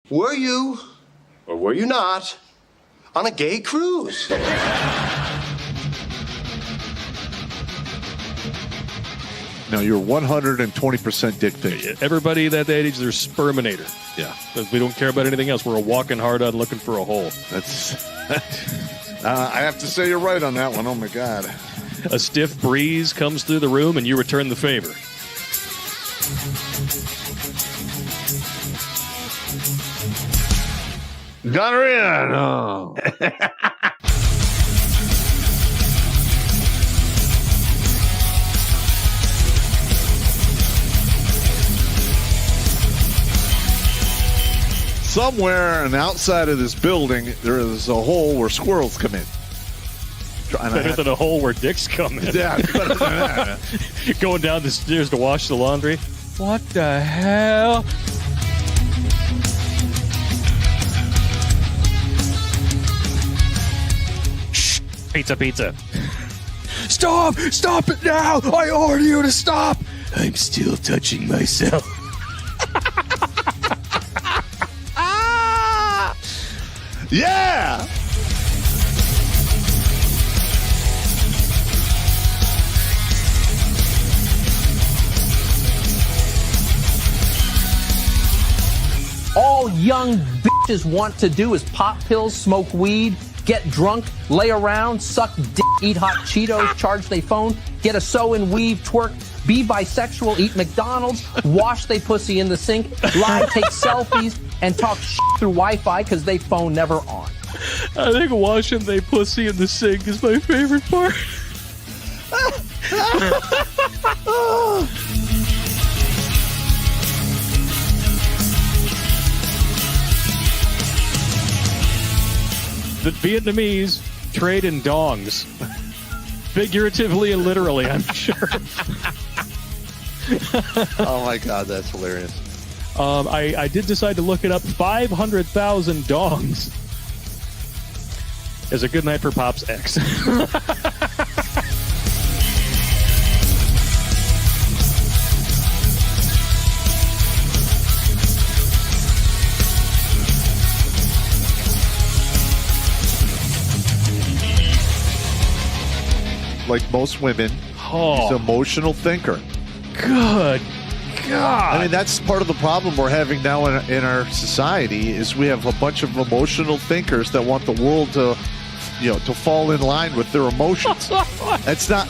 Were you, or were you not, on a gay cruise? No, you're 120% dick pic. Everybody that age, they're sperminator. Yeah. We don't care about anything else. We're a walking hard on looking for a hole. That's. I have to say you're right on that one. Oh, my God. A stiff breeze comes through the room and you return the favor. Got her in. Oh. Somewhere on the outside of this building, there is a hole where squirrels come in. Better than a hole where dicks come in. Yeah, better than that. Going down the stairs to wash the laundry. What the hell? Shh. Pizza. Stop it now. I order you to stop. I'm still touching myself. Yeah! All young bitches want to do is pop pills, smoke weed, get drunk, lay around, suck dick, eat hot Cheetos, charge they phone, get a sew and weave, twerk, be bisexual, eat McDonald's, wash they pussy in the sink, lie, take selfies, and talk shit through Wi-Fi because they phone never on. I think washing they pussy in the sink is my favorite part. The Vietnamese trade in dongs. Figuratively and literally, I'm sure. Oh, my God, that's hilarious. I did decide to look it up. 500,000 dongs is a good night for Pop's ex. Like most women, he's an emotional thinker. Good God. I mean, that's part of the problem we're having now in our society is we have a bunch of emotional thinkers that want the world to, to fall in line with their emotions. That's not...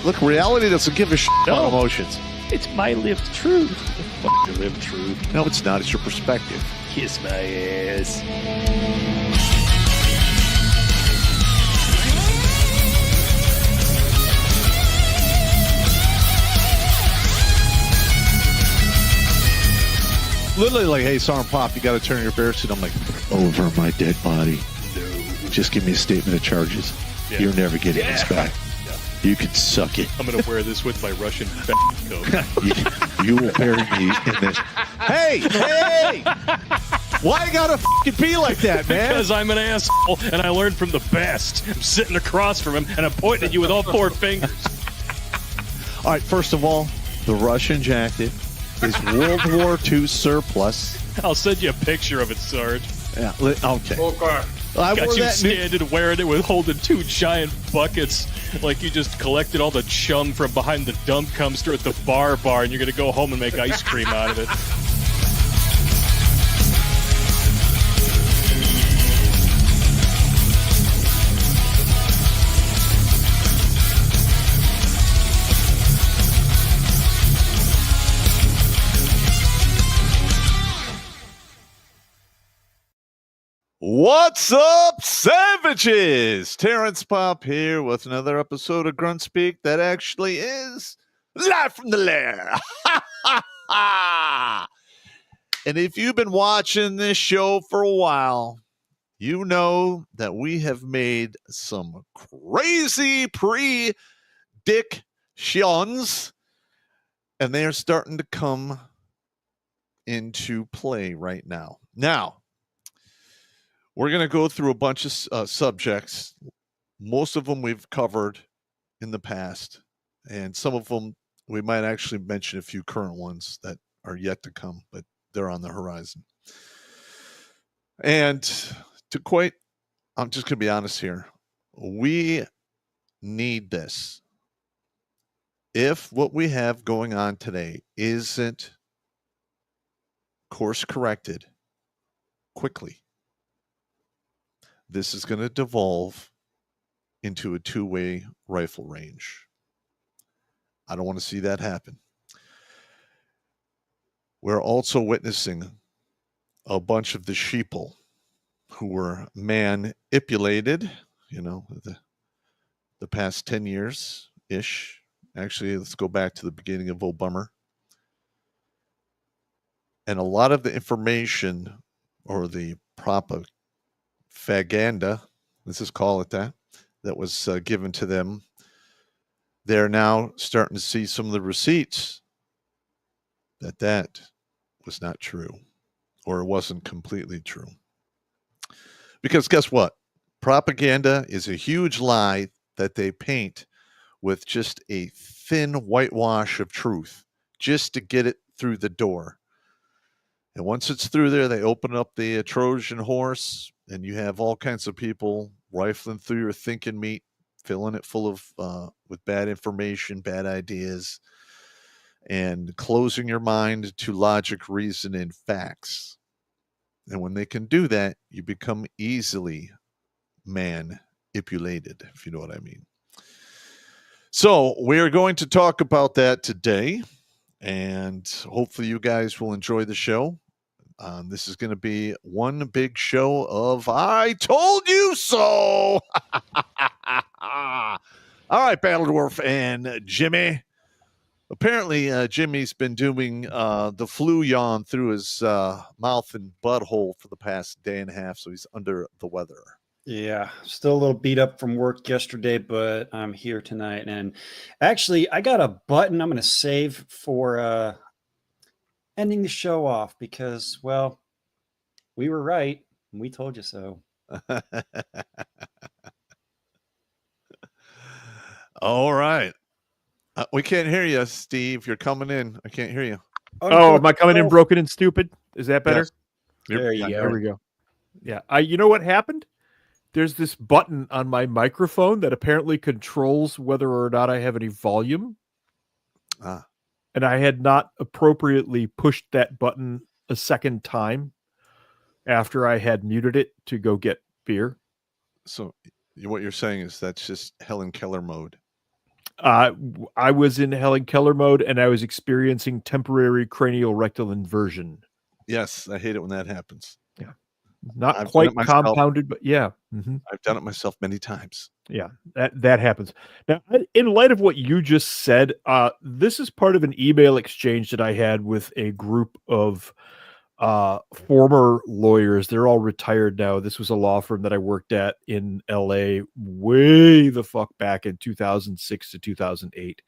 look, reality doesn't give a shit about emotions. It's my lived truth. Fuck your lived truth. No, it's not. It's your perspective. Kiss my ass. Literally like, hey, Sergeant Pop, you got to turn your bear suit. I'm like, over my dead body. No. Just give me a statement of charges. Yeah. You're never getting this back. Yeah. You can suck it. I'm going to wear this with my Russian coat. you will bury me in this. Hey! Why you gotta fucking be like that, man? Because I'm an asshole, and I learned from the best. I'm sitting across from him, and I'm pointing at you with all four fingers. All right, first of all, the Russian jacket is World War II surplus. I'll send you a picture of it, Sarge. Yeah, okay. I got you standing wearing it with holding two giant buckets like you just collected all the chum from behind the dump dumpster at the bar, and you're going to go home and make ice cream out of it. What's up, savages? Terrence Pop here with another episode of Grunt Speak that actually is live from the lair. And if you've been watching this show for a while, you know that we have made some crazy predictions, and they are starting to come into play right now. Now, we're going to go through a bunch of subjects. Most of them we've covered in the past, and some of them we might actually mention a few current ones that are yet to come, but they're on the horizon. And I'm just going to be honest here. We need this. If what we have going on today isn't course corrected quickly, this is going to devolve into a two-way rifle range. I don't want to see that happen. We're also witnessing a bunch of the sheeple who were manipulated, the past 10 years-ish. Actually, let's go back to the beginning of Obama. And a lot of the information or the propaganda, let's just call it that was given to them, they're now starting to see some of the receipts that was not true, or it wasn't completely true. Because guess what? Propaganda is a huge lie that they paint with just a thin whitewash of truth just to get it through the door. And once it's through there, they open up the Trojan horse, and you have all kinds of people rifling through your thinking meat, filling it full of with bad information, bad ideas, and closing your mind to logic, reason, and facts. And when they can do that, you become easily manipulated, if you know what I mean. So we're going to talk about that today, and hopefully you guys will enjoy the show. This is going to be one big show of I told you so. All right, Battle Dwarf and Jimmy. Apparently, Jimmy's been doing the flu yawn through his mouth and butthole for the past day and a half, so he's under the weather. Yeah, still a little beat up from work yesterday, but I'm here tonight. And actually, I got a button I'm going to save for ending the show off because, well, we were right. And we told you so. All right. We can't hear you, Steve. You're coming in. I can't hear you. Oh, am I coming in broken and stupid? Is that better? Yes. There you go. There we go. Yeah. You know what happened? There's this button on my microphone that apparently controls whether or not I have any volume. And I had not appropriately pushed that button a second time after I had muted it to go get beer. So what you're saying is that's just Helen Keller mode. I was in Helen Keller mode and I was experiencing temporary cranial rectal inversion. Yes, I hate it when that happens. Yeah. Not I've quite done it myself. compounded, but yeah. Mm-hmm. I've done it myself many times. Yeah, that happens. Now, in light of what you just said, this is part of an email exchange that I had with a group of former lawyers. They're all retired now. This was a law firm that I worked at in LA way the fuck back in 2006 to 2008.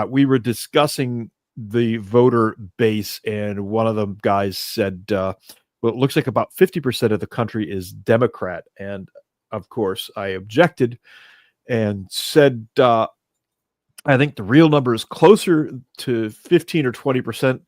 We were discussing the voter base, and one of the guys said, well, it looks like about 50% of the country is Democrat. And of course, I objected and said, I think the real number is closer to 15 or 20%.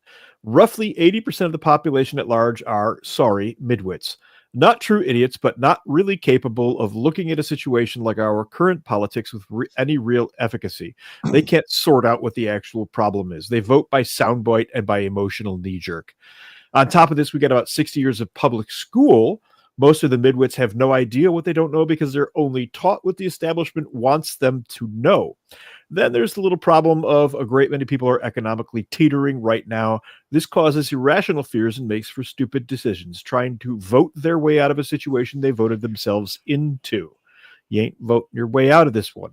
Roughly 80% of the population at large are, sorry, midwits. Not true idiots, but not really capable of looking at a situation like our current politics with any real efficacy. They can't sort out what the actual problem is. They vote by soundbite and by emotional knee-jerk. On top of this, we got about 60 years of public school. Most of the midwits have no idea what they don't know because they're only taught what the establishment wants them to know. Then there's the little problem of a great many people are economically teetering right now. This causes irrational fears and makes for stupid decisions, trying to vote their way out of a situation they voted themselves into. You ain't voting your way out of this one.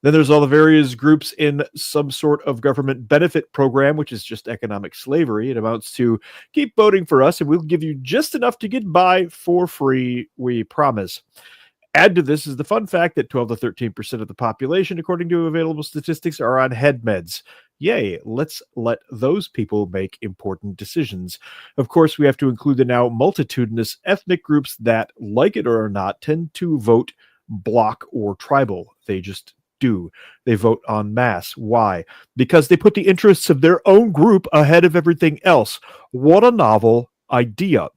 Then there's all the various groups in some sort of government benefit program, which is just economic slavery. It amounts to keep voting for us and we'll give you just enough to get by for free, we promise. Add to this is the fun fact that 12 to 13% of the population, according to available statistics, are on head meds. Yay, let's let those people make important decisions. Of course, we have to include the now multitudinous ethnic groups that, like it or not, tend to vote bloc or tribal. They just do. They vote en masse. Why? Because they put the interests of their own group ahead of everything else. What a novel idea.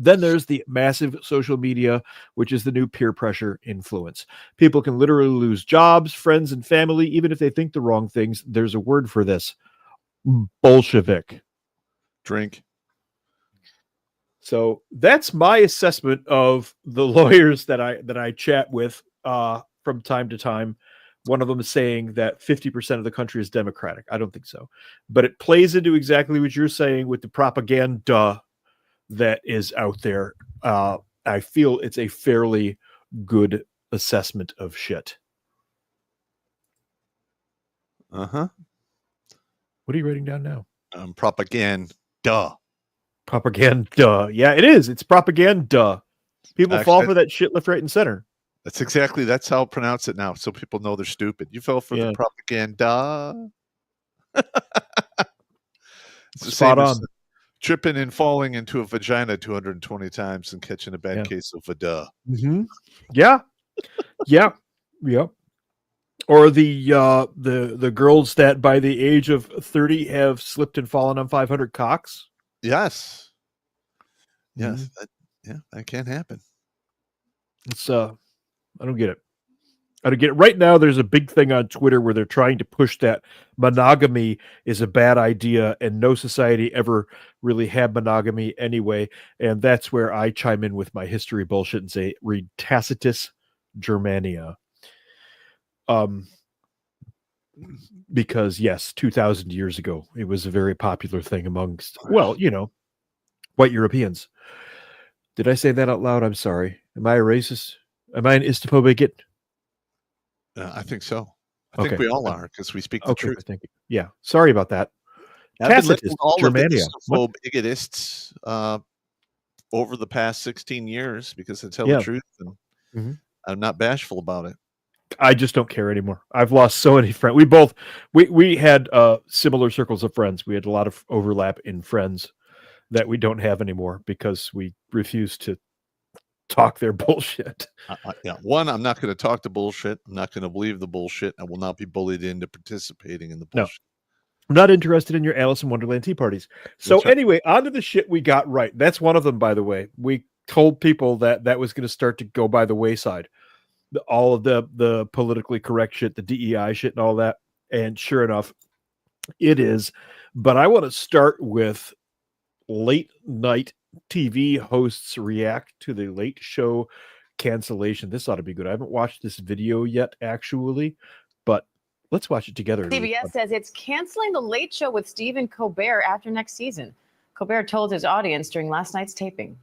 Then there's the massive social media, which is the new peer pressure influence. People can literally lose jobs, friends, and family, even if they think the wrong things. There's a word for this: Bolshevik. Drink. So that's my assessment of the lawyers that I chat with from time to time. One of them is saying that 50% of the country is Democratic. I don't think so, but it plays into exactly what you're saying with the propaganda that is out there. I feel it's a fairly good assessment of shit. Uh-huh. What are you writing down now? Propaganda. Propaganda. Yeah, it is. It's propaganda. People fall Actually, for that shit left, right, and center. That's how I'll pronounce it now, so people know they're stupid. You fell for the propaganda. It's the Spot same as on. tripping and falling into a vagina 220 times and catching a bad case of vada. Mm-hmm. Yeah. Yeah. Yep. Or the girls that by the age of 30 have slipped and fallen on 500 cocks. Yes. Yes. Mm-hmm. That can happen. It's I don't get it. I don't get it. Right now, there's a big thing on Twitter where they're trying to push that monogamy is a bad idea and no society ever really had monogamy anyway. And that's where I chime in with my history bullshit and say, read Tacitus Germania. Because yes, 2,000 years ago, it was a very popular thing amongst, well, white Europeans. Did I say that out loud? I'm sorry. Am I a racist? Am I an istophobic? I think so. I think we all are because we speak the truth. Thank you. Yeah. Sorry about that. I've been listening to all Germania. of the bigotists over the past 16 years because I tell the truth and I'm not bashful about it. I just don't care anymore. I've lost so many friends. We had similar circles of friends. We had a lot of overlap in friends that we don't have anymore because we refuse to talk their bullshit. One, I'm not going to talk the bullshit. I'm not going to believe the bullshit. I will not be bullied into participating in the bullshit. No. I'm not interested in your Alice in Wonderland tea parties. So anyway, on to the shit we got right. That's one of them, by the way. We told people that was going to start to go by the wayside. All of the politically correct shit, the DEI shit and all that. And sure enough, it is. But I want to start with late night TV hosts react to the Late Show cancellation. This ought to be good. I haven't watched this video yet, actually, but let's watch it together. CBS says it's canceling the Late Show with Stephen Colbert after next season. Colbert told his audience during last night's taping.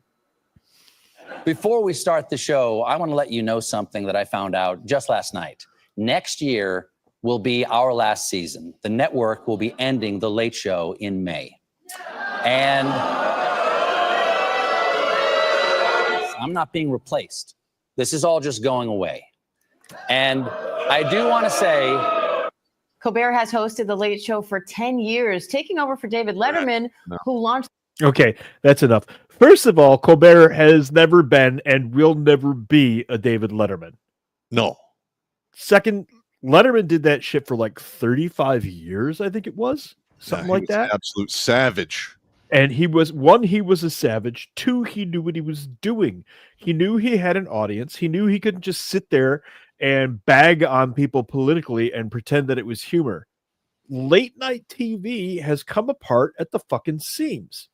Before we start the show, I want to let you know something that I found out just last night. Next year will be our last season. The network will be ending the Late Show in May. And I'm not being replaced. This is all just going away. And I do want to say, Colbert has hosted the Late Show for 10 years, taking over for David Letterman, who launched. Okay, that's enough. First of all, Colbert has never been and will never be a David Letterman. No. Second, Letterman did that shit for like 35 years, I think it was. Something like that. An absolute savage. And he was a savage. Two, he knew what he was doing. He knew he had an audience. He knew he couldn't just sit there and bag on people politically and pretend that it was humor. Late night TV has come apart at the fucking seams.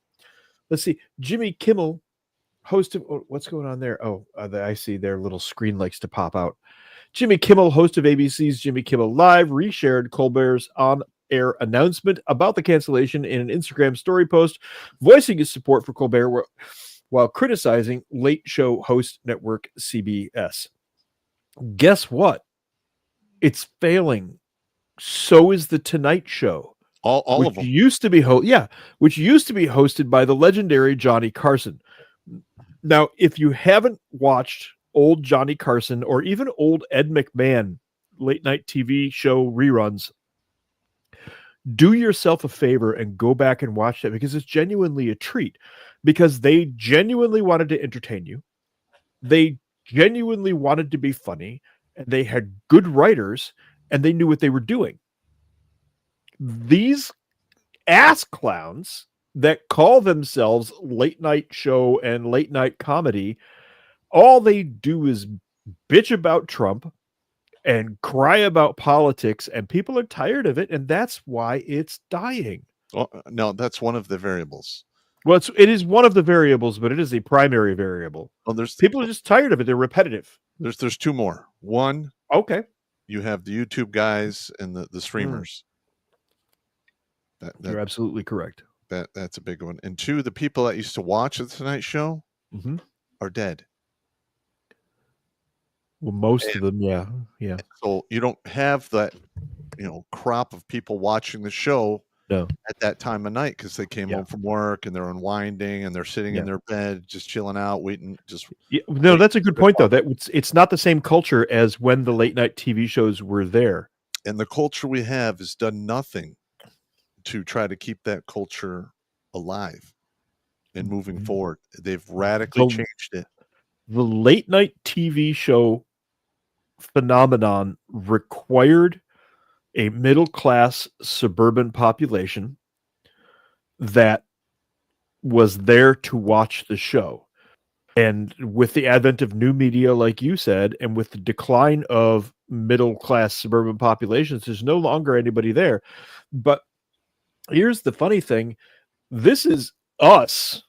Let's see. Jimmy Kimmel, host of what's going on there? I see their little screen likes to pop out. Jimmy Kimmel, host of ABC's Jimmy Kimmel Live, reshared Colbert's on-air announcement about the cancellation in an Instagram story post, voicing his support for Colbert while criticizing late show host network CBS. Guess what? It's failing. So is the Tonight Show. All of them. Which used to be hosted by the legendary Johnny Carson. Now, if you haven't watched old Johnny Carson or even old Ed McMahon late night TV show reruns, do yourself a favor and go back and watch that, because it's genuinely a treat, because they genuinely wanted to entertain you. They genuinely wanted to be funny, and they had good writers, and they knew what they were doing. These ass clowns that call themselves late night show and late night comedy, all they do is bitch about Trump and cry about politics, and people are tired of it, and that's why it's dying. Well, no, that's one of the variables. Well, it is one of the variables, but it is a primary variable. Well, there's People are just tired of it. They're repetitive. there's two more. One, Okay. you have the YouTube guys and the streamers. You're absolutely correct. That's a big one. And two, the people that used to watch the Tonight Show Mhm. are dead. Well, most of them, yeah. So you don't have that, crop of people watching the show No. at that time of night because they came home from work and they're unwinding and they're sitting in their bed just chilling out, waiting. No, that's a good point, though. It's not the same culture as when the late night TV shows were there. And the culture we have has done nothing to try to keep that culture alive and moving forward. They've radically changed it. The late night TV show phenomenon required a middle class suburban population that was there to watch the show. And with the advent of new media, like you said, and with the decline of middle class suburban populations, there's no longer anybody there. But here's the funny thing. This is us.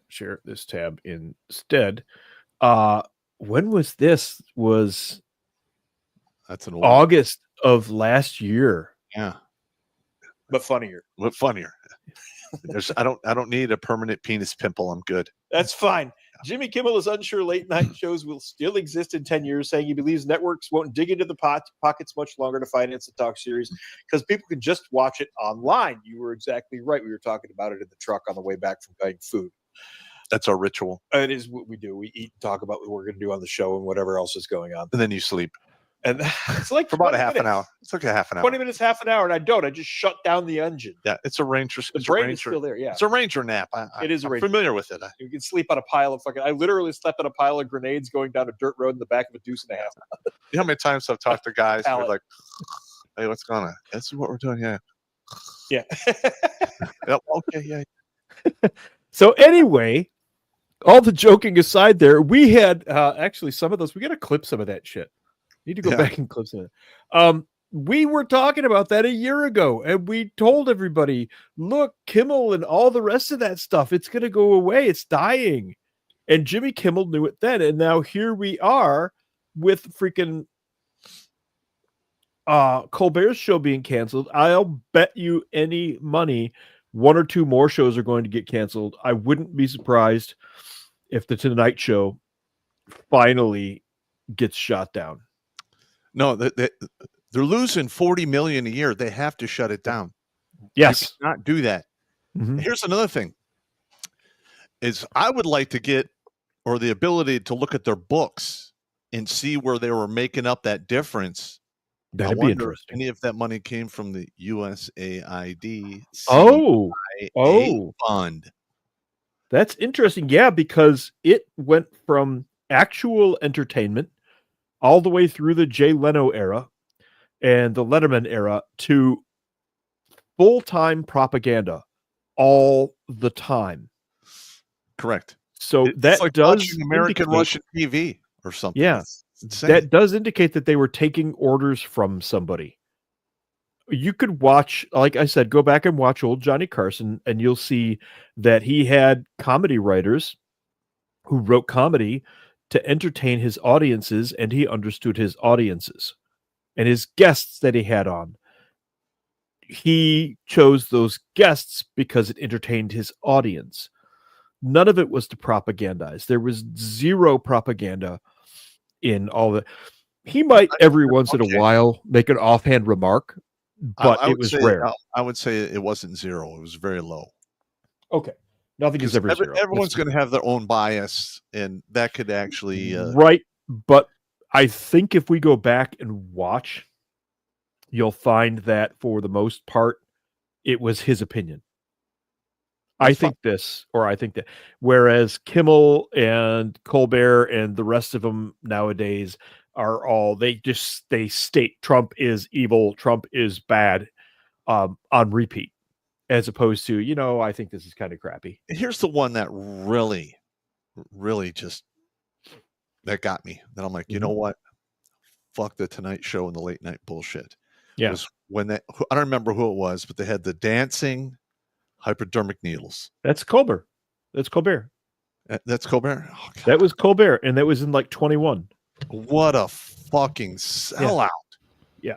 Share this tab instead. When was this? That's an old August of last year. Yeah. But funnier. What funnier? I don't need a permanent penis pimple. I'm good. That's fine. Jimmy Kimmel is unsure late night shows will still exist in 10 years, saying he believes networks won't dig into the pockets much longer to finance the talk series because people can just watch it online. You were exactly right. We were talking about it in the truck on the way back from buying food. That's our ritual. It is what we do. We eat and talk about what we're going to do on the show and whatever else is going on. And then you sleep. And it's like for about a half an hour. It's like a half an hour. 20 minutes, half an hour, and I don't. I just shut down the engine. Yeah, it's a Ranger. The brain is still there, yeah. It's a Ranger nap. It is a I'm Ranger familiar with it. You can sleep on a pile of I literally slept on a pile of grenades going down a dirt road in the back of a deuce and a half. You know how many times I've talked to guys who are like, hey, what's going on? That's what we're doing, yeah. Yeah. Yep, okay, yeah. So anyway, all the joking aside there, we had actually some of those, we got to clip some of that shit. Need to go back and clip some of it. We were talking about that a year ago, and we told everybody, look, Kimmel and all the rest of that stuff, it's going to go away. It's dying. And Jimmy Kimmel knew it then. And now here we are with freaking Colbert's show being canceled. I'll bet you any money one or two more shows are going to get canceled. I wouldn't be surprised if the Tonight Show finally gets shot down. No, they're losing $40 million a year. They have to shut it down. Yes. You cannot do that. Mm-hmm. Here's another thing. Is I would like to get, or the ability to look at their books and see where they were making up that difference. That'd be interesting. Any of that money came from the USAID fund. That's interesting. Yeah, because it went from actual entertainment all the way through the Jay Leno era and the Letterman era to full-time propaganda all the time. Correct. So it's that like does watching American Russian TV or something. Yeah, that does indicate that they were taking orders from somebody. You could watch, like I said, go back and watch old Johnny Carson, and you'll see that he had comedy writers who wrote comedy to entertain his audiences, and he understood his audiences and his guests that he had on. He chose those guests because it entertained his audience. None of it was to propagandize. There was zero propaganda in all that. He might every once in a while make an offhand remark, but it was rare. I would say it wasn't zero. It was very low. Okay. Nothing is ever zero. Everyone's going to have their own bias, and that could actually... right, but I think if we go back and watch, you'll find that for the most part, it was his opinion. I think this, or I think that. Whereas Kimmel and Colbert and the rest of them nowadays are all, they state Trump is evil, Trump is bad on repeat. as opposed to, I think this is kind of crappy. Here's the one that really, really just that got me. That I'm like, you know what? Fuck the Tonight Show and the late night bullshit. Yeah. Was when I don't remember who it was, but they had the dancing hypodermic needles. That's Colbert. That's Colbert. That's Colbert. Oh, That was Colbert, and that was in like 21. What a fucking sellout. Yeah.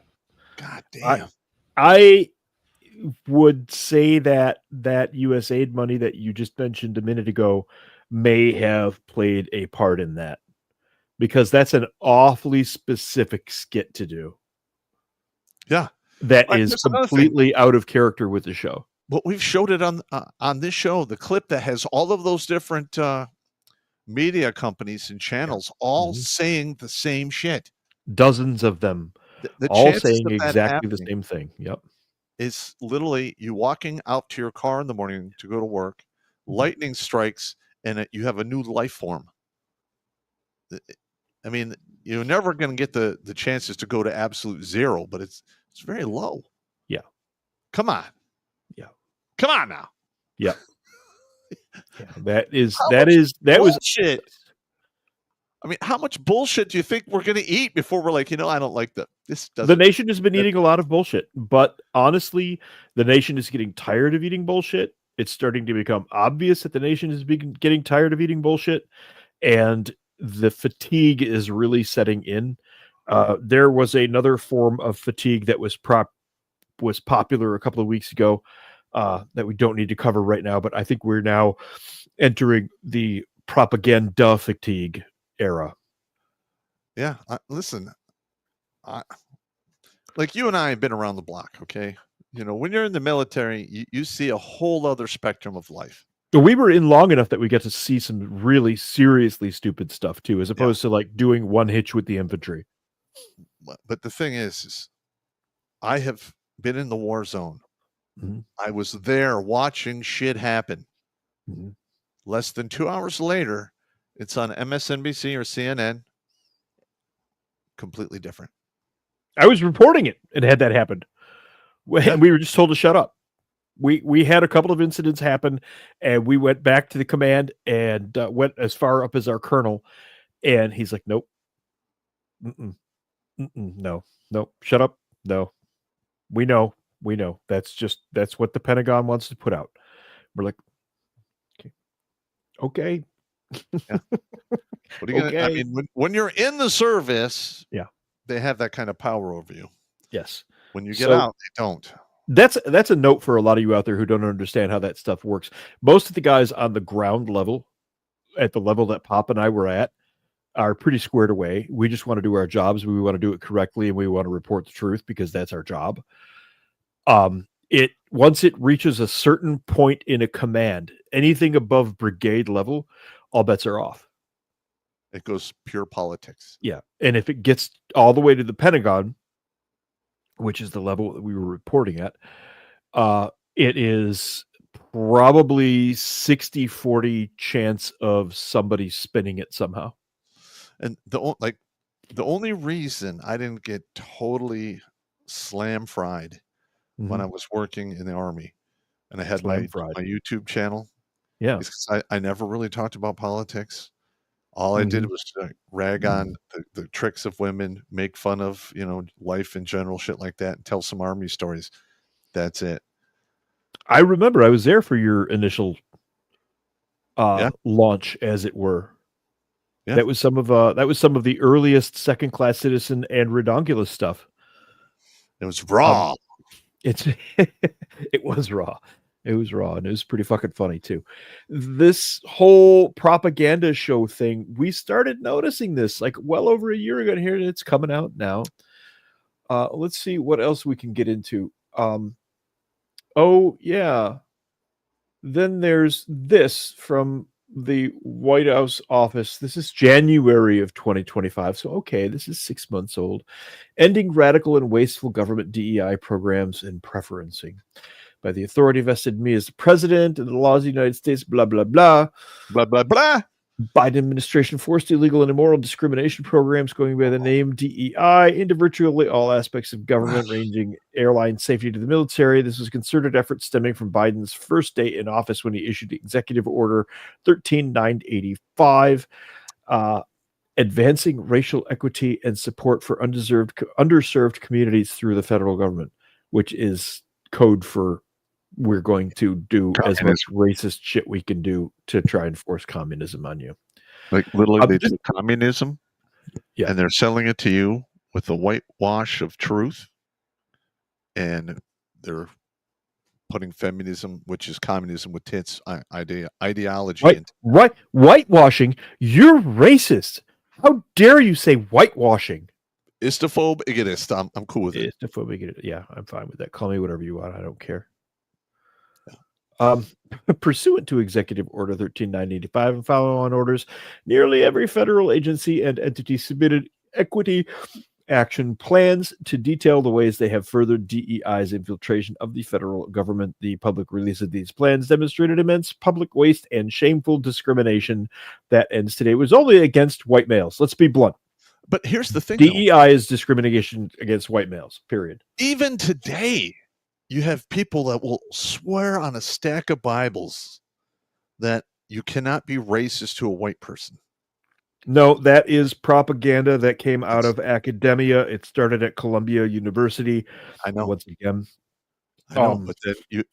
God damn. I would say that USAID money that you just mentioned a minute ago may have played a part in that, because that's an awfully specific skit to do. Yeah. That is completely out of character with the show. But we've showed it on this show, the clip that has all of those different media companies and channels all saying the same shit. Dozens of them, The all chances saying of that exactly the happening same thing. Yep. is literally you walking out to your car in the morning to go to work, lightning strikes, and you have a new life form. I mean, you're never going to get the chances to go to absolute zero, but it's very low. Yeah. Come on. Yeah. Come on now. Yeah. Yeah. That was bullshit. I mean, how much bullshit do you think we're going to eat before we're like, I don't like this. The nation has been eating a lot of bullshit, but honestly, the nation is getting tired of eating bullshit. It's starting to become obvious that the nation is getting tired of eating bullshit, and the fatigue is really setting in. There was another form of fatigue that was popular a couple of weeks ago that we don't need to cover right now, but I think we're now entering the propaganda fatigue era. Yeah. Listen, like you and I have been around the block. Okay. When you're in the military, you see a whole other spectrum of life. We were in long enough that we get to see some really seriously stupid stuff too, as opposed to like doing one hitch with the infantry. But the thing is I have been in the war zone. I was there watching shit happen. Less than 2 hours later, it's on MSNBC or CNN. Completely different. I was reporting it and had that happened. We were just told to shut up. We had a couple of incidents happen, and we went back to the command and went as far up as our colonel, and he's like, "Nope, no, shut up, no, we know, that's what the Pentagon wants to put out." We're like, okay. Yeah. What are you gonna, I mean, when you're in the service, they have that kind of power over you. Yes. When you get out, they don't. That's a note for a lot of you out there who don't understand how that stuff works. Most of the guys on the ground level, at the level that Pop and I were at, are pretty squared away. We just want to do our jobs. We want to do it correctly, and we want to report the truth because that's our job. Once it reaches a certain point in a command, anything above brigade level, all bets are off. It goes pure politics. Yeah. And if it gets all the way to the Pentagon, which is the level that we were reporting at, it is probably 60-40 chance of somebody spinning it somehow. And the only reason I didn't get totally slam fried when I was working in the Army and I had my YouTube channel. Yeah. Because I never really talked about politics. All I did was rag on the tricks of women, make fun of, life in general, shit like that, and tell some Army stories. That's it. I remember I was there for your initial launch, as it were. Yeah. That was some of the earliest Second Class Citizen and Redonkulas stuff. It was raw. It was raw. It was raw, and it was pretty fucking funny too. This whole propaganda show thing, we started noticing this like well over a year ago. Here it's coming out now. Let's see what else we can get into. Oh yeah. Then there's this from the White House office. This is January of 2025. So, okay, this is 6 months old. Ending radical and wasteful government DEI programs and preferencing by the authority vested in me as the president and the laws of the United States, blah, blah, blah. Blah, blah, blah. Biden administration forced illegal and immoral discrimination programs going by the name DEI into virtually all aspects of government, ranging airline safety to the military. This was a concerted effort stemming from Biden's first day in office when he issued Executive Order 13985, advancing racial equity and support for underserved communities through the federal government, which is code for we're going to do as much racist shit we can do to try and force communism on you. Like literally, they do communism, yeah, and they're selling it to you with the whitewash of truth, and they're putting feminism, which is communism with tits, ideology. Whitewashing. You're racist. How dare you say whitewashing? Istophobe, biggotist. I'm cool with it. Istophobe, biggotist. Yeah, I'm fine with that. Call me whatever you want. I don't care. Pursuant to Executive Order 13985 and follow-on orders, nearly every federal agency and entity submitted equity action plans to detail the ways they have furthered DEI's infiltration of the federal government. The public release of these plans demonstrated immense public waste and shameful discrimination that ends today. It was only against white males. Let's be blunt. But here's the thing. DEI is discrimination against white males, period. Even today, you have people that will swear on a stack of Bibles that you cannot be racist to a white person. No, that is propaganda that came out of academia. It started at Columbia University. I know. Once again. I know,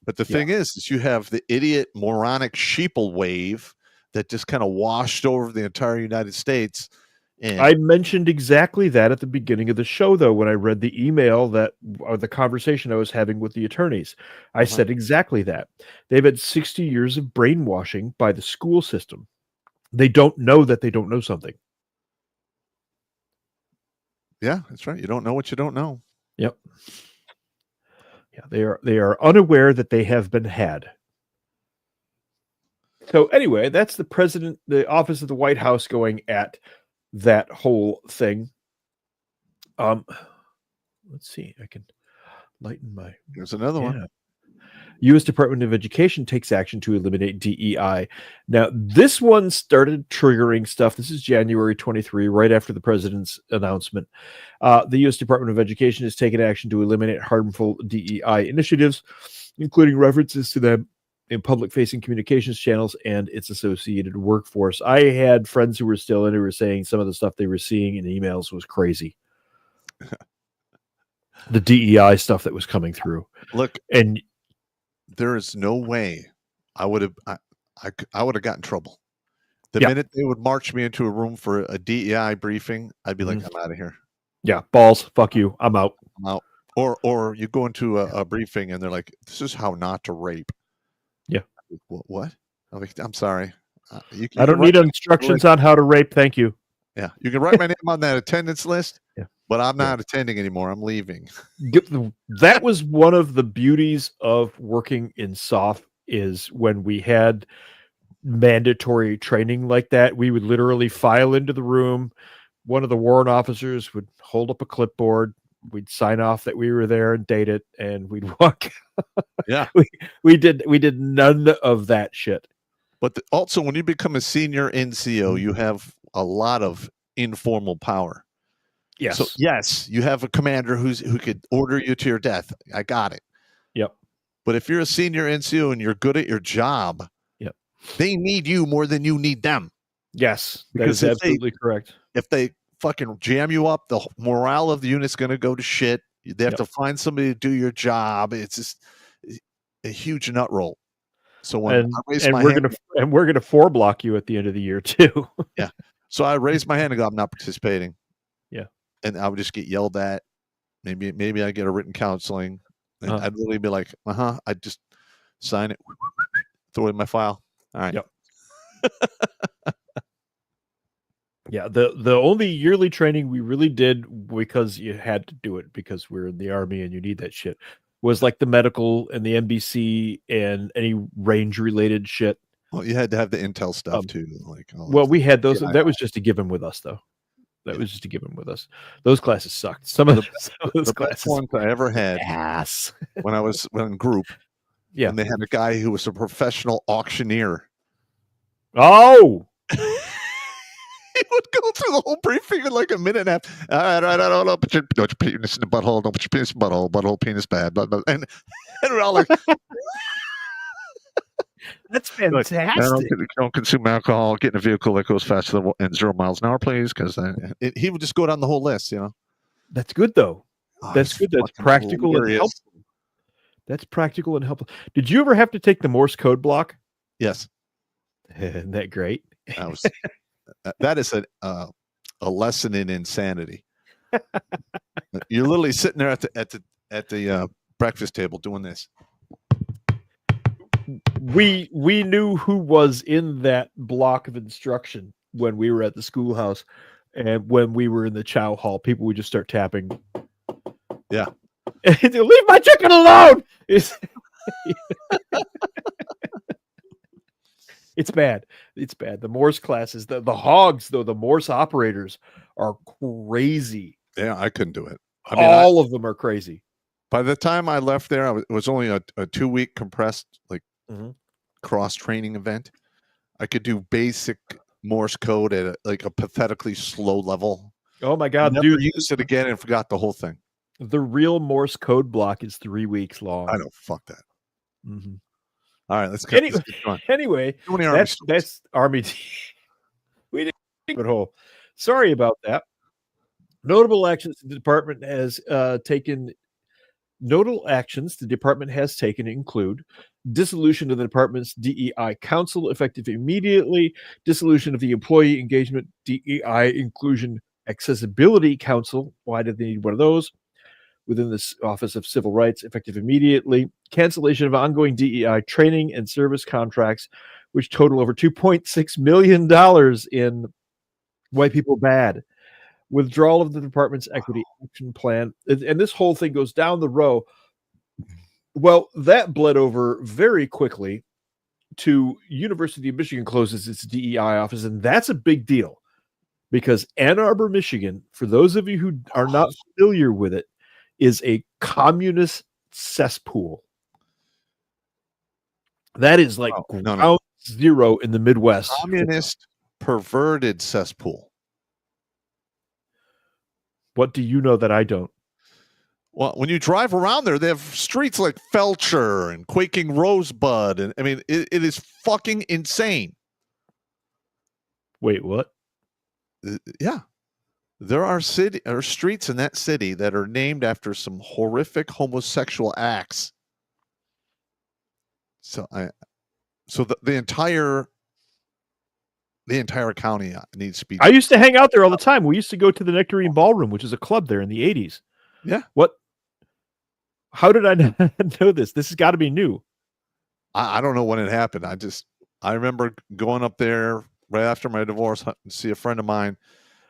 but the thing is you have the idiot, moronic sheeple wave that just kind of washed over the entire United States. And I mentioned exactly that at the beginning of the show, though, when I read the email or the conversation I was having with the attorneys. I said exactly that. They've had 60 years of brainwashing by the school system. They don't know that they don't know something. Yeah, that's right. You don't know what you don't know. Yep. Yeah, they are unaware that they have been had. So anyway, that's the office of the White House going at that whole thing. Let's see. I can lighten my. There's another one. U.S. Department of Education takes action to eliminate DEI. Now, this one started triggering stuff. This is January 23, right after the president's announcement. The U.S. Department of Education has taken action to eliminate harmful DEI initiatives, including references to them in public-facing communications channels and its associated workforce. I had friends who were still in who were saying some of the stuff they were seeing in emails was crazy. The DEI stuff that was coming through. Look, and there is no way I would have gotten in trouble. The minute they would march me into a room for a DEI briefing, I'd be like, I'm out of here. Yeah, balls, fuck you, I'm out. I'm out. Or you go into a briefing and they're like, this is how not to rape. Yeah. What? I'm sorry. I don't need instructions on how to rape. Thank you. Yeah. You can write my name on that attendance list. Yeah. But I'm not attending anymore. I'm leaving. That was one of the beauties of working in SOF is when we had mandatory training like that. We would literally file into the room. One of the warrant officers would hold up a clipboard. We'd sign off that we were there and date it, and we'd walk. Yeah. We did none of that shit. But also, when you become a senior NCO, you have a lot of informal power. Yes. So yes, you have a commander who could order you to your death. I got it. Yep. But if you're a senior NCO and you're good at your job, yep, they need you more than you need them. Yes, that is absolutely correct. If they fucking jam you up, the morale of the unit's going to go to shit. They have to find somebody to do your job. It's just a huge nut roll. So when we're gonna 4-block you at the end of the year too. Yeah. So I raised my hand and go, I'm not participating. Yeah. And I would just get yelled at. Maybe I get a written counseling. And I'd really be like, I'd just sign it, throw it in my file. All right. Yep. Yeah. The only yearly training we really did, because you had to do it because we're in the Army and you need that shit, was like the medical and the NBC and any range related shit. Well, you had to have the intel stuff too. We had those. That was just a given with us, though. That was just a given with us. Those classes sucked. Some of those classes. Best ones I ever had when I was in group. Yeah. And they had a guy who was a professional auctioneer. Oh, through the whole briefing in like a minute and a half. All right, don't put your penis in the butthole. Don't put your penis in the butthole, penis bad. Blah, blah. And we're all like, That's like, fantastic. don't consume alcohol. Get in a vehicle that goes faster than 0 miles an hour, please. Because he would just go down the whole list, you know. That's good, though. Oh, That's it's good. That's fucking practical and hilarious. helpful. That's practical and helpful. Did you ever have to take the Morse code block? Yes, Isn't that great? that is a lesson in insanity. You're literally sitting there at the breakfast table doing this. We knew who was in that block of instruction when we were at the schoolhouse, and when we were in the chow hall, people would just start tapping. Yeah. Leave my chicken alone. It's bad. It's bad. The Morse classes, the hogs, though, the Morse operators are crazy. Yeah, I couldn't do it. I mean, All of them are crazy. by the time I left there, it was only a 2-week compressed cross training event. I could do basic Morse code at a pathetically slow level. Oh my God, Never dude! used it again and forgot the whole thing. The real Morse code block is 3 weeks long. I know. Fuck that. Mm-hmm. All right, let's Anyway, keep going. Anyway, Too many Army stories. that's Army. We didn't keep it whole. Sorry about that. Notable actions the department has taken. Notable actions the department has taken include dissolution of the department's DEI council effective immediately, dissolution of the employee engagement DEI inclusion accessibility council. Why did they need one of those? Within the Office of Civil Rights effective immediately, cancellation of ongoing DEI training and service contracts, which total over $2.6 million in White People Bad. Withdrawal of the department's equity action plan. And this whole thing goes down the row. Well, that bled over very quickly to University of Michigan closes its DEI office. And that's a big deal because Ann Arbor, Michigan, for those of you who are not familiar with it, is a communist cesspool. That is like ground zero in the Midwest. Communist perverted cesspool. What do you know that I don't? Well, when you drive around there, they have streets like Felcher and Quaking Rosebud. And I mean, it is fucking insane. Wait, what? Yeah. There are streets in that city that are named after some horrific homosexual acts. So the entire county needs to be. I used to hang out there all the time. We used to go to the Nectarine Ballroom, which is a club there in the 80s. Yeah. What? How did I not know this? This has got to be new. I don't know when it happened. I remember going up there right after my divorce to see a friend of mine,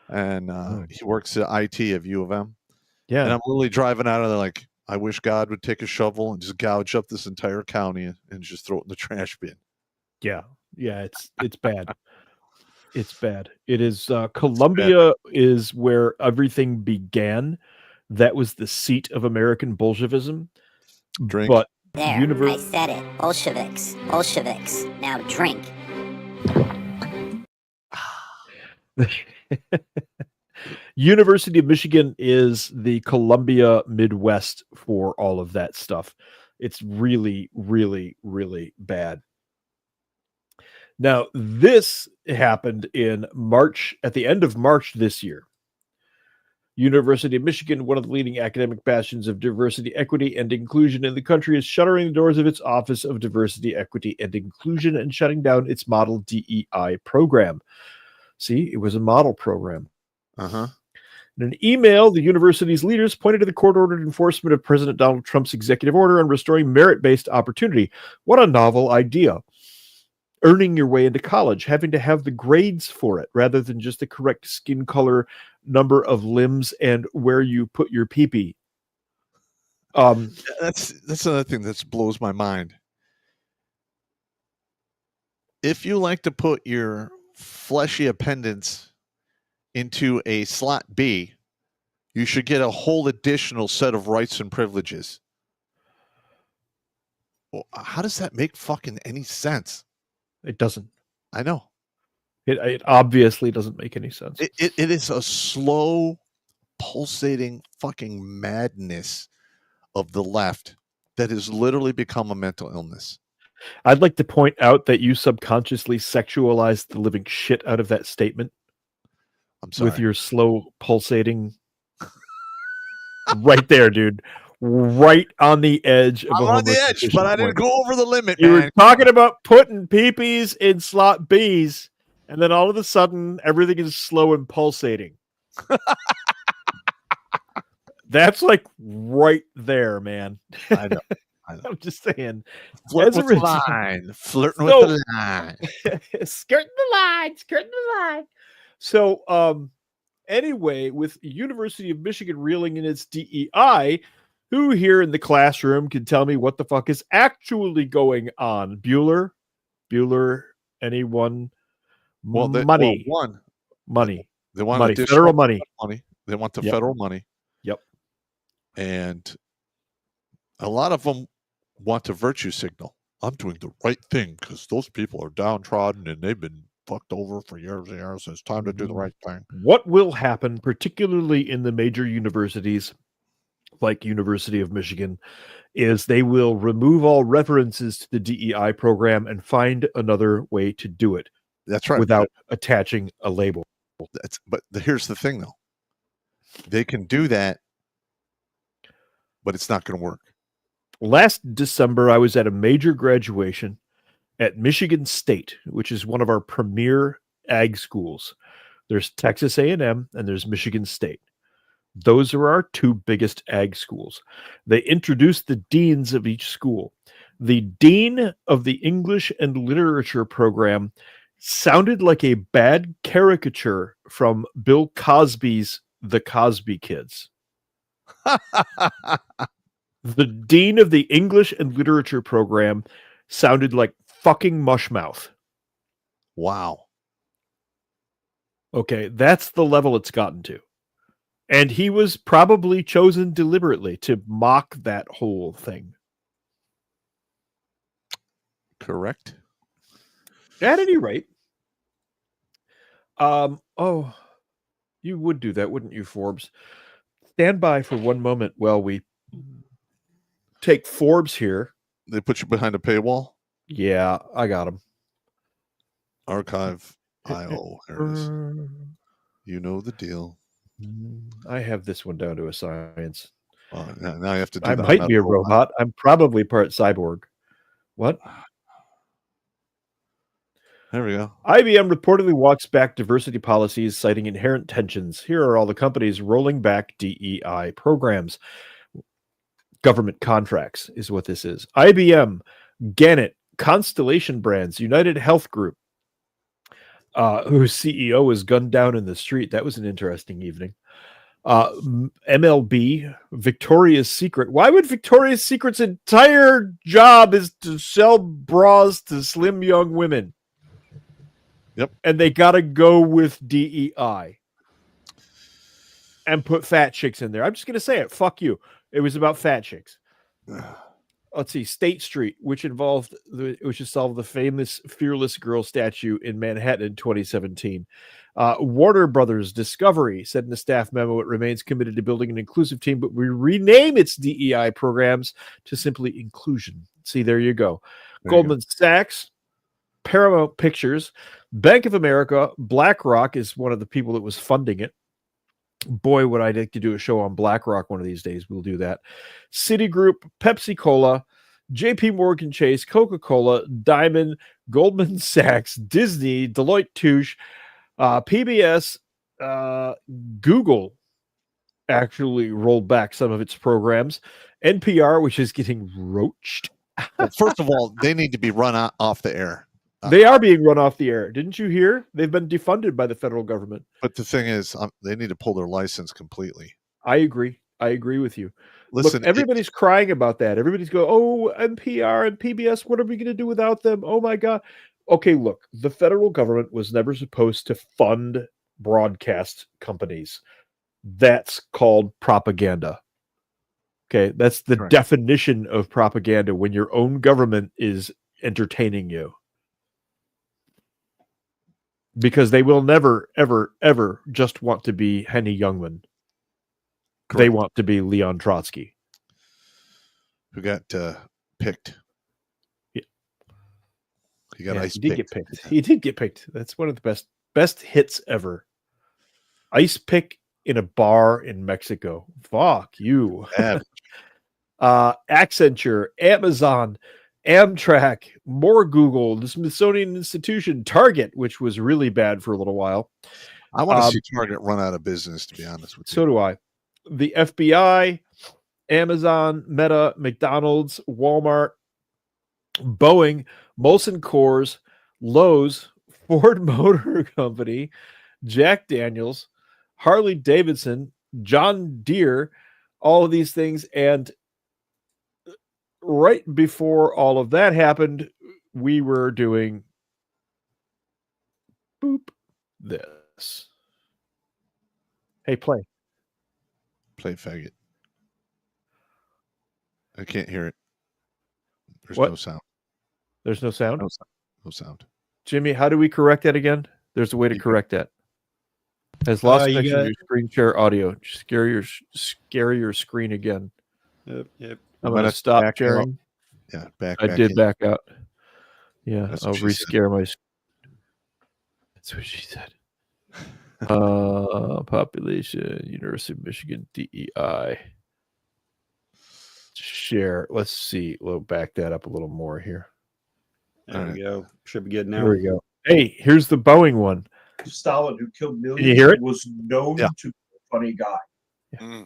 and he works at IT of U of M. Yeah. And I'm literally driving out of there like, I wish God would take a shovel and just gouge up this entire county and just throw it in the trash bin. Yeah. Yeah. It's bad. It's bad. It is Columbia is where everything began. That was the seat of American Bolshevism. Drink. But There, I said it. Bolsheviks. Bolsheviks. Now drink. University of Michigan is the Columbia Midwest for all of that stuff. It's really, really, really bad. Now, this happened in March, at the end of March this year. University of Michigan, one of the leading academic bastions of diversity, equity, and inclusion in the country, is shuttering the doors of its Office of Diversity, Equity, and Inclusion and shutting down its model DEI program. See, it was a model program. Uh-huh. In an email, the university's leaders pointed to the court-ordered enforcement of President Donald Trump's executive order on restoring merit-based opportunity. What a novel idea. Earning your way into college, having to have the grades for it, rather than just the correct skin color, number of limbs, and where you put your pee-pee. That's another thing that blows my mind. If you like to put your fleshy appendage into a slot B, you should get a whole additional set of rights and privileges. Well, how does that make fucking any sense? It doesn't. I know. It obviously doesn't make any sense. It is a slow, pulsating fucking madness of the left that has literally become a mental illness. I'd like to point out that you subconsciously sexualized the living shit out of that statement. I'm sorry. With your slow pulsating right there, dude. Right on the edge of I'm a on the edge, homosexual but I didn't point. go over the limit, You man. were talking about putting peepees in slot Bs, and then all of a sudden everything is slow and pulsating. That's like right there, man. I know. I'm just saying. Flirting As a with the result- line. Flirting So- with the line. skirting the line, skirting the line. So, anyway, with University of Michigan reeling in its DEI, who here in the classroom can tell me what the fuck is actually going on? Bueller, anyone? Money, money. They want Money. additional Federal money. They want the Yep. federal money. Yep. And a lot of them want to virtue signal. I'm doing the right thing because those people are downtrodden and they've been fucked over for years and years. It's time to do the right thing. What will happen, particularly in the major universities like University of Michigan, is they will remove all references to the DEI program and find another way to do it. That's right. Without attaching a label. But here's the thing, though. They can do that, but it's not going to work. Last December, I was at a major graduation at Michigan State, which is one of our premier ag schools. There's Texas A&M and there's Michigan State. Those are our two biggest ag schools. They introduced the deans of each school. The dean of the English and Literature program sounded like a bad caricature from Bill Cosby's The Cosby Kids. The dean of the English and Literature program sounded like fucking Mushmouth. Wow. Okay, that's the level it's gotten to. And he was probably chosen deliberately to mock that whole thing. Correct. At any rate, oh, you would do that, wouldn't you, Forbes? Stand by for one moment while we take Forbes here. They put you behind a paywall? Yeah, I got him. Archive IO. There it is. You know the deal. I have this one down to a science. Now you have to do I that might be a medical robot. I'm probably part cyborg. What? There we go. IBM reportedly walks back diversity policies, citing inherent tensions. Here are all the companies rolling back DEI programs. Government contracts is what this is. IBM, Gannett, Constellation Brands, United Health Group, whose CEO was gunned down in the street. That was an interesting evening. MLB, Victoria's Secret. Why would Victoria's Secret's entire job is to sell bras to slim young women? Yep. And they got to go with DEI and put fat chicks in there. I'm just going to say it. Fuck you. It was about fat chicks. Let's see. State Street, which solved the famous Fearless Girl statue in Manhattan in 2017. Warner Brothers Discovery said in a staff memo it remains committed to building an inclusive team, but we rename its DEI programs to simply inclusion. See, there you go. Goldman Sachs, Paramount Pictures, Bank of America, BlackRock is one of the people that was funding it. Boy, would I like to do a show on BlackRock one of these days. We'll do that. Citigroup, Pepsi-Cola, JP Morgan Chase, Coca-Cola, Diamond, Goldman Sachs, Disney, Deloitte Touche, PBS, Google actually rolled back some of its programs. NPR, which is getting roached. Well, first of all, they need to be run off the air. They are being run off the air. Didn't you hear? They've been defunded by the federal government. But the thing is, they need to pull their license completely. I agree. I agree with you. Listen, look, everybody's crying about that. Everybody's going, oh, NPR and PBS, what are we going to do without them? Oh, my God. Okay, look, the federal government was never supposed to fund broadcast companies. That's called propaganda. Okay, that's the definition of propaganda, when your own government is entertaining you. because they will never, ever, ever just want to be Henny Youngman. They Correct. want to be Leon Trotsky. Who got picked. Yeah. He got ice he did picked. get picked. He did get picked. That's one of the best hits ever. Ice pick in a bar in Mexico. Fuck you. Accenture, Amazon, Amtrak, more Google, the Smithsonian Institution, Target, which was really bad for a little while. I want to see Target run out of business, to be honest with you. So do I. The FBI, Amazon, Meta, McDonald's, Walmart, Boeing, Molson Coors, Lowe's, Ford Motor Company, Jack Daniels, Harley Davidson, John Deere, all of these things. And right before all of that happened, we were doing this. Hey, play. Play faggot. I can't hear it. There's What? no sound. There's no sound? No sound. Jimmy, how do we correct that again? There's a way to correct that. Has lost connection to your screen share audio. Scare your screen again. Yep. I'm going to stop sharing. Yeah, back did in. back out. Yeah, That's I'll what she rescare my. That's what she said. Population, University of Michigan, DEI. Share. Let's see. We'll back that up a little more here. There we go. Should be good now. Here we go. Hey, here's the Boeing one. Stalin, who killed millions, Can you hear it? was known to be a funny guy. Yeah.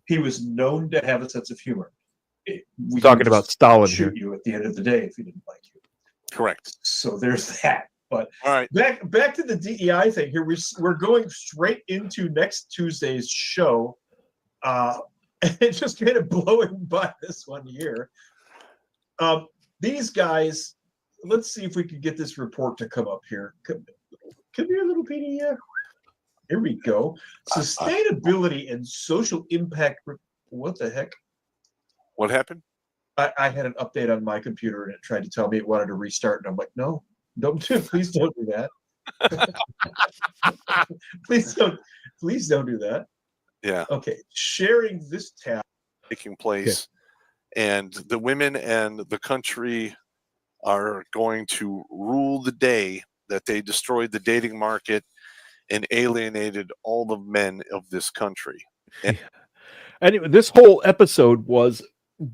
He was known to have a sense of humor. We Talking would about just Stalin shoot here. you at the end of the day if he didn't like you. Correct. So there's that. But all right, back to the DEI thing here. We're going straight into next Tuesday's show, and just kind of blowing by this one here. These guys. Let's see if we can get this report to come up here. Come here, little PDF. Here we go. Sustainability and social impact. What the heck? what happened? I had an update on my computer and it tried to tell me it wanted to restart, and I'm like, no, please don't do that. please don't do that. Yeah. Okay, sharing this tab taking place, and the women and the country are going to rule the day that they destroyed the dating market and alienated all the men of this country. And anyway, this whole episode was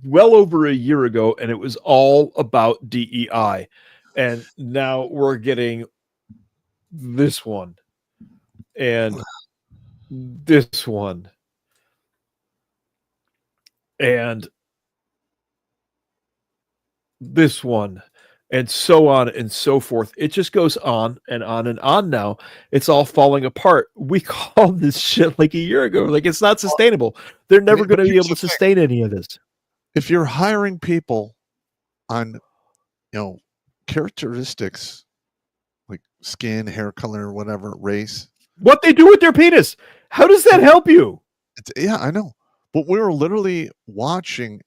well over a year ago, and it was all about DEI. And now we're getting this one and this one and this one and so on and so forth. It just goes on and on and on now. It's all falling apart. We called this shit like a year ago. Like, it's not sustainable. They're never going to be able to sustain any of this. If you're hiring people on, characteristics like skin, hair color, whatever, race, what they do with their penis, how does that help you? Yeah, I know. But we were literally watching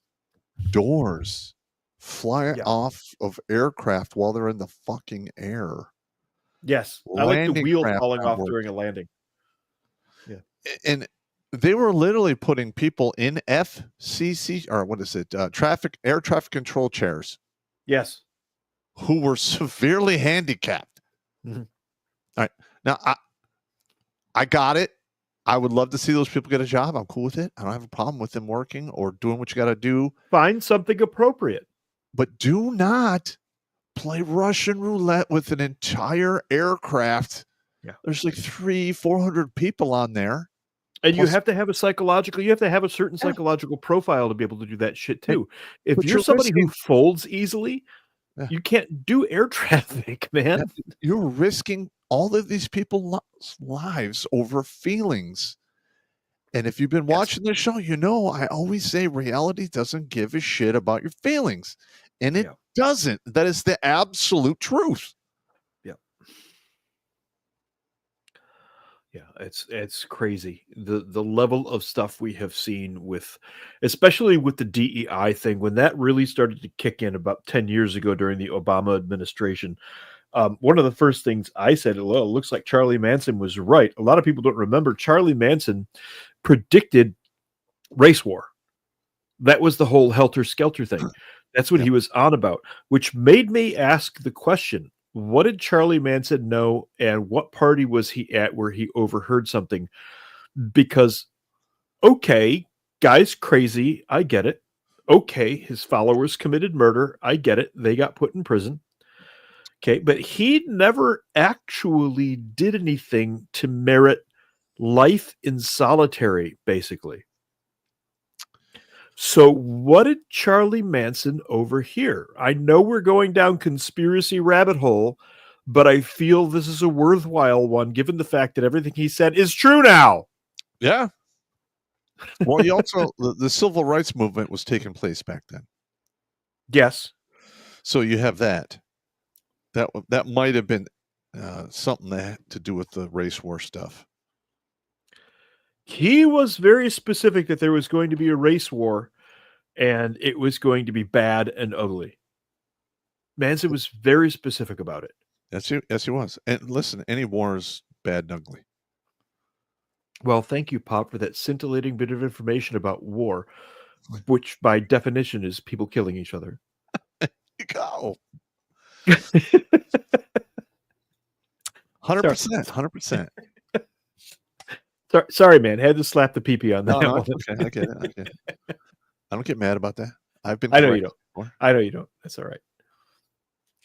doors fly off of aircraft while they're in the fucking air. Yes. I like the Landing wheel craft falling off network. during a landing. Yeah. And they were literally putting people in FCC, or what is it, air traffic control chairs. Yes. Who were severely handicapped. Mm-hmm. All right. Now, I got it. I would love to see those people get a job. I'm cool with it. I don't have a problem with them working or doing what you got to do. Find something appropriate. But do not play Russian roulette with an entire aircraft. Yeah. There's like 300-400 people on there. And you have to have a certain psychological profile to be able to do that shit too. If But you're somebody who folds easily, you can't do air traffic, man. You're risking all of these people's lives over feelings. And if you've been watching this show, I always say reality doesn't give a shit about your feelings. And it doesn't. That is the absolute truth. Yeah, it's crazy. The level of stuff we have seen especially with the DEI thing, when that really started to kick in about 10 years ago during the Obama administration, One of the first things I said, well, it looks like Charlie Manson was right. A lot of people don't remember Charlie Manson predicted race war. That was the whole helter-skelter thing. That's what he was on about, which made me ask the question, what did Charlie Manson know, and what party was he at where he overheard something? Because, okay, guy's crazy. I get it. Okay, his followers committed murder. I get it. They got put in prison. Okay, but he never actually did anything to merit life in solitary, basically. So what did Charlie Manson overhear? I know we're going down conspiracy rabbit hole, but I feel this is a worthwhile one, given the fact that everything he said is true now. Yeah. Well, he also the civil rights movement was taking place back then. Yes. So you have that. That might have been something that had to do with the race war stuff. He was very specific that there was going to be a race war, and it was going to be bad and ugly. Manson was very specific about it. Yes, he was. And listen, any war is bad and ugly. Well, thank you, Pop, for that scintillating bit of information about war, which by definition is people killing each other. You go. 100%. Sorry, man. Had to slap the pee on that. No, one. okay. I get it. I don't get mad about that. I've been. I know you don't. Before. I know you don't. That's all right.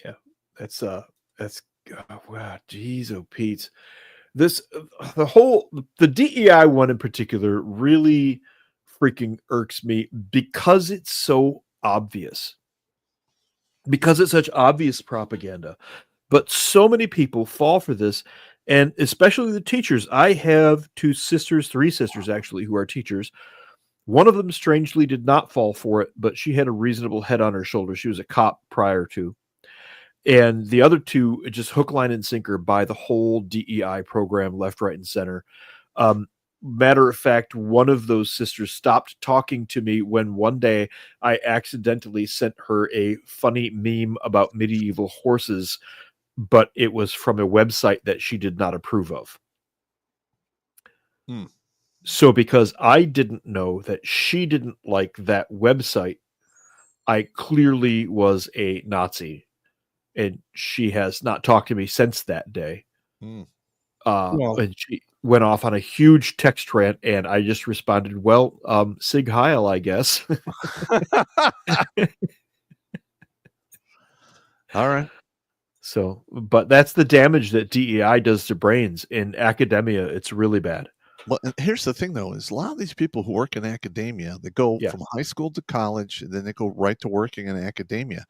Yeah, that's wow, geez, oh Pete. The DEI one in particular really freaking irks me because it's so obvious. Because it's such obvious propaganda. But so many people fall for this, and especially the teachers. I have three sisters actually, who are teachers. One of them strangely did not fall for it, but she had a reasonable head on her shoulder. She was a cop prior to. And the other two just hook, line, and sinker by the whole DEI program, left, right, and center. Matter of fact, one of those sisters stopped talking to me when one day I accidentally sent her a funny meme about medieval horses, but it was from a website that she did not approve of. So because I didn't know that she didn't like that website, I clearly was a Nazi. And she has not talked to me since that day. And she went off on a huge text rant, and I just responded, well, Sig Heil, I guess. All right. So, but that's the damage that DEI does to brains. In academia, it's really bad. Well, and here's the thing, though, is a lot of these people who work in academia, they go from high school to college, and then they go right to working in academia.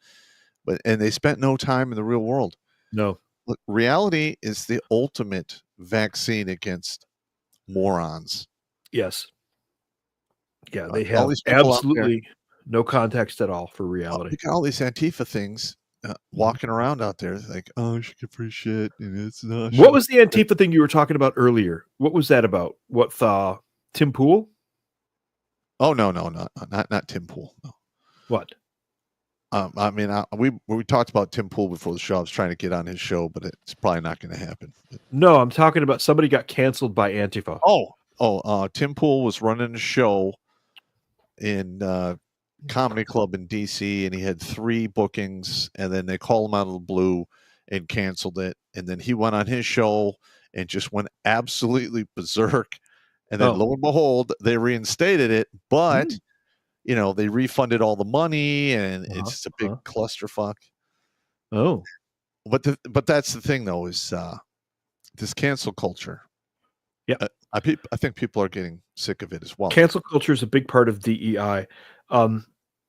And they spent no time in the real world. No. Look, reality is the ultimate vaccine against morons. Yes. Yeah, they have absolutely no context at all for reality. Look at all these Antifa things walking around out there, like, oh, she get free shit. And it's not. What was the Antifa thing you were talking about earlier? What was that about? What, Tim Pool? Oh, no, not Tim Pool. No. What? I mean, we talked about Tim Pool before the show. I was trying to get on his show, but it's probably not going to happen. No, I'm talking about somebody got canceled by Antifa. Tim Pool was running a show in comedy club in DC, and he had 3 bookings, and then they called him out of the blue and canceled it. And then he went on his show and just went absolutely berserk. And then lo and behold, they reinstated it, but you know, they refunded all the money, and it's a big clusterfuck. Oh, but that's the thing, though, is this cancel culture. Yeah, I think people are getting sick of it as well. Cancel culture is a big part of DEI,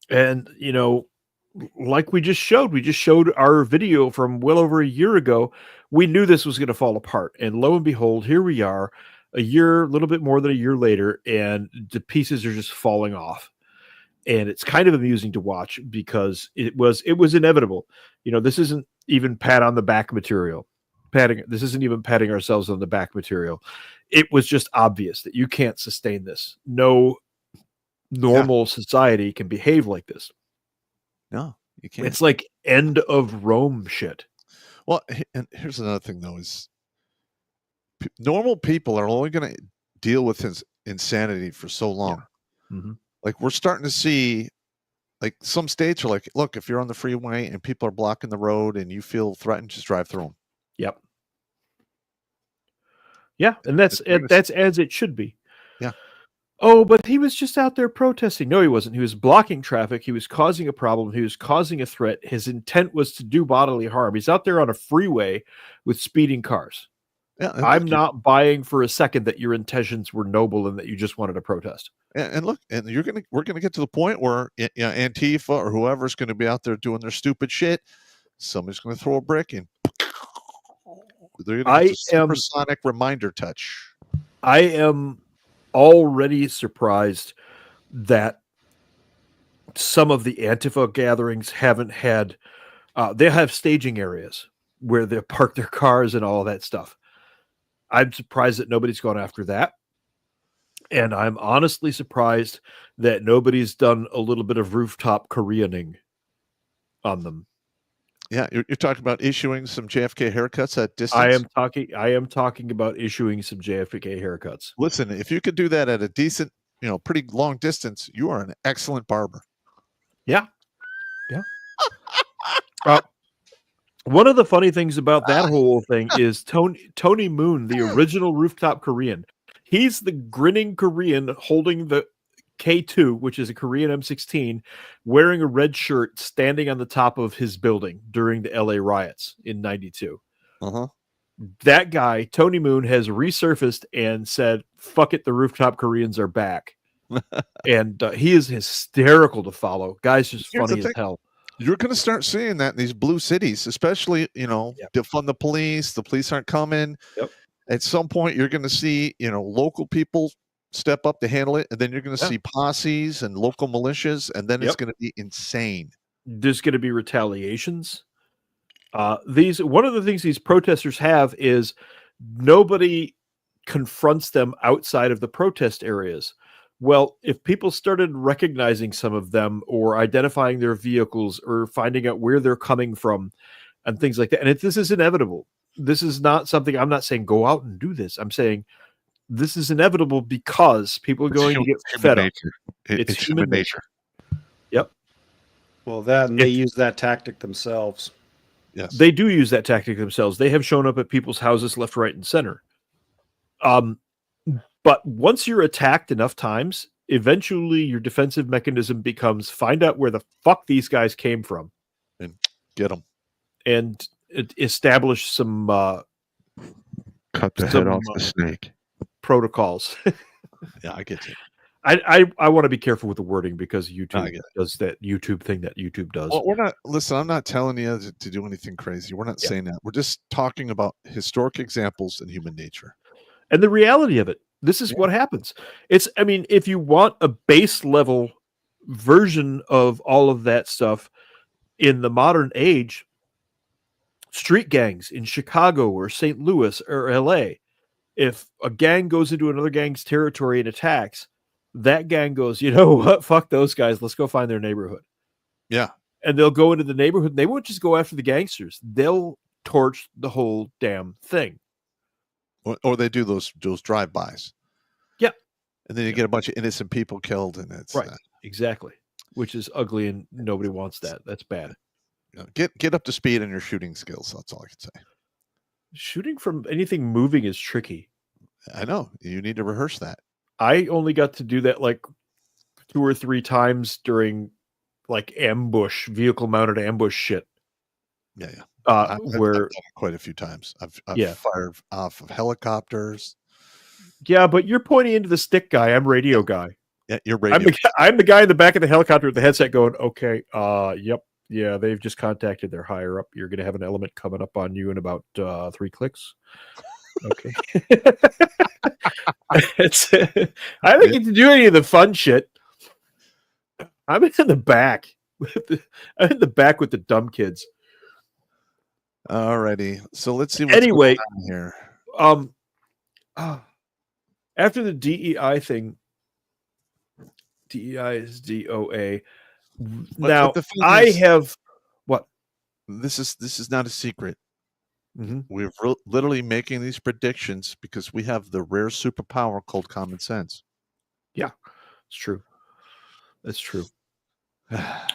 and you know, like we just showed our video from well over a year ago. We knew this was going to fall apart, and lo and behold, here we are, a little bit more than a year later, and the pieces are just falling off. And it's kind of amusing to watch because it was inevitable. You know, this isn't even pat on the back material. This isn't even patting ourselves on the back material. It was just obvious that you can't sustain this. No normal society can behave like this. No, you can't. It's like end of Rome shit. Well, and here's another thing though: is normal people are only going to deal with his insanity for so long. Mm-hmm. Like we're starting to see, like some states are like, look, if you're on the freeway and people are blocking the road and you feel threatened, just drive through them. Yep. Yeah, and that's as it should be. Yeah. Oh, but he was just out there protesting. No, he wasn't. He was blocking traffic. He was causing a problem. He was causing a threat. His intent was to do bodily harm. He's out there on a freeway with speeding cars. Yeah, I'm not buying for a second that your intentions were noble and that you just wanted to protest. And look, and we're gonna get to the point where Antifa or whoever's going to be out there doing their stupid shit. Somebody's going to throw a brick and they're going to get a supersonic reminder touch. I am already surprised that some of the Antifa gatherings haven't had. They have staging areas where they park their cars and all of that stuff. I'm surprised that nobody's gone after that. And I'm honestly surprised that nobody's done a little bit of rooftop Koreaning on them. Yeah, you're talking about issuing some JFK haircuts at distance. I am talking about issuing some JFK haircuts. Listen, if you could do that at a decent, pretty long distance, you are an excellent barber. Yeah. One of the funny things about that whole thing is Tony Moon, the original rooftop Korean. He's the grinning Korean holding the K2, which is a Korean M16, wearing a red shirt, standing on the top of his building during the LA riots in '92. That guy, Tony Moon, has resurfaced and said, "Fuck it, the rooftop Koreans are back." And he is hysterical to follow. Guy's just funny as hell. You're going to start seeing that in these blue cities, especially, defund the police. The police aren't coming. Yep. At some point, you're going to see, local people step up to handle it. And then you're going to see posses and local militias. And then it's going to be insane. There's going to be retaliations. One of the things these protesters have is nobody confronts them outside of the protest areas. Well, if people started recognizing some of them or identifying their vehicles or finding out where they're coming from and things like that, and this is inevitable. This is not something I'm not saying go out and do this. I'm saying this is inevitable because people are going to get fed up. It's human nature. Yep. Well, they use that tactic themselves. Yes. They do use that tactic themselves. They have shown up at people's houses left, right, and center. But once you're attacked enough times, eventually your defensive mechanism becomes find out where the fuck these guys came from. And get them. And establish some... cut the head off the snake. Protocols. Yeah, I get you. I want to be careful with the wording because YouTube does that YouTube thing that YouTube does. Well, I'm not telling you to do anything crazy. We're not saying that. We're just talking about historic examples in human nature. And the reality of it. This is what happens. If you want a base level version of all of that stuff in the modern age, street gangs in Chicago or St. Louis or LA, if a gang goes into another gang's territory and attacks, that gang goes, you know what? Fuck those guys. Let's go find their neighborhood. Yeah. And they'll go into the neighborhood. They won't just go after the gangsters. They'll torch the whole damn thing. Or they do those drive-bys. Yeah. And then you get a bunch of innocent people killed, and it's right. Exactly. Which is ugly, and nobody wants that. That's bad. Get up to speed on your shooting skills. That's all I can say. Shooting from anything moving is tricky. I know. You need to rehearse that. I only got to do that like 2 or 3 times during like vehicle mounted ambush shit. Yeah. I've done it quite a few times. I've fired off of helicopters. Yeah, but you're pointing into the stick guy. I'm radio guy. Yeah, you're radio. I'm the guy in the back of the helicopter with the headset going, okay, yep. Yeah, they've just contacted their higher up. You're going to have an element coming up on you in about 3 clicks. Okay. I don't get to do any of the fun shit. I'm in the back. I'm in the back with the dumb kids. Alrighty. So let's see what's anyway going on here. After the DEI thing, DEI is DOA. Now I have what? This is not a secret. We're literally making these predictions because we have the rare superpower called common sense. Yeah, it's true. That's true.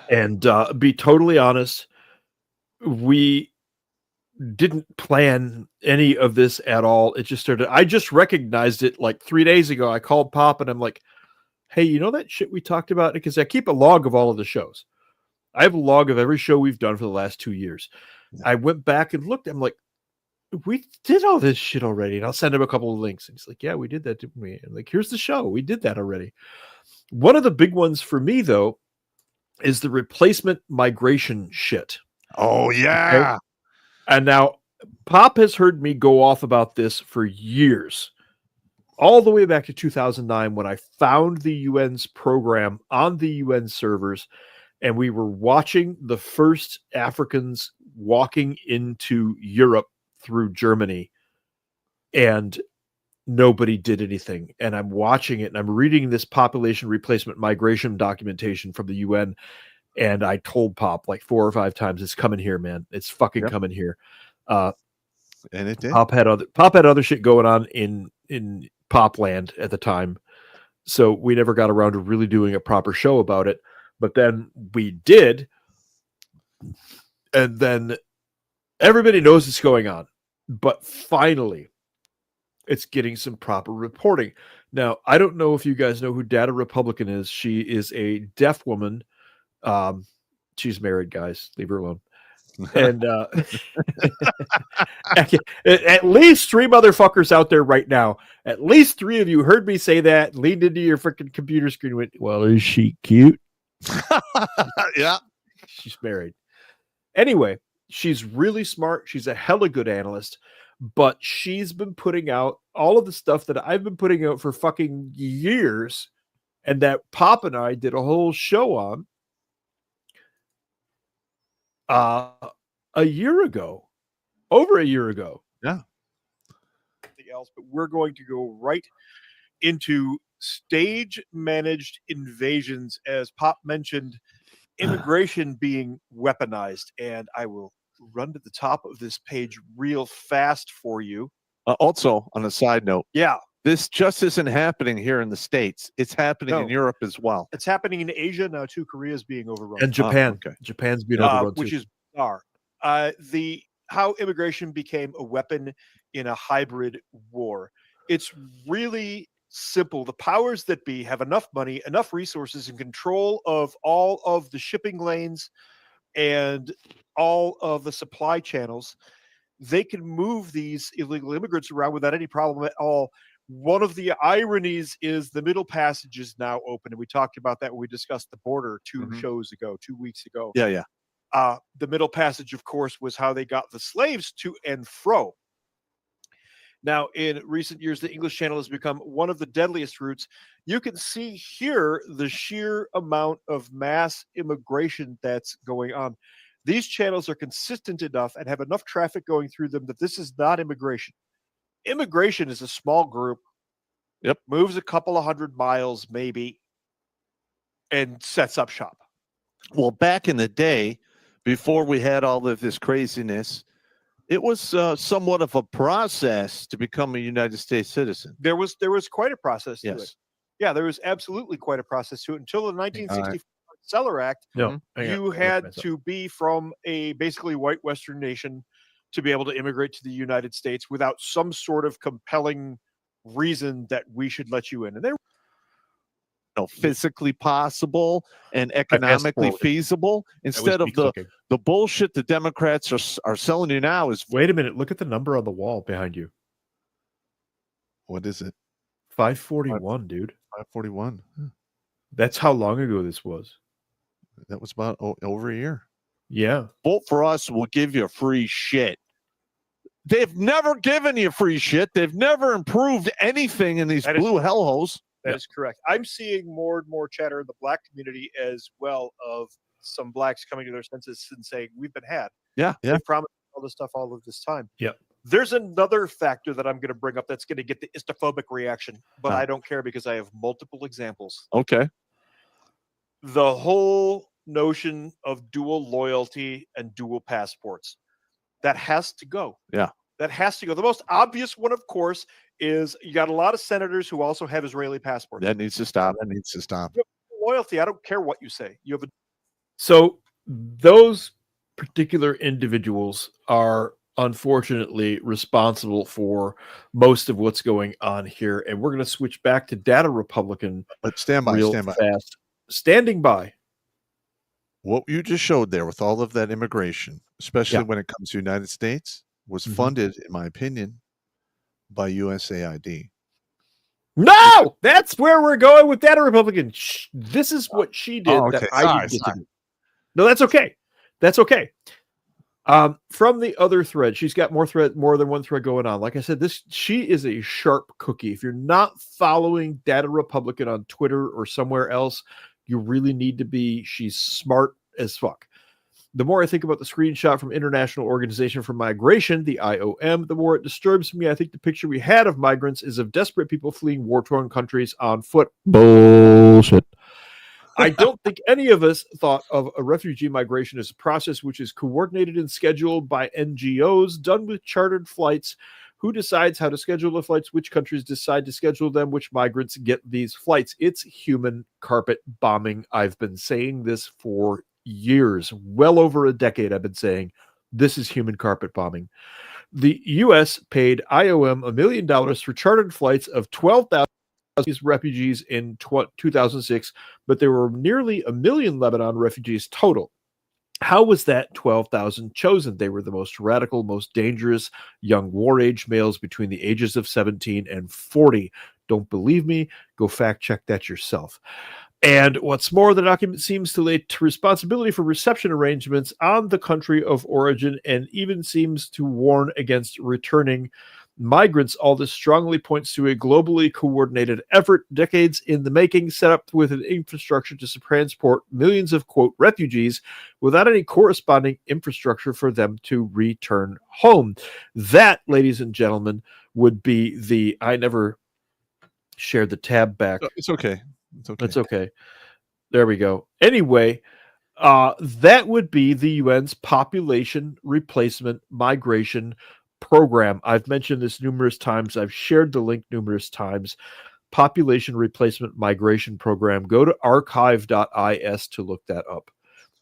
And be totally honest, we didn't plan any of this at all. It just started. I just recognized it like 3 days ago. I called Pop and I'm like, hey, you know that shit we talked about? Because I keep a log of all of the shows. I have a log of every show we've done for the last 2 years. I went back and looked. I'm like, we did all this shit already. And I'll send him a couple of links. And he's like, yeah, we did that, didn't we? And like, here's the show. We did that already. One of the big ones for me, though, is the replacement migration shit. Oh, yeah. Okay? And now Pop has heard me go off about this for years, all the way back to 2009 when I found the UN's program on the UN servers, and we were watching the first Africans walking into Europe through Germany, and nobody did anything. And I'm watching it, and I'm reading this population replacement migration documentation from the UN, and I told Pop like 4 or 5 times, it's coming here, man. It's fucking coming here. And it did. Pop had other shit going on in Popland at the time, so we never got around to really doing a proper show about it. But then we did, and then everybody knows it's going on. But finally, it's getting some proper reporting. Now, I don't know if you guys know who Data Republican is. She is a deaf woman. She's married, guys. Leave her alone. And at least 3 motherfuckers out there right now. At least 3 of you heard me say that, leaned into your freaking computer screen and went, well, is she cute? Yeah. She's married. Anyway, she's really smart. She's a hella good analyst, but she's been putting out all of the stuff that I've been putting out for fucking years, and that Pop and I did a whole show on a year ago, over a year ago. Yeah. Else, but we're going to go right into stage managed invasions, as Pop mentioned, immigration being weaponized. And I will run to the top of this page real fast for you. Also, on a side note, yeah, this just isn't happening here in the States. It's happening in Europe as well. It's happening in Asia now too. Korea is being overrun, and Japan. Japan's being overrun too, which is bizarre. How immigration became a weapon in a hybrid war. It's really simple. The powers that be have enough money, enough resources, and control of all of the shipping lanes and all of the supply channels. They can move these illegal immigrants around without any problem at all. One of the ironies is the Middle Passage is now open, and we talked about that when we discussed the border 2 weeks ago. Yeah. The Middle Passage, of course, was how they got the slaves to and fro. Now, in recent years, the English Channel has become one of the deadliest routes. You can see here the sheer amount of mass immigration that's going on. These channels are consistent enough and have enough traffic going through them that this is not immigration. Immigration is a small group. Yep. Moves a couple of 100 miles, maybe, and sets up shop. Well, back in the day, before we had all of this craziness, it was somewhat of a process to become a United States citizen. There was quite a process to it. Yeah, there was absolutely quite a process to it until the 1964 Seller Act. You had to be from a basically white Western nation to be able to immigrate to the United States without some sort of compelling reason that we should let you in. And there physically possible and economically feasible, instead of the bullshit the Democrats are selling you now. Is wait a minute, look at the number on the wall behind you. What is it? 541, dude. 541. That's how long ago this was. That was about over a year. Yeah. Vote for us, we'll give you free shit. They've never given you free shit. They've never improved anything in these blue hellholes. That is correct. I'm seeing more and more chatter in the black community as well of some blacks coming to their senses and saying, we've been had. Yeah. They promised all this stuff all of this time. Yeah. There's another factor that I'm going to bring up that's going to get the istophobic reaction, but I don't care because I have multiple examples. Okay. The whole notion of dual loyalty and dual passports. That has to go. Yeah. That has to go. The most obvious one, of course, is you got a lot of senators who also have Israeli passports. That needs to stop. That needs to stop. You have loyalty. I don't care what you say. You have So those particular individuals are unfortunately responsible for most of what's going on here. And we're going to switch back to Data Republican. But stand by, real stand by. fast. Standing by. What you just showed there with all of that immigration, especially Yeah. when it comes to the United States, was Mhm. funded, in my opinion, by USAID. No, that's where we're going with Data Republican. This is what she did Oh, that okay. I Sorry, didn't get sorry. to do. No, that's okay. That's okay. From the other thread, she's got more than one thread going on. Like I said, she is a sharp cookie. If you're not following Data Republican on Twitter or somewhere else, you really need to be. She's smart as fuck. The more I think about the screenshot from International Organization for Migration, the IOM, the more it disturbs me. I think the picture we had of migrants is of desperate people fleeing war-torn countries on foot. Bullshit. I don't think any of us thought of a refugee migration as a process which is coordinated and scheduled by NGOs, done with chartered flights. Who decides how to schedule the flights? Which countries decide to schedule them? Which migrants get these flights? It's human carpet bombing. I've been saying this for years, well over a decade. I've been saying this is human carpet bombing. The U.S. paid IOM $1 million for chartered flights of 12,000 refugees in 2006, but there were nearly 1 million Lebanon refugees total. How was that 12,000 chosen? They were the most radical, most dangerous young war-age males between the ages of 17 and 40. Don't believe me? Go fact check that yourself. And what's more, the document seems to lay responsibility for reception arrangements on the country of origin and even seems to warn against returning migrants. All this strongly points to a globally coordinated effort, decades in the making, set up with an infrastructure to transport millions of, quote, refugees without any corresponding infrastructure for them to return home. That, ladies and gentlemen, would be the... I never shared the tab back. It's okay. It's okay. It's okay. There we go. Anyway, that would be the UN's population replacement migration program. I've mentioned this numerous times. I've shared the link numerous times. Population replacement migration program. Go to archive.is to look that up.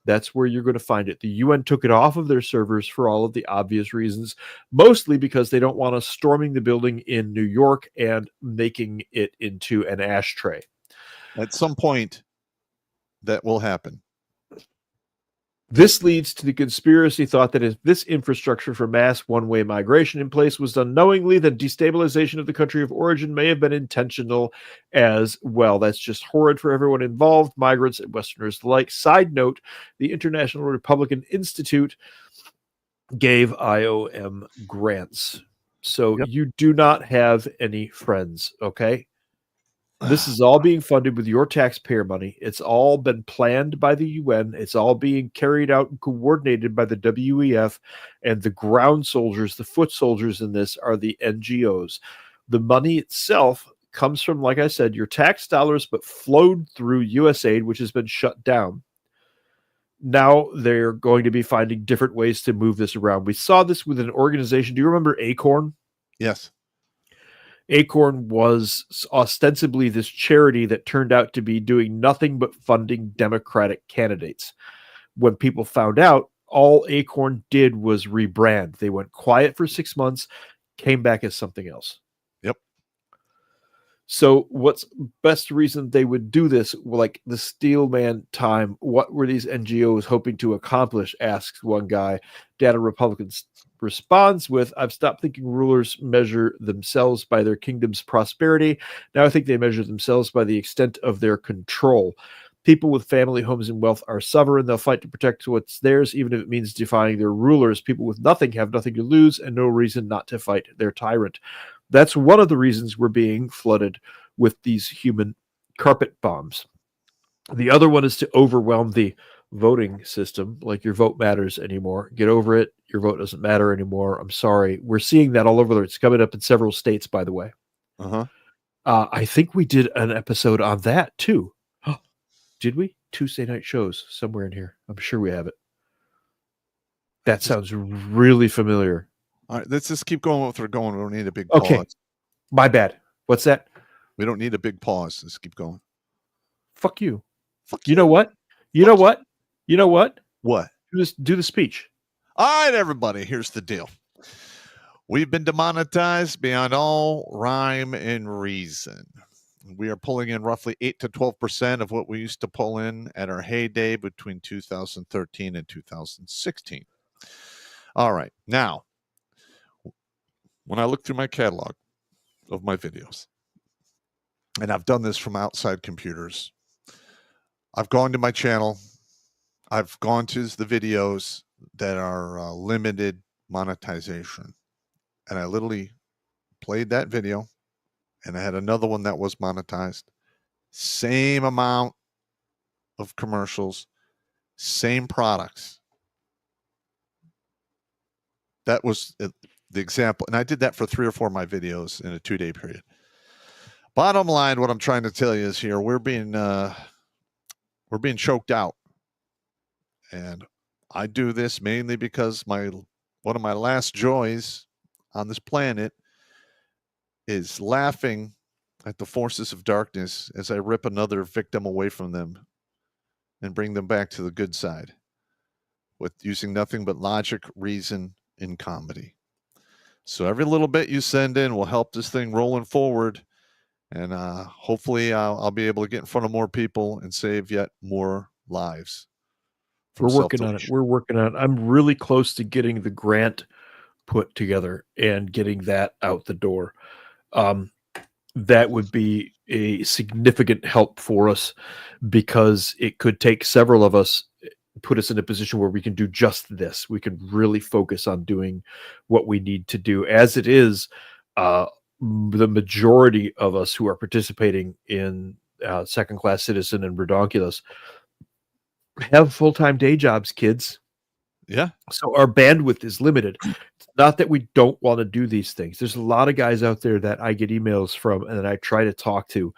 That's where you're going to find it. The UN took it off of their servers for all of the obvious reasons, mostly because they don't want us storming the building in New York and making it into an ashtray. At some point, that will happen. This leads to the conspiracy thought that if this infrastructure for mass one-way migration in place was done knowingly, then destabilization of the country of origin may have been intentional as well. That's just horrid for everyone involved, migrants and Westerners alike. Side note, the International Republican Institute gave IOM grants. So you do not have any friends, okay? This is all being funded with your taxpayer money. It's all been planned by the UN. It's all being carried out and coordinated by the WEF, and the ground soldiers, the foot soldiers in this are the NGOs. The money itself comes from, like I said, your tax dollars, but flowed through USAID, which has been shut down. Now they're going to be finding different ways to move this around. We saw this with an organization. Do you remember Acorn? Yes. Acorn was ostensibly this charity that turned out to be doing nothing but funding Democratic candidates. When people found out, all Acorn did was rebrand. They went quiet for 6 months, came back as something else. Yep. So what's best reason they would do this? Like the Steelman time, what were these NGOs hoping to accomplish? Asks one guy. Data Republicans responds with, I've stopped thinking rulers measure themselves by their kingdom's prosperity. Now I think they measure themselves by the extent of their control. People with family, homes, and wealth are sovereign. They'll fight to protect what's theirs, even if it means defying their rulers. People with nothing have nothing to lose and no reason not to fight their tyrant. That's one of the reasons we're being flooded with these human carpet bombs. The other one is to overwhelm the voting system, like your vote matters anymore. Get over it. Your vote doesn't matter anymore. I'm sorry. We're seeing that all over. It's coming up in several states, by the way. I think we did an episode on that too. Did we? Tuesday night shows somewhere in here. I'm sure we have it. That sounds really familiar. All right, let's just keep going with what we're going. We don't need a big Okay. pause. My bad. What's that? We don't need a big pause. Let's keep going. Fuck you. Fuck you know what? You know what? You know what? What? Do the speech. All right, everybody, here's the deal. We've been demonetized beyond all rhyme and reason. We are pulling in roughly 8 to 12% of what we used to pull in at our heyday between 2013 and 2016. All right. Now, when I look through my catalog of my videos, and I've done this from outside computers, I've gone to my channel. I've gone to the videos that are limited monetization. And I literally played that video, and I had another one that was monetized. Same amount of commercials, same products. That was the example. And I did that for 3 or 4 of my videos in a 2-day period. Bottom line, what I'm trying to tell you is here, we're being choked out. And I do this mainly because one of my last joys on this planet is laughing at the forces of darkness as I rip another victim away from them and bring them back to the good side with using nothing but logic, reason, and comedy. So every little bit you send in will help this thing rolling forward. And hopefully I'll be able to get in front of more people and save yet more lives. We're working on it. We're working on it. I'm really close to getting the grant put together and getting that out the door. That would be a significant help for us because it could take several of us, put us in a position where we can do just this. We can really focus on doing what we need to do. As it is, the majority of us who are participating in Second Class Citizen and Redonkulas have full-time day jobs, kids. Yeah. So our bandwidth is limited. It's not that we don't want to do these things. There's a lot of guys out there that I get emails from and that I try to talk to.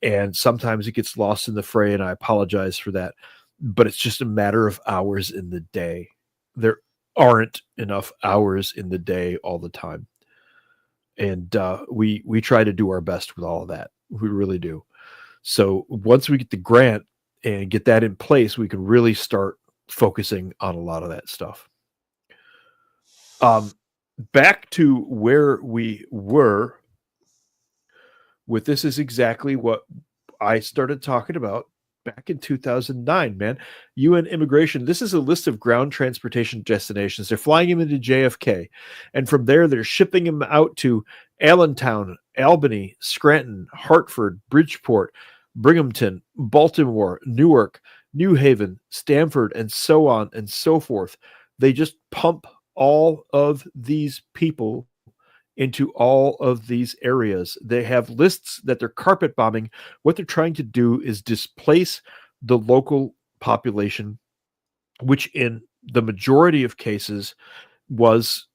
And sometimes it gets lost in the fray, and I apologize for that. But it's just a matter of hours in the day. There aren't enough hours in the day all the time. And we try to do our best with all of that. We really do. So once we get the grant and get that in place, we can really start focusing on a lot of that stuff. Back to where we were with this is exactly what I started talking about back in 2009, man. UN immigration. This is a list of ground transportation destinations. They're flying him into JFK. And from there, they're shipping him out to Allentown, Albany, Scranton, Hartford, Bridgeport, Binghamton, Baltimore, Newark, New Haven, Stamford, and so on and so forth. They just pump all of these people into all of these areas. They have lists that they're carpet bombing. What they're trying to do is displace the local population, which in the majority of cases was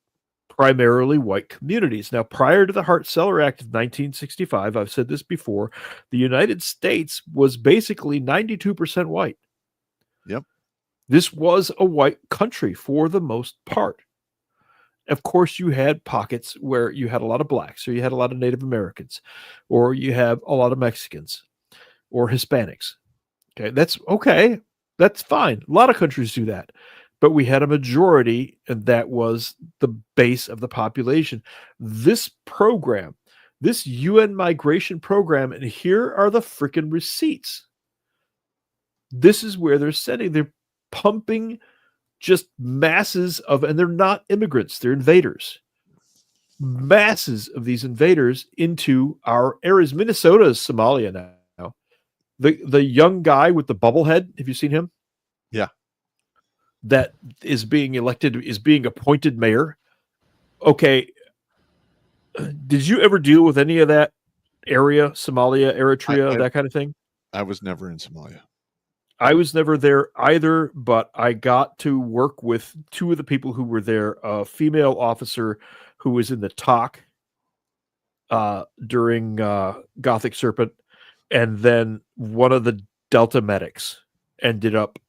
primarily white communities. Now, prior to the Hart-Celler Act of 1965, I've said this before, the United States was basically 92% white. Yep. This was a white country for the most part. Of course, you had pockets where you had a lot of blacks, or you had a lot of Native Americans, or you have a lot of Mexicans or Hispanics. Okay, that's okay. That's fine. A lot of countries do that. But we had a majority, and that was the base of the population. This program, this UN migration program, and here are the freaking receipts. This is where they're sending. They're pumping just masses of, and they're not immigrants, they're invaders. Masses of these invaders into our areas. Minnesota is Somalia now. The young guy with the bubble head, have you seen him? Yeah. That is being elected, is being appointed mayor. Okay. Did you ever deal with any of that area, Somalia, Eritrea, that kind of thing? I was never in Somalia. I was never there either, but I got to work with two of the people who were there, a female officer who was in the talk during Gothic Serpent, and then one of the Delta medics ended up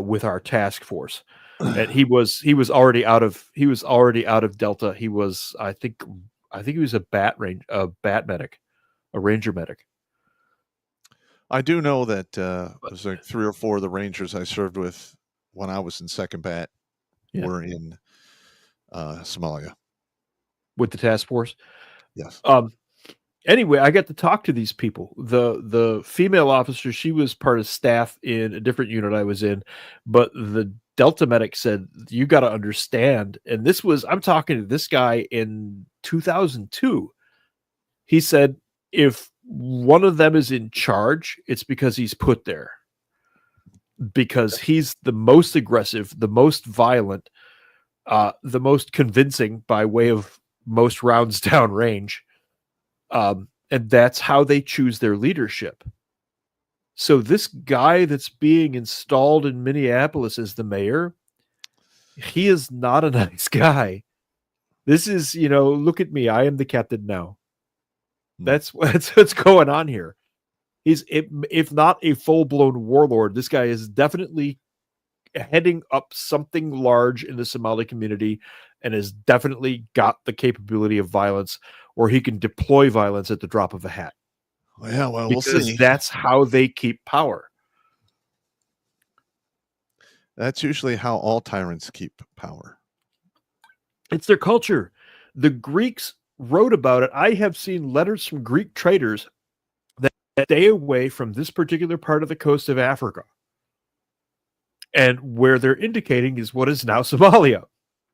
with our task force. and he was already out of Delta. He was, I think he was a bat medic, a ranger medic. I do know that it was like 3 or 4 of the Rangers I served with when I was in second bat were in Somalia with the task force. Yes. Anyway, I got to talk to these people. The female officer, she was part of staff in a different unit I was in, but the Delta medic said, you got to understand. And I'm talking to this guy in 2002. He said, if one of them is in charge, it's because he's put there. Because he's the most aggressive, the most violent, the most convincing by way of most rounds down range. And that's how they choose their leadership. So this guy that's being installed in Minneapolis as the mayor, he is not a nice guy. This is, look at me. I am the captain now. That's what's going on here. He's, if not a full-blown warlord, this guy is definitely heading up something large in the Somali community and has definitely got the capability of violence, or he can deploy violence at the drop of a hat. Yeah, well, we'll because see. That's how they keep power. That's usually how all tyrants keep power. It's their culture. The Greeks wrote about it. I have seen letters from Greek traders that stay away from this particular part of the coast of Africa. And where they're indicating is what is now Somalia.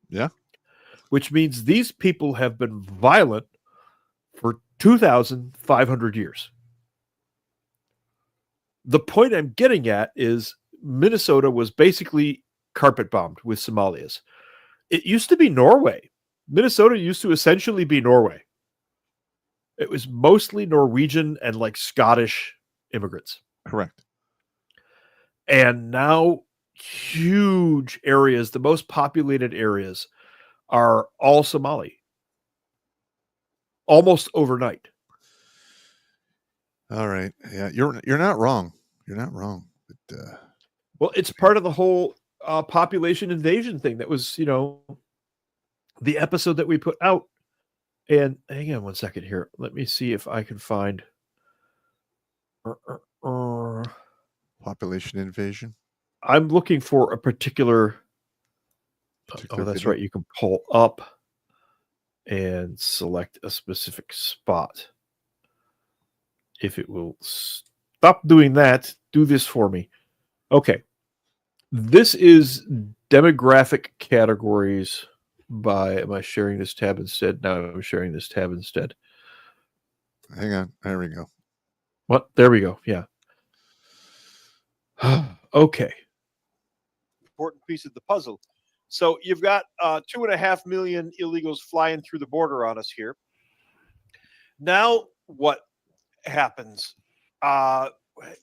Yeah. Which means these people have been violent for 2,500 years. The point I'm getting at is Minnesota was basically carpet bombed with Somalians. It used to be Norway. Minnesota used to essentially be Norway. It was mostly Norwegian and like Scottish immigrants. Correct. And now huge areas, the most populated areas, are all Somali. Almost overnight. All right. Yeah, you're not wrong. You're not wrong. But, well, it's part of the whole population invasion thing that was, the episode that we put out. And hang on one second here. Let me see if I can find population invasion. I'm looking for a particular oh, that's video. right. You can pull up and select a specific spot. If it will stop doing that, do this for me. Okay. This is demographic categories by, am I sharing this tab instead? No, I'm sharing this tab instead. Hang on. There we go. What? There we go. Yeah. Okay. Important piece of the puzzle. So you've got 2.5 million illegals flying through the border on us here. Now what happens?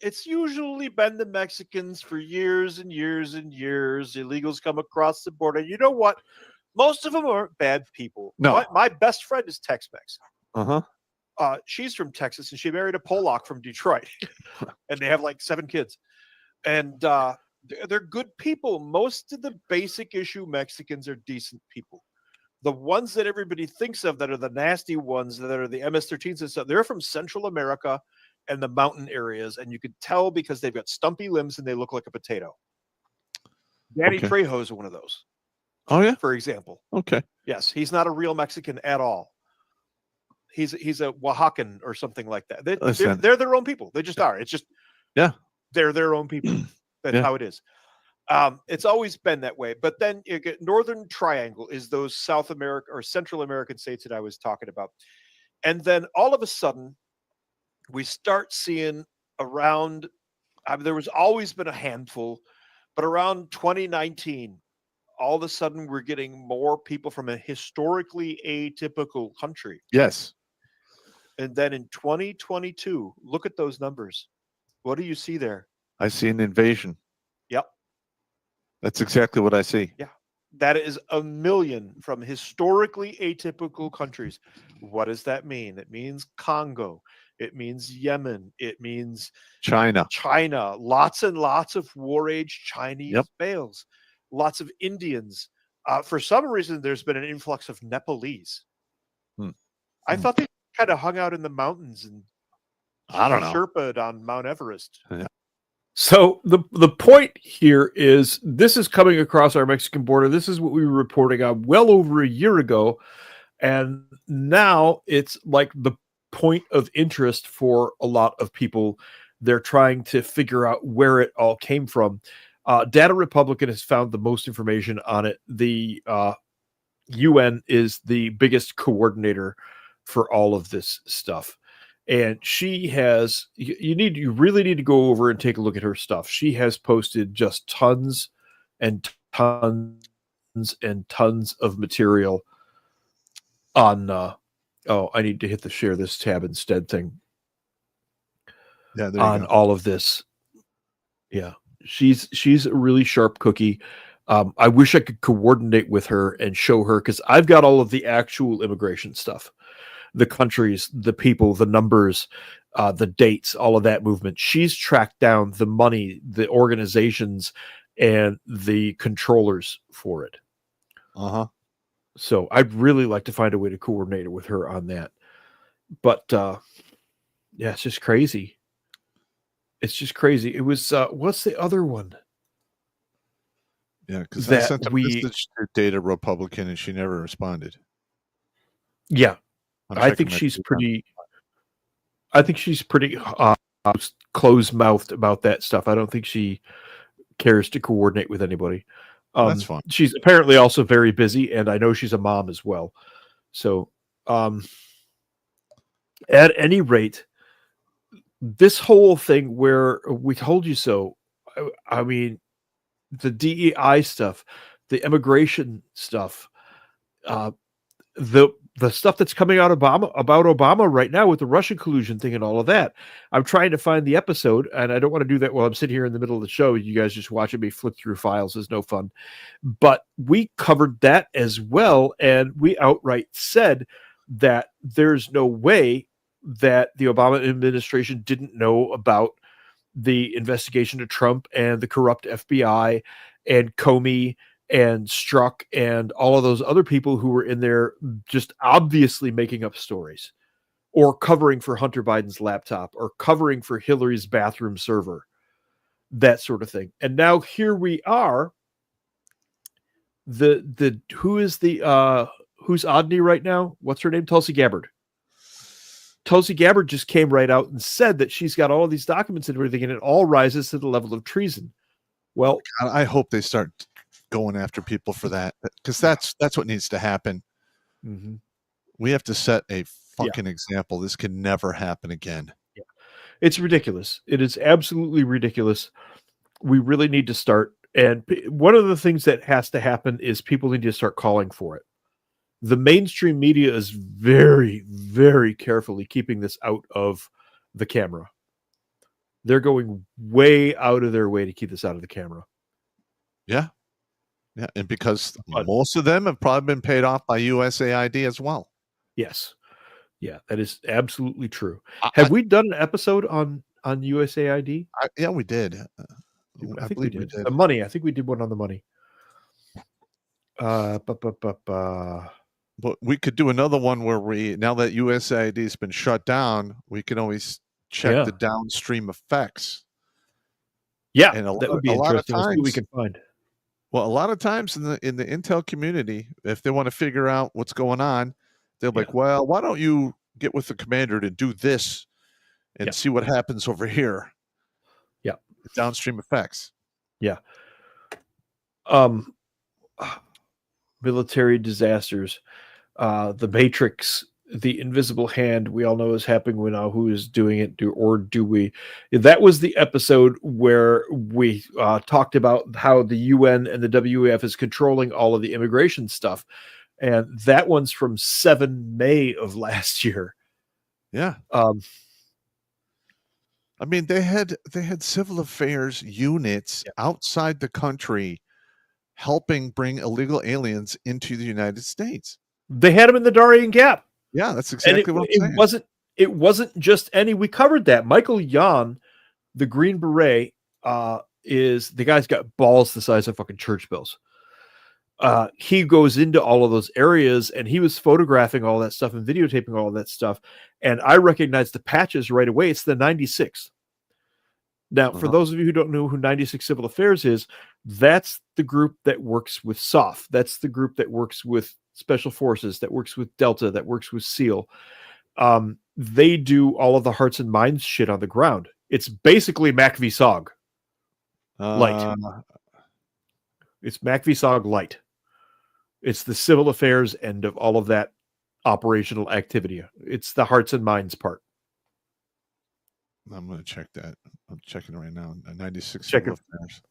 It's usually been the Mexicans for years and years and years. Illegals come across the border. You know what? Most of them aren't bad people. No. My best friend is Tex-Mex. Uh-huh. She's from Texas, and she married a Polak from Detroit. And they have like 7 kids. And they're good people. Most of the basic issue Mexicans are decent people. The ones that everybody thinks of that are the nasty ones, that are the MS-13s and stuff, they're from Central America and the mountain areas. And you can tell because they've got stumpy limbs and they look like a potato. Danny Trejo is one of those. Oh, yeah? For example. Okay. Yes, he's not a real Mexican at all. He's a Oaxacan or something like that. They're their own people. They just are. It's just, yeah, they're their own people. That's how it is. It's always been that way. But then you get Northern Triangle is those South America or Central American states that I was talking about. And then all of a sudden, we start seeing around, there was always been a handful, but around 2019, all of a sudden we're getting more people from a historically atypical country. Yes. And then in 2022, look at those numbers. What do you see there? I see an invasion. Yep. That's exactly what I see. Yeah. That is 1 million from historically atypical countries. What does that mean? It means Congo. It means Yemen. It means China. Lots and lots of war age Chinese males. lots of Indians. For some reason, there's been an influx of Nepalese. I thought they kind of hung out in the mountains and I don't know. Sherpa'd on Mount Everest. Yeah. So the point here is this is coming across our Mexican border. This is what we were reporting on well over a year ago. And now it's like the point of interest for a lot of people. They're trying to figure out where it all came from. Data Republican has found the most information on it. The UN is the biggest coordinator for all of this stuff. And she has, you really need to go over and take a look at her stuff. She has posted just tons and tons and tons of material on, I need to hit the share this tab instead thing. Yeah, there on all of this. Yeah. She's a really sharp cookie. I wish I could coordinate with her and show her, because I've got all of the actual immigration stuff. The countries, the people, the numbers, the dates, all of that movement. She's tracked down the money, the organizations, and the controllers for it. So I'd really like to find a way to coordinate it with her on that. But yeah, it's just crazy. It's just crazy. It was what's the other one? Yeah, because I sent a message to Data Republican and she never responded. Yeah. I think she's pretty closed-mouthed about that stuff. I don't think she cares to coordinate with anybody. That's fine. She's apparently also very busy, and I know she's a mom as well. So, at any rate, this whole thing where we told you so, I mean, the DEI stuff, the immigration stuff, the stuff that's coming out about Obama right now with the Russian collusion thing and all of that. I'm trying to find the episode, and I don't want to do that while I'm sitting here in the middle of the show. You guys just watching me flip through files is no fun. But we covered that as well, and we outright said that there's no way that the Obama administration didn't know about the investigation to Trump and the corrupt FBI and Comey and Strzok and all of those other people who were in there just obviously making up stories or covering for Hunter Biden's laptop or covering for Hillary's bathroom server, that sort of thing. And now here we are. Who's Odney right now? What's her name? Tulsi Gabbard. Tulsi Gabbard just came right out and said that she's got all of these documents and everything, and it all rises to the level of treason. Well, I hope they start going after people for that, because that's what needs to happen. Mm-hmm. We have to set a fucking example. This can never happen again. Yeah. It's ridiculous. It is absolutely ridiculous. We really need to start. And one of the things that has to happen is people need to start calling for it. The mainstream media is very, very carefully keeping this out of the camera. They're going way out of their way to keep this out of the camera. Yeah. Yeah. And because most of them have probably been paid off by USAID as well. Yes. Yeah, that is absolutely true. Have we done an episode on USAID? Yeah, we did. I think we did. The money. I think we did one on the money. But we could do another one where now that USAID has been shut down, we can always check the downstream effects. Yeah, and that would be interesting. Let's see what we can find. Well, a lot of times in the intel community, if they want to figure out what's going on, they're like, well, why don't you get with the commander to do this and see what happens over here? Yeah. The downstream effects. Yeah. Military disasters, the Matrix, the invisible hand, we all know is happening now. Who is doing it? Do we? That was the episode where we talked about how the UN and the WEF is controlling all of the immigration stuff. And that one's from 7 May of last year. Yeah. I mean, they had civil affairs units outside the country helping bring illegal aliens into the United States. They had them in the Darien Gap. Yeah, that's exactly what I'm saying. It wasn't just any. We covered that. Michael Yon, the Green Beret, is the guy's got balls the size of fucking church bells. He goes into all of those areas and he was photographing all that stuff and videotaping all that stuff. And I recognized the patches right away. It's the 96. Now, for those of you who don't know who 96 Civil Affairs is, that's the group that works with SOF. That's the group that works with Special Forces, that works with Delta, that works with SEAL. They do all of the hearts and minds shit on the ground. It's basically Mac v SOG light. It's Mac v SOG light. It's the civil affairs end of all of that operational activity. It's the hearts and minds part. I'm going to check that. I'm checking right now. 96 Check Civil Affairs.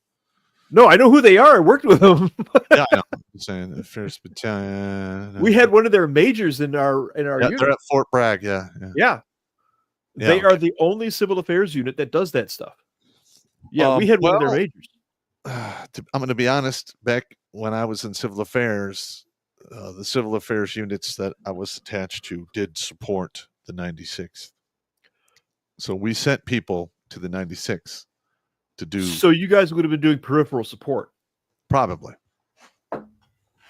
No, I know who they are. I worked with them. Yeah, I know. I'm saying Affairs Battalion. We had one of their majors in our Yeah, unit. they're at Fort Bragg. Yeah. Yeah. They are the only civil affairs unit that does that stuff. Yeah, we had one of their majors. I'm going to be honest. Back when I was in civil affairs, the civil affairs units that I was attached to did support the 96th. So we sent people to the 96 to do. So you guys would have been doing peripheral support. Probably.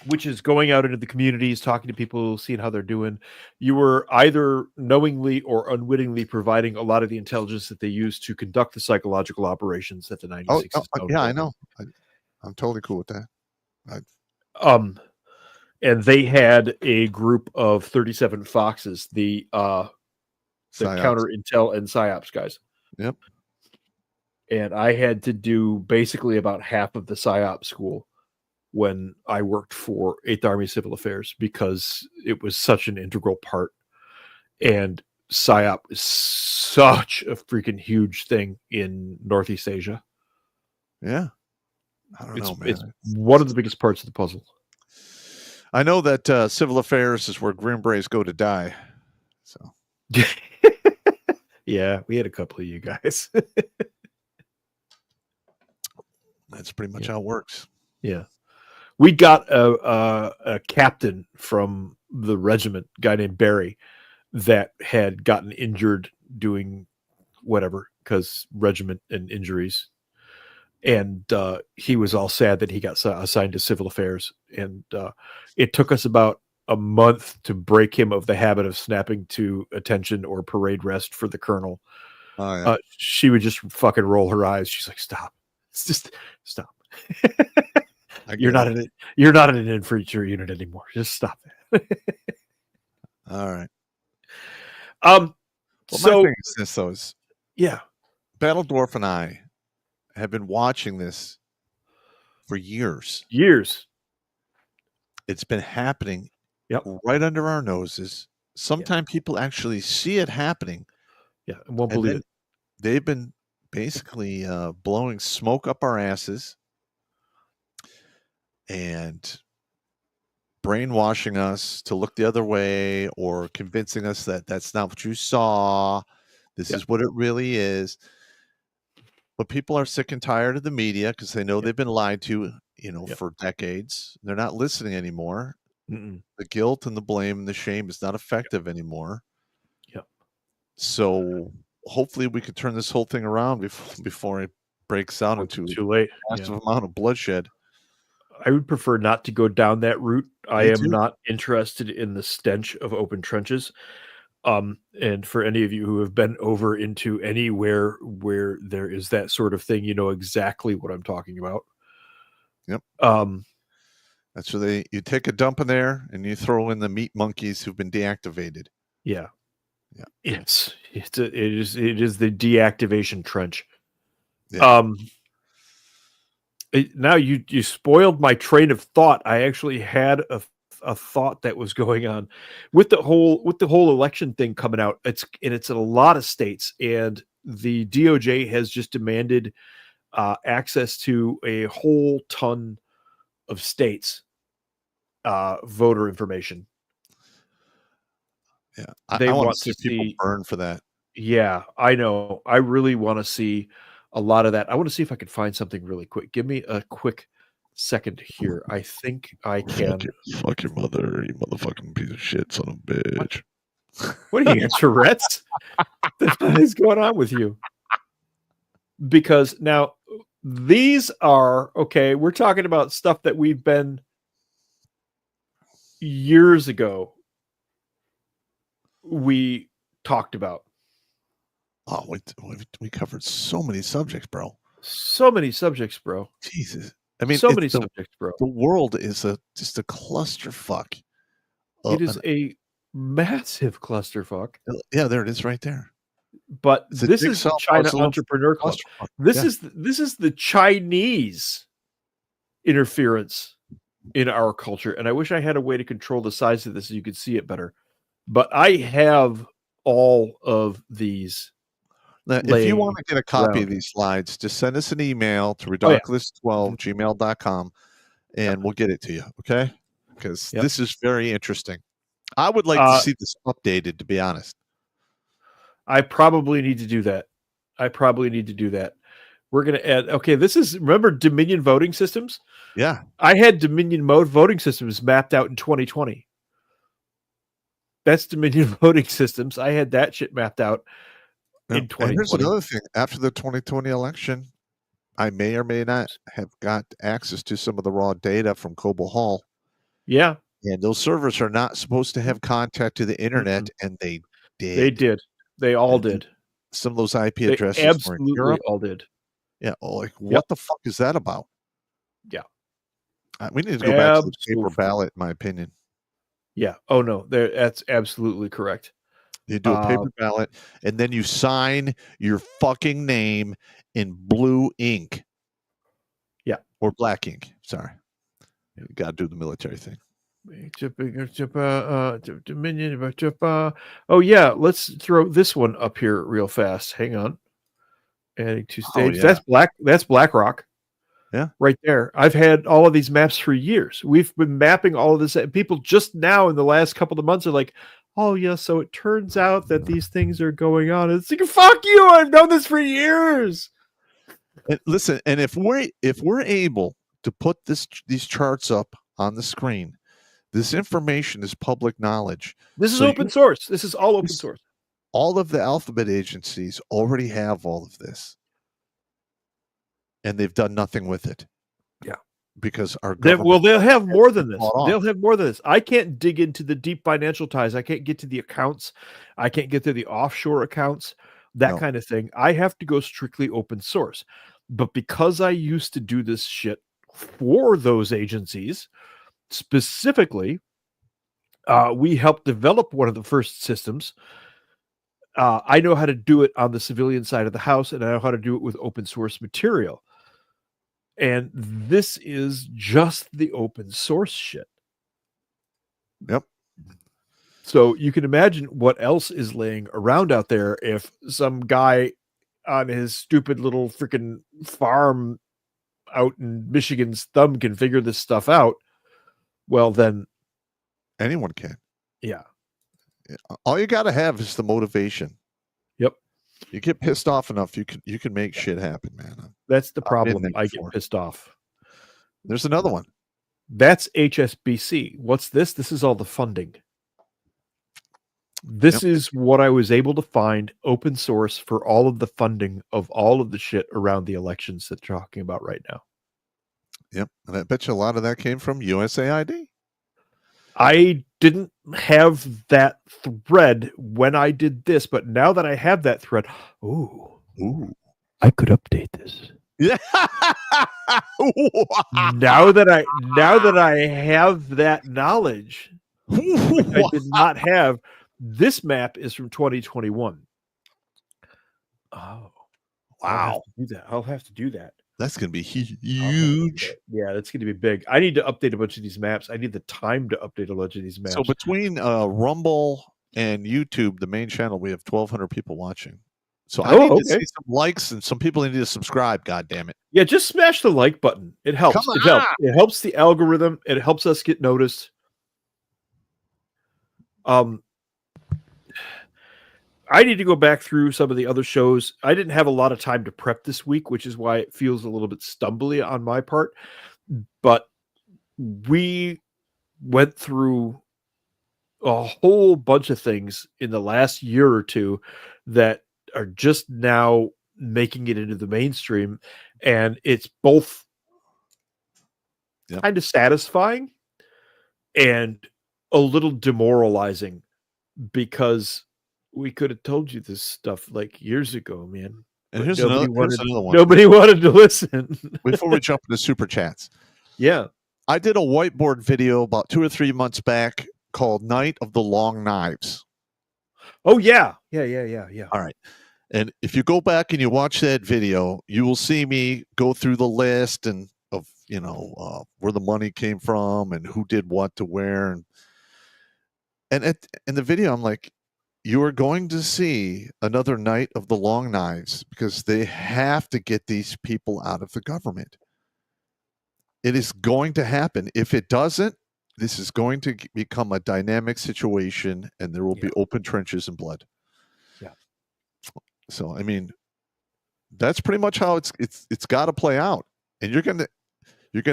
Which is going out into the communities, talking to people, seeing how they're doing. You were either knowingly or unwittingly providing a lot of the intelligence that they use to conduct the psychological operations that the 96 is known yeah, for. I know. I'm totally cool with that. And they had a group of 37 Foxes, the counter intel and psyops guys. Yep. And I had to do basically about half of the psyops school when I worked for 8th Army Civil Affairs because it was such an integral part. And psyop is such a freaking huge thing in Northeast Asia. Yeah. I don't know, man. It's one of the biggest parts of the puzzle. I know that civil affairs is where Grim Braves go to die. So yeah, we had a couple of you guys. That's pretty much how it works. Yeah. We got a captain from the regiment, a guy named Barry, that had gotten injured doing whatever because regiment and injuries. And he was all sad that he got assigned to civil affairs. And it took us about a month to break him of the habit of snapping to attention or parade rest for the colonel. Oh, yeah. She would just fucking roll her eyes. She's like, stop. It's just stop. You're not in an infantry unit anymore. Just stop that. All right. Well, so my thing is this, though, is yeah, Battledorf and I have been watching this for years. It's been happening right under our noses. Sometimes people actually see it happening. Yeah, and won't believe it. They've been basically blowing smoke up our asses and brainwashing us to look the other way or convincing us that that's not what you saw. This is what it really is. But people are sick and tired of the media because they know they've been lied to, for decades. They're not listening anymore. Mm-mm. The guilt and the blame and the shame is not effective anymore. Yep. So hopefully we could turn this whole thing around before it breaks out into too late. A massive amount of bloodshed. I would prefer not to go down that route. I am not interested in the stench of open trenches. And for any of you who have been over into anywhere where there is that sort of thing, you know exactly what I'm talking about. Yep. That's where you take a dump in there and you throw in the meat monkeys who've been deactivated. Yeah. Yeah. Yes. It is the deactivation trench. Yeah. Now you spoiled my train of thought. I actually had a thought that was going on with the whole election thing coming out. It's in a lot of states, and the DOJ has just demanded access to a whole ton of states voter information. Yeah, they I want want to see people burn for that. Yeah, I know. I really want to see a lot of that. I want to see if I can find something really quick. Give me a quick second here. I think I can. Fuck your mother, you motherfucking piece of shit, son of a bitch. What are you, Tourette's? What is going on with you? Because now These are okay. We're talking about stuff that we've been years ago. We talked about. Oh, we covered so many subjects, bro. So many subjects, bro. Jesus. I mean, so many subjects, bro. The world is just a clusterfuck. It is a massive clusterfuck. Yeah, there it is right there. But this is China Entrepreneur Club. This is the Chinese interference in our culture. And I wish I had a way to control the size of this so you could see it better. But I have all of these. Now, if you want to get a copy of these slides, just send us an email to redonkulas12@gmail.com and we'll get it to you, okay? Because this is very interesting. I would like to see this updated, to be honest. I probably need to do that. We're going to add, okay, this is, remember Dominion voting systems? Yeah. I had Dominion mode voting systems mapped out in 2020. That's Dominion voting systems. I had that shit mapped out in 2020. And here's another thing. After the 2020 election, I may or may not have got access to some of the raw data from Coble Hall. Yeah. And those servers are not supposed to have contact to the internet, and they did. They did. They all did. Some of those IP addresses absolutely were in Europe. all did. Yeah. What the fuck is that about? Yeah. We need to go back to the paper ballot, in my opinion. Yeah. Oh, no. That's absolutely correct. You do a paper ballot, and then you sign your fucking name in blue ink. Yeah. Or black ink. Sorry. You got to do the military thing. Dominion. Oh, yeah. Let's throw this one up here real fast. Hang on. Adding 2 states. That's BlackRock. Yeah. Right there. I've had all of these maps for years. We've been mapping all of this. People just now in the last couple of months are like, oh, yeah, so it turns out that these things are going on. It's like, fuck you. I've known this for years. And listen, and if we're able to put these charts up on the screen, this information is public knowledge. This is open source. This is all open source. All of the alphabet agencies already have all of this. And they've done nothing with it. Yeah. Because our government... they'll have more than this. They'll have more than this. I can't dig into the deep financial ties. I can't get to the accounts. I can't get to the offshore accounts, that kind of thing. I have to go strictly open source. But because I used to do this shit for those agencies, specifically, we helped develop one of the first systems. I know how to do it on the civilian side of the house, and I know how to do it with open source material. And this is just the open source shit. Yep. So you can imagine what else is laying around out there if some guy on his stupid little freaking farm out in Michigan's thumb can figure this stuff out. Well, then anyone can. Yeah. All you got to have is the motivation. Yep. You get pissed off enough, you can make shit happen, man. That's the problem. I get pissed off. There's another one. That's HSBC. What's this? This is all the funding. This is what I was able to find open source for all of the funding of all of the shit around the elections that you're talking about right now. Yep. And I bet you a lot of that came from USAID. I didn't have that thread when I did this, but now that I have that thread, I could update this. Yeah. now that I have that knowledge, which I did not have, this map is from 2021. Oh, wow. I'll have to do that. That's going to be huge. Yeah, that's going to be big. I need to update a bunch of these maps. I need the time to update a bunch of these maps. So between Rumble and YouTube, the main channel, we have 1,200 people watching. So I need to see some likes and some people need to subscribe. God damn it! Yeah, just smash the like button. It helps. Come it helps. It helps the algorithm. It helps us get noticed. I need to go back through some of the other shows. I didn't have a lot of time to prep this week, which is why it feels a little bit stumbly on my part. But we went through a whole bunch of things in the last year or two that are just now making it into the mainstream. And it's both Yep. kind of satisfying and a little demoralizing, because we could have told you this stuff like years ago, man. And But here's another one. Nobody wanted to listen. Before we jump into super chats, Yeah. I did a whiteboard video about 2 or 3 months back called Night of the Long Knives. Oh, yeah. Yeah. All right. And if you go back and you watch that video, you will see me go through the list and of, where the money came from and who did what to where. And in the video, I'm like, you are going to see another Night of the Long Knives because they have to get these people out of the government. It is going to happen. If it doesn't, this is going to become a dynamic situation, and there will be open trenches and blood. Yeah. So, I mean, that's pretty much how it's got to play out. And you're gonna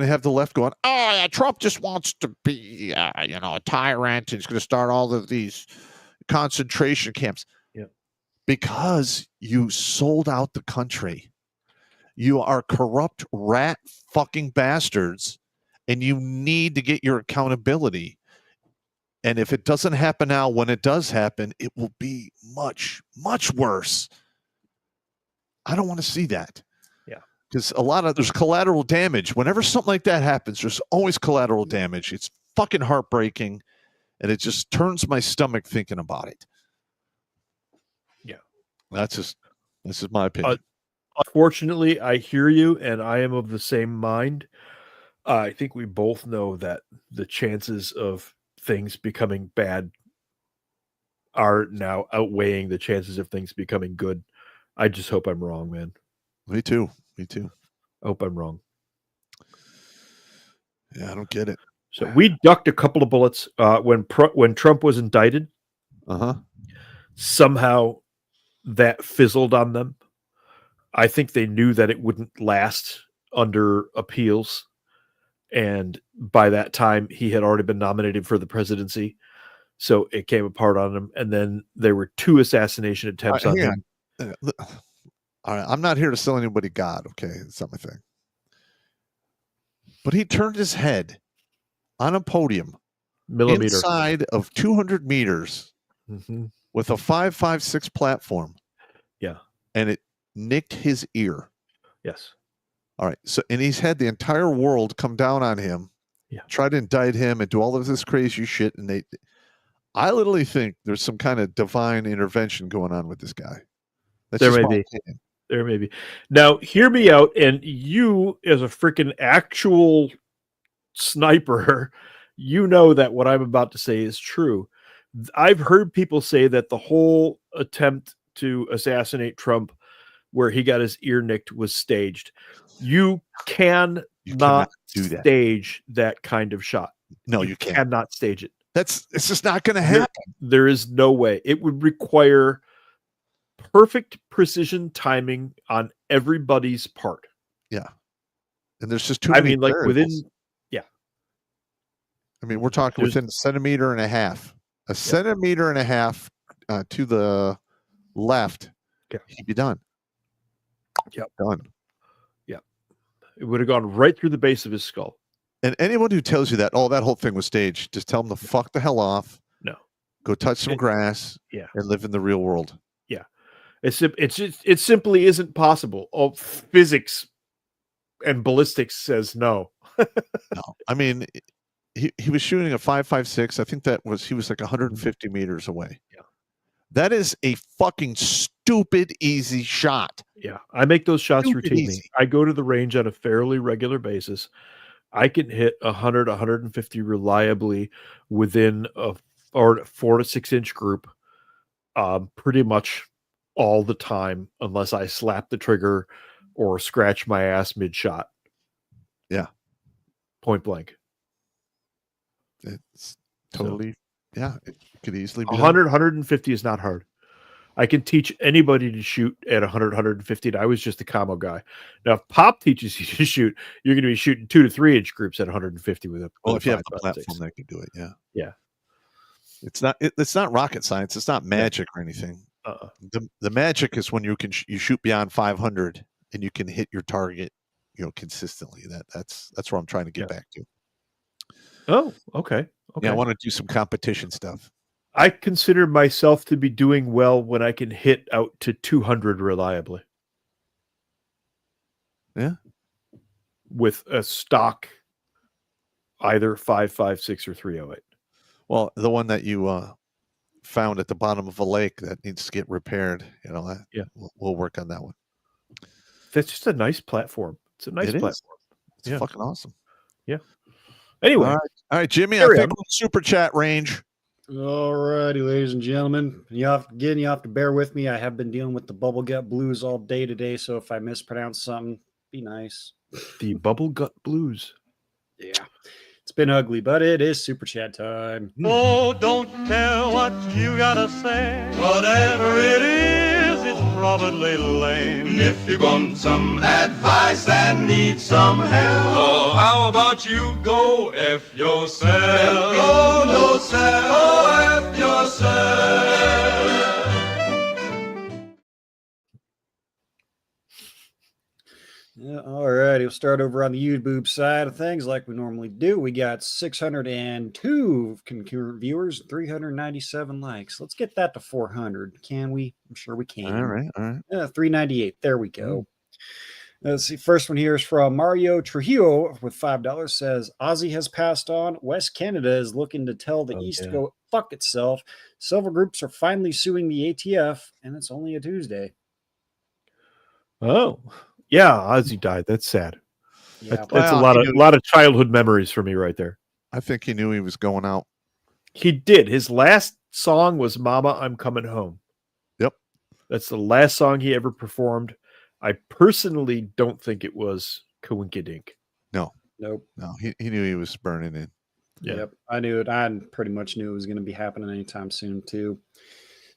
have the left going, oh yeah, Trump just wants to be a tyrant, and he's going to start all of these concentration camps. Yeah. Because you sold out the country. You are corrupt rat fucking bastards, and you need to get your accountability. And if it doesn't happen now, when it does happen, it will be much, much worse. I don't want to see that. Yeah. Because there's collateral damage. Whenever something like that happens, there's always collateral damage. It's fucking heartbreaking, and it just turns my stomach thinking about it. Yeah. That's just my opinion. Unfortunately, I hear you, and I am of the same mind. I think we both know that the chances of things becoming bad are now outweighing the chances of things becoming good. I just hope I'm wrong, man. Me too. I hope I'm wrong. Yeah, I don't get it. So we ducked a couple of bullets when Trump was indicted. Somehow that fizzled on them. I think they knew that it wouldn't last under appeals. And by that time, he had already been nominated for the presidency. So it came apart on him. And then there were 2 assassination attempts on him. All right, I'm not here to sell anybody God, okay? It's not my thing. But he turned his head on a podium inside of 200 meters with a 5.56 platform. Yeah. And it nicked his ear. Yes. All right. So, and he's had the entire world come down on him, try to indict him and do all of this crazy shit. And I literally think there's some kind of divine intervention going on with this guy. That's There just may my be. opinion. There may be. Now, hear me out. And you, as a freaking actual sniper, you know that what I'm about to say is true. I've heard people say that the whole attempt to assassinate Trump, where he got his ear nicked, was staged. You cannot stage that kind of shot. No, you can't. Cannot stage it. It's just not going to happen. There is no way. It would require perfect precision timing on everybody's part. Yeah. And there's just too many variables. I mean, we're talking within a centimeter and a half. A centimeter and a half to the left, he'd be done. Yep. Done. Yeah. It would have gone right through the base of his skull. And anyone who tells you that, that whole thing was staged, just tell them to fuck the hell off. No. Go touch some grass. Yeah. And live in the real world. Yeah. It simply isn't possible. Physics and ballistics says no. No. I mean, he was shooting a 5.56. I think he was like 150 meters away. Yeah. That is a fucking stupid easy shot. Yeah. I make those shots routinely. I go to the range on a fairly regular basis. I can hit 100, 150 reliably within a 4 to 6 inch group pretty much all the time, unless I slap the trigger or scratch my ass mid shot. Yeah. Point blank. It's totally, it could easily be 100, 150 is not hard. I can teach anybody to shoot at 100, 150. And I was just a commo guy. Now, if Pop teaches you to shoot, you're going to be shooting 2 to 3 inch groups at 150 with a. Well, if you have a platform that can do it, yeah. Yeah. It's not rocket science. It's not magic or anything. The magic is when you shoot beyond 500 and you can hit your target consistently. That's where I'm trying to get back to. Oh, okay. Yeah, I want to do some competition stuff. I consider myself to be doing well when I can hit out to 200 reliably. Yeah. With a stock either 5.56 or 308. Well, the one that you found at the bottom of a lake that needs to get repaired, we'll work on that one. That's just a nice platform. It's a nice platform. It's fucking awesome. Yeah. Anyway. All right, Jimmy, I think we're in super chat range. All righty, ladies and gentlemen. You have to bear with me. I have been dealing with the bubble gut blues all day today, so if I mispronounce something, be nice. The bubble gut blues. Yeah. It's been ugly, but it is super chat time. Oh, don't tell what you gotta say. Whatever it is, it's probably lame. If you want some advice and need some help, oh, how about you go F yourself? Go yourself, oh, F yourself. Yeah, all right. We'll start over on the YouTube side of things like we normally do. We got 602 concurrent viewers, 397 likes. Let's get that to 400. Can we? I'm sure we can. All right. 398. There we go. Let's see. First one here is from Mario Trujillo with $5. Says, Ozzy has passed on. West Canada is looking to tell the East to go fuck itself. Several groups are finally suing the ATF, and it's only a Tuesday. Oh. Yeah, Ozzy died. That's sad. Yeah, that's a lot of childhood memories for me right there. I think he knew he was going out. He did. His last song was Mama, I'm Coming Home. Yep. That's the last song he ever performed. I personally don't think it was Coinkydink. No. Nope. No, he knew he was burning in. Yeah. Yep. I knew it. I pretty much knew it was going to be happening anytime soon, too.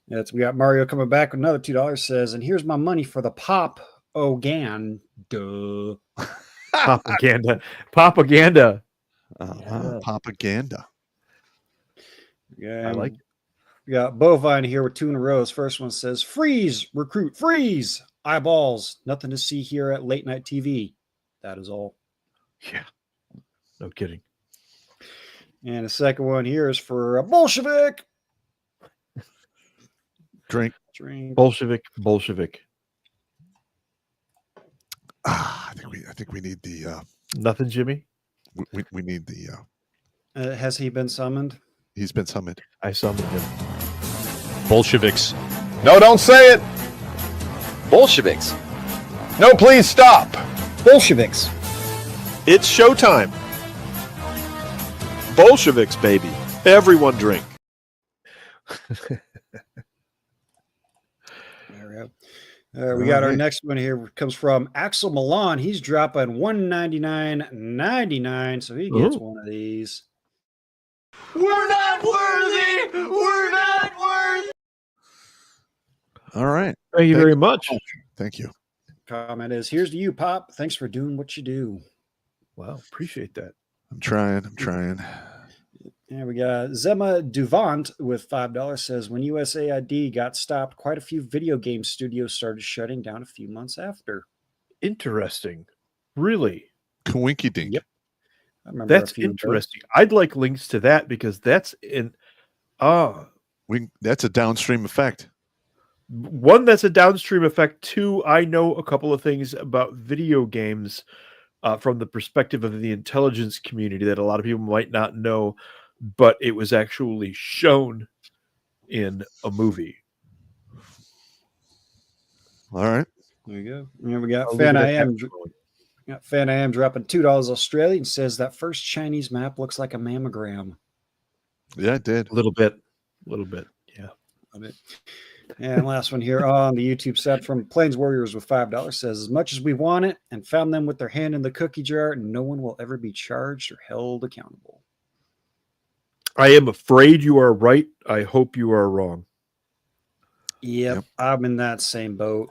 We got Mario coming back with another $2. Says, and here's my money for the pop. Propaganda. Propaganda. Propaganda. Yeah, I like it. We got Bovine here with 2 in a row. His first one says, freeze, recruit, freeze. Eyeballs. Nothing to see here at late night TV. That is all. Yeah. No kidding. And the second one here is for a Bolshevik. Drink. Bolshevik. I think we need the nothing, Jimmy. We need the has he been summoned? He's been summoned. I summoned him. Bolsheviks. No, don't say it. Bolsheviks. No, please stop. Bolsheviks. It's showtime. Bolsheviks, baby. Everyone drink. We got our next one here. Comes from Axel Milan. He's dropping $199.99, so he gets one of these. We're not worthy. We're not worthy. All right. Thank you very much. Thank you. Comment is, here's to you, Pop. Thanks for doing what you do. Wow, appreciate that. I'm trying. And we got Zema Duvant with $5 says, when USAID got stopped, quite a few video game studios started shutting down a few months after. Interesting. Really? Coinkydink. Yep. I remember that's interesting. I'd like links to that because that's that's a downstream effect. One, that's a downstream effect. Two, I know a couple of things about video games from the perspective of the intelligence community that a lot of people might not know, but it was actually shown in a movie. All right. There you go. And we got Fan I Am. Fan I Am dropping $2 Australian, says that first Chinese map looks like a mammogram. Yeah, it did. A little bit. Yeah. And last one here on the YouTube set from Plains Warriors with $5 says, as much as we want it and found them with their hand in the cookie jar, no one will ever be charged or held accountable. I am afraid you are right. I hope you are wrong. Yep. I'm in that same boat.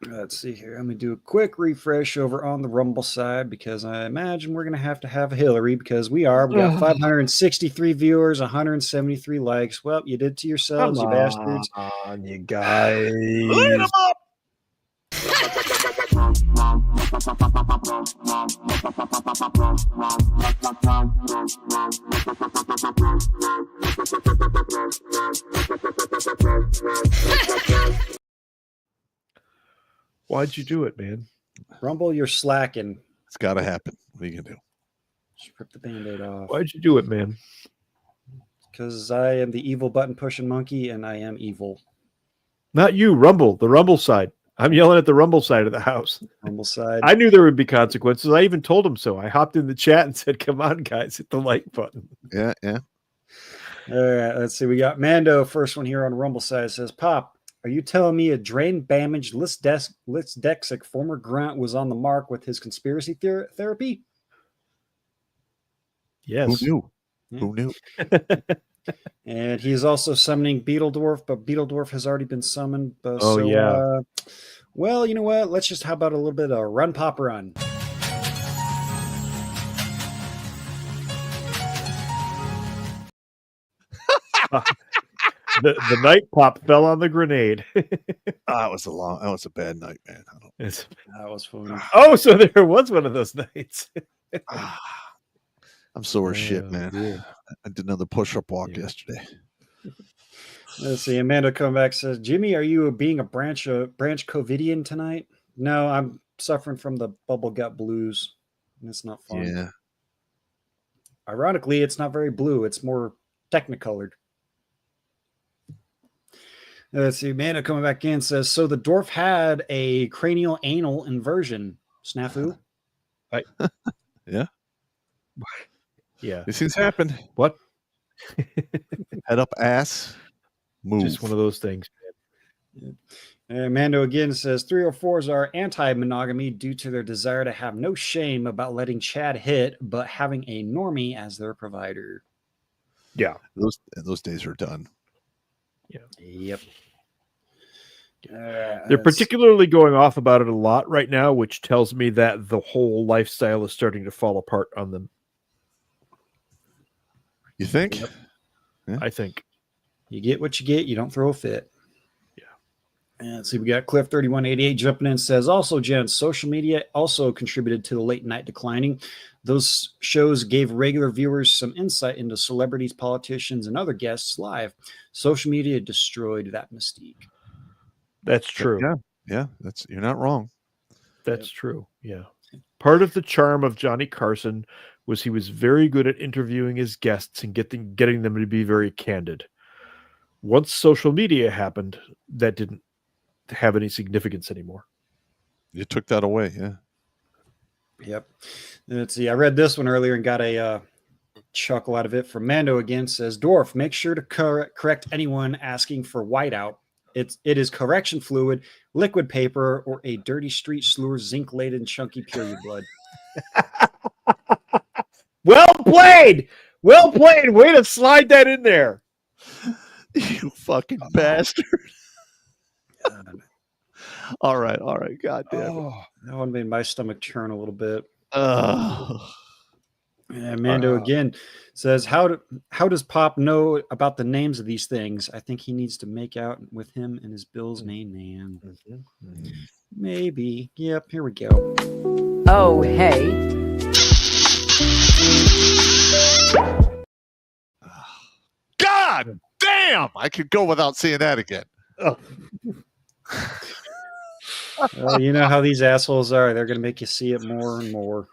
Let's see here. Let me do a quick refresh over on the Rumble side because I imagine we're going to have a Hillary because we are. We got 563 viewers, 173 likes. Well, you did to yourselves, you bastards. Come on, you guys. Light 'em up. Why'd you do it, man? Rumble, you're slacking. It's got to happen. What are you gonna do? Just rip the Band-Aid off. Why'd you do it, man? Because I am the evil button pushing monkey, and I am evil. Not you, Rumble. The Rumble side. I'm yelling at the Rumble side of the house. Rumble side. I knew there would be consequences. I even told him so. I hopped in the chat and said, "Come on, guys, hit the like button." Yeah. All right, let's see. We got Mando, first one here on Rumble side. It says, Pop, are you telling me a drain-damaged Dexic former Grunt was on the mark with his conspiracy therapy? Yes. Who knew? Who knew? And he's also summoning Beetledorf, but Beetledorf has already been summoned. Yeah. Well, you know what? Let's just, how about a little bit of Run Pop Run? The night pop fell on the grenade. That was a bad night, man. That was fun. Oh, so there was one of those nights. I'm sore as shit, man. I did another push-up walk yesterday. Let's see. Amanda coming back says, Jimmy, are you being a branch Covidian tonight? No, I'm suffering from the bubble gut blues. And it's not fun. Yeah. Ironically, it's not very blue. It's more technicolored. Let's see. Amanda coming back in says, so the dwarf had a cranial anal inversion. Snafu? Yeah. Yeah. These things happen. What? Head up, ass. Move. Just one of those things. And Mando again says 304s are anti-monogamy due to their desire to have no shame about letting Chad hit, but having a normie as their provider. Yeah. Those days are done. Yeah. Yep. They're particularly going off about it a lot right now, which tells me that the whole lifestyle is starting to fall apart on them. You think? Yep. Yeah. I think. You get what you get. You don't throw a fit. Yeah. And let's see, we got Cliff 3188 jumping in, says, also, gents, social media also contributed to the late night declining. Those shows gave regular viewers some insight into celebrities, politicians, and other guests live. Social media destroyed that mystique. That's true. Yeah. You're not wrong. That's true. Yeah. Part of the charm of Johnny Carson was he was very good at interviewing his guests and getting them to be very candid. Once social media happened, that didn't have any significance anymore. You took that away, yeah. Yep. Let's see. I read this one earlier and got a chuckle out of it from Mando again. Says, Dwarf, make sure to correct anyone asking for whiteout. It is correction fluid, liquid paper, or a dirty street slewer zinc-laden chunky period blood. Well played. Well played. Way to slide that in there. You fucking bastard. All right. God damn it. That one made my stomach churn a little bit. And Mando again says, how does Pop know about the names of these things? I think he needs to make out with him and his Bill's main man. Maybe. Yep, here we go. Oh, hey. God damn! I could go without seeing that again. Oh. Well, you know how these assholes are. They're going to make you see it more and more.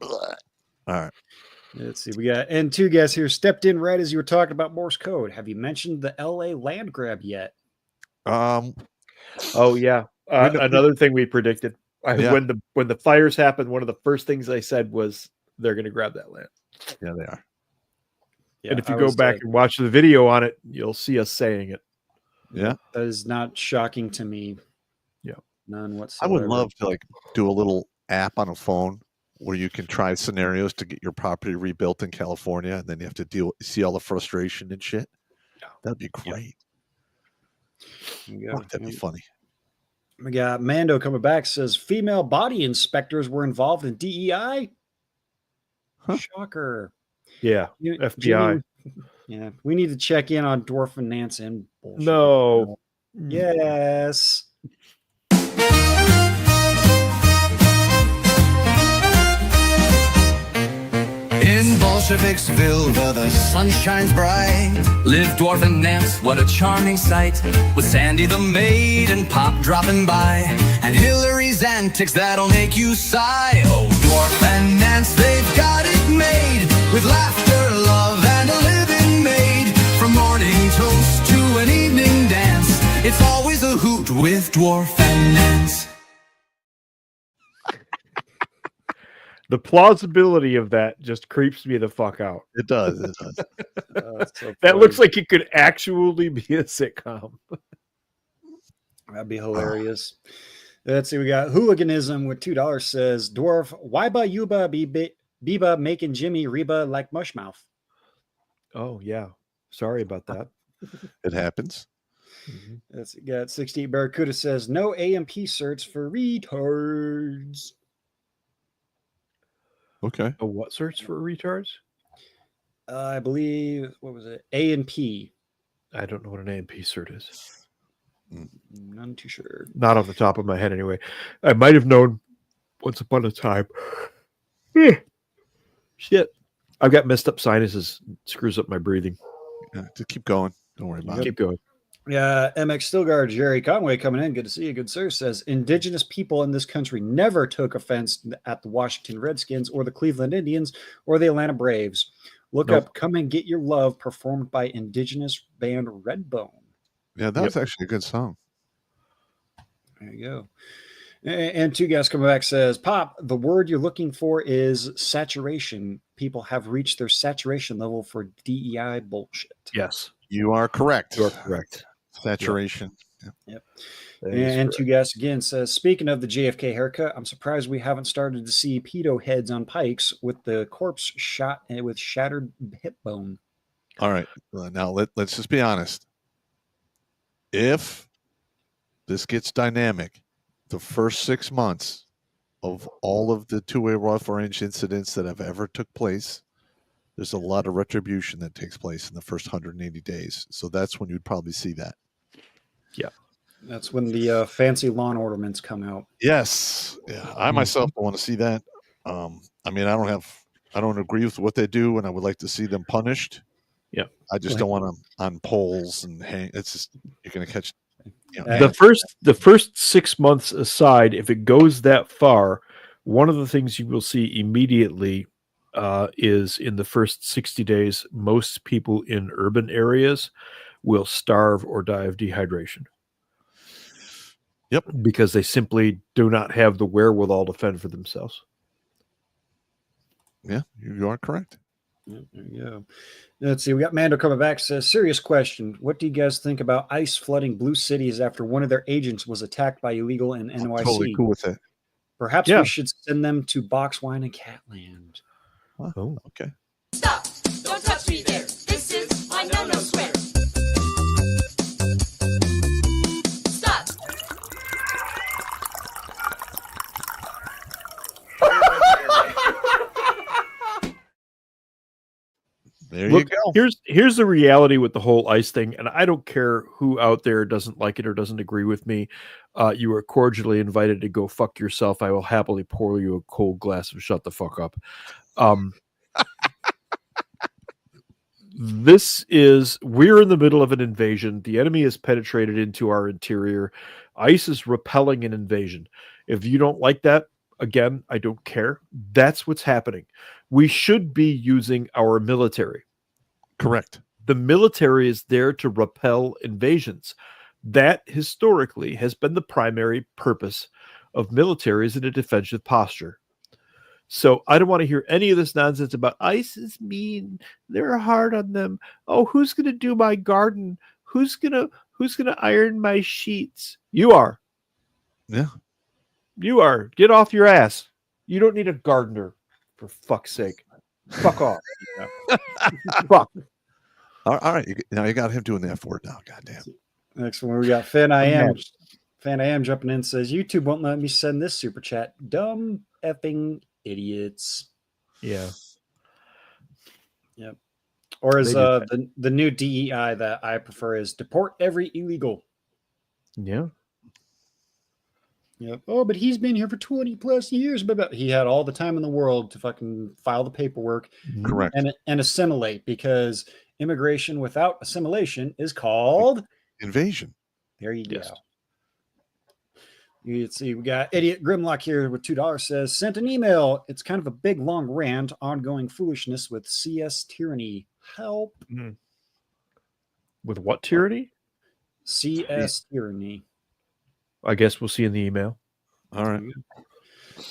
All right. Let's see. We got N2 guys here stepped in right as you were talking about Morse code. Have you mentioned the LA land grab yet? Oh yeah. Another thing we predicted when the fires happened, one of the first things I said was they're going to grab that land. Yeah, they are. Yeah, and if you go back and watch the video on it, you'll see us saying it. Yeah. That is not shocking to me. Yeah. None I whatsoever. would love to do a little app on a phone where you can try scenarios to get your property rebuilt in California, and then you have to see all the frustration and shit. Yeah. That'd be great. Yeah. Wouldn't that be funny? We got Mando coming back, says female body inspectors were involved in DEI. Huh. Shocker. Yeah. FBI. Yeah. We need to check in on Dwarf and Nance and bullshit. No. Yes. Bolsheviksville, where the sun shines bright. Live dwarf and Nance, what a charming sight. With Sandy the maid and Pop dropping by. And Hillary's antics that'll make you sigh. Oh, dwarf and Nance, they've got it made. With laughter, love, and a living maid. From morning toast to an evening dance, it's always a hoot with dwarf and Nance. The plausibility of that just creeps me the fuck out. It does. It does. So That looks like it could actually be a sitcom. That'd be hilarious. Let's see. We got hooliganism with $2 says, Dwarf, why ba Yuba Biba making Jimmy Reba like Mushmouth? Oh, yeah. Sorry about that. It happens. Let's see. Got 68 Barracuda says, no AMP certs for retards. Okay. A what search for retards? I believe, what was it? A and P. I don't know what an AMP cert is. None too sure. Not off the top of my head, anyway. I might have known once upon a time. Shit. I've got messed up sinuses. It screws up my breathing. Yeah, just keep going. Don't worry about it. Keep going. Yeah, MX Stilgard, Jerry Conway coming in. Good to see you, good sir. Says indigenous people in this country never took offense at the Washington Redskins or the Cleveland Indians or the Atlanta Braves. Look up "Come and Get Your Love" performed by indigenous band Redbone. Yeah, that was actually a good song. There you go. And two guys coming back says, Pop, the word you're looking for is saturation. People have reached their saturation level for DEI bullshit. Yes. You are correct. You are correct. Saturation. Yep. And two guys again says, speaking of the JFK haircut, I'm surprised we haven't started to see pedo heads on pikes with the corpse shot with shattered hip bone. All right. Now let's just be honest. If this gets dynamic, the first 6 months of all of the two-way rough orange incidents that have ever took place, there's a lot of retribution that takes place in the first 180 days. So that's when you'd probably see that. Yeah. That's when the fancy lawn ornaments come out. Yes. Yeah. I myself don't want to see that. I mean, I don't agree with what they do, and I would like to see them punished. Yeah. I just don't want them on poles and hang. It's just, you're going to catch. The first 6 months aside, if it goes that far, one of the things you will see immediately is in the first 60 days, most people in urban areas will starve or die of dehydration. Yep. Because they simply do not have the wherewithal to fend for themselves. Yeah, you are correct. There you go. Let's see. We got Mando coming back. Says, serious question. What do you guys think about ICE flooding blue cities after one of their agents was attacked by illegal in NYC? I'm totally cool with it. Perhaps we should send them to Box Wine and Catland. Oh, okay. Stop! Don't touch me there. This is my no-no square. Stop! There you go. Here's the reality with the whole ICE thing, and I don't care who out there doesn't like it or doesn't agree with me. You are cordially invited to go fuck yourself. I will happily pour you a cold glass of shut the fuck up. We're in the middle of an invasion. The enemy has penetrated into our interior. ICE is repelling an invasion. If you don't like that, again, I don't care. That's what's happening. We should be using our military. Correct. The military is there to repel invasions. That historically has been the primary purpose of militaries in a defensive posture. So I don't want to hear any of this nonsense about ICE is mean. They're hard on them. Oh, who's going to do my garden? Who's going to iron my sheets? You are. Yeah. You are. Get off your ass. You don't need a gardener, for fuck's sake. Fuck off. Fuck. All right. You got him doing that for it now. Goddamn. Next one, we got Fan I Am. Fan I Am jumping in, says, YouTube won't let me send this super chat. Dumb effing idiots. Yeah. Yep. Or is the new DEI that I prefer is deport every illegal. Yeah. Yep. Oh, but he's been here for 20 plus years. But he had all the time in the world to fucking file the paperwork. Correct. And assimilate, because immigration without assimilation is called invasion. There you go. You see, we got Idiot Grimlock here with $2 says, sent an email. It's kind of a big, long rant, ongoing foolishness with CS tyranny. Help. With what tyranny? CS tyranny. I guess we'll see in the email. All right.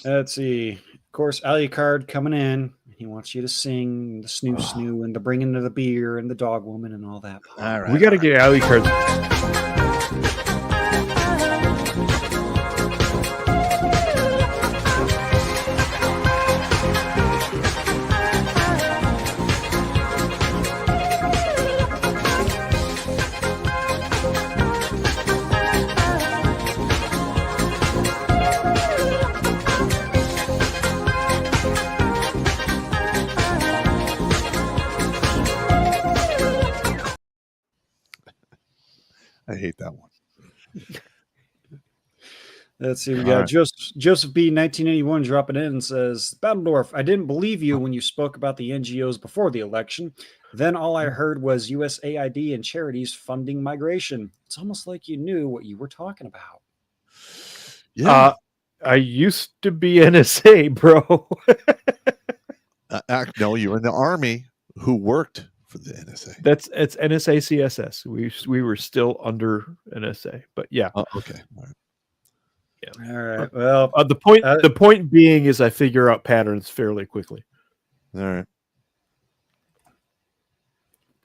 Let's see. Of course, Alucard coming in. He wants you to sing the snoo snoo and the bringing of the beer and the dog woman and all that. All right. We got to get alley cards. I hate that one. Let's see. We got Joseph B. 1981 dropping in and says, Battledorf, I didn't believe you when you spoke about the NGOs before the election. Then all I heard was USAID and charities funding migration. It's almost like you knew what you were talking about. Yeah. I used to be NSA, bro. No, you were in the Army who worked for the NSA. It's NSA CSS. We were still under NSA, but yeah. Okay. All right. Yeah. All right. Well, the point being is I figure out patterns fairly quickly. All right.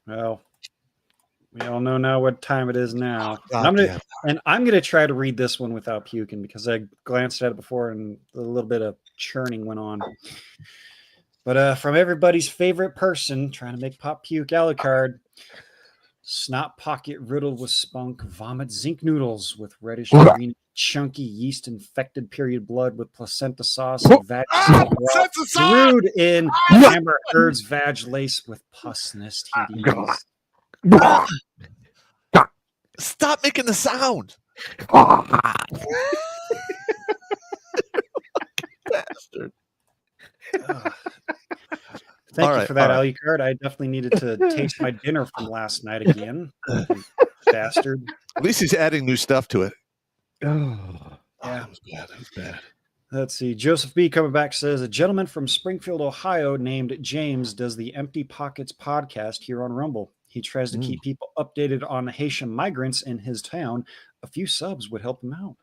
Well, we all know now what time it is now. I'm gonna try to read this one without puking, because I glanced at it before and a little bit of churning went on. But from everybody's favorite person trying to make Pop puke, Alucard, snot pocket riddled with spunk, vomit zinc noodles with reddish green, chunky yeast infected period blood with placenta sauce and vag brewed in hammer herd's vag lace with pus nest TDs. Stop making the sound. Bastard. Thank you for that, Alucard. I definitely needed to taste my dinner from last night again. Bastard. At least he's adding new stuff to it. Yeah. That was bad. That was bad. Let's see. Joseph B. coming back says, a gentleman from Springfield, Ohio named James does the Empty Pockets podcast here on Rumble. He tries to keep people updated on Haitian migrants in his town. A few subs would help him out.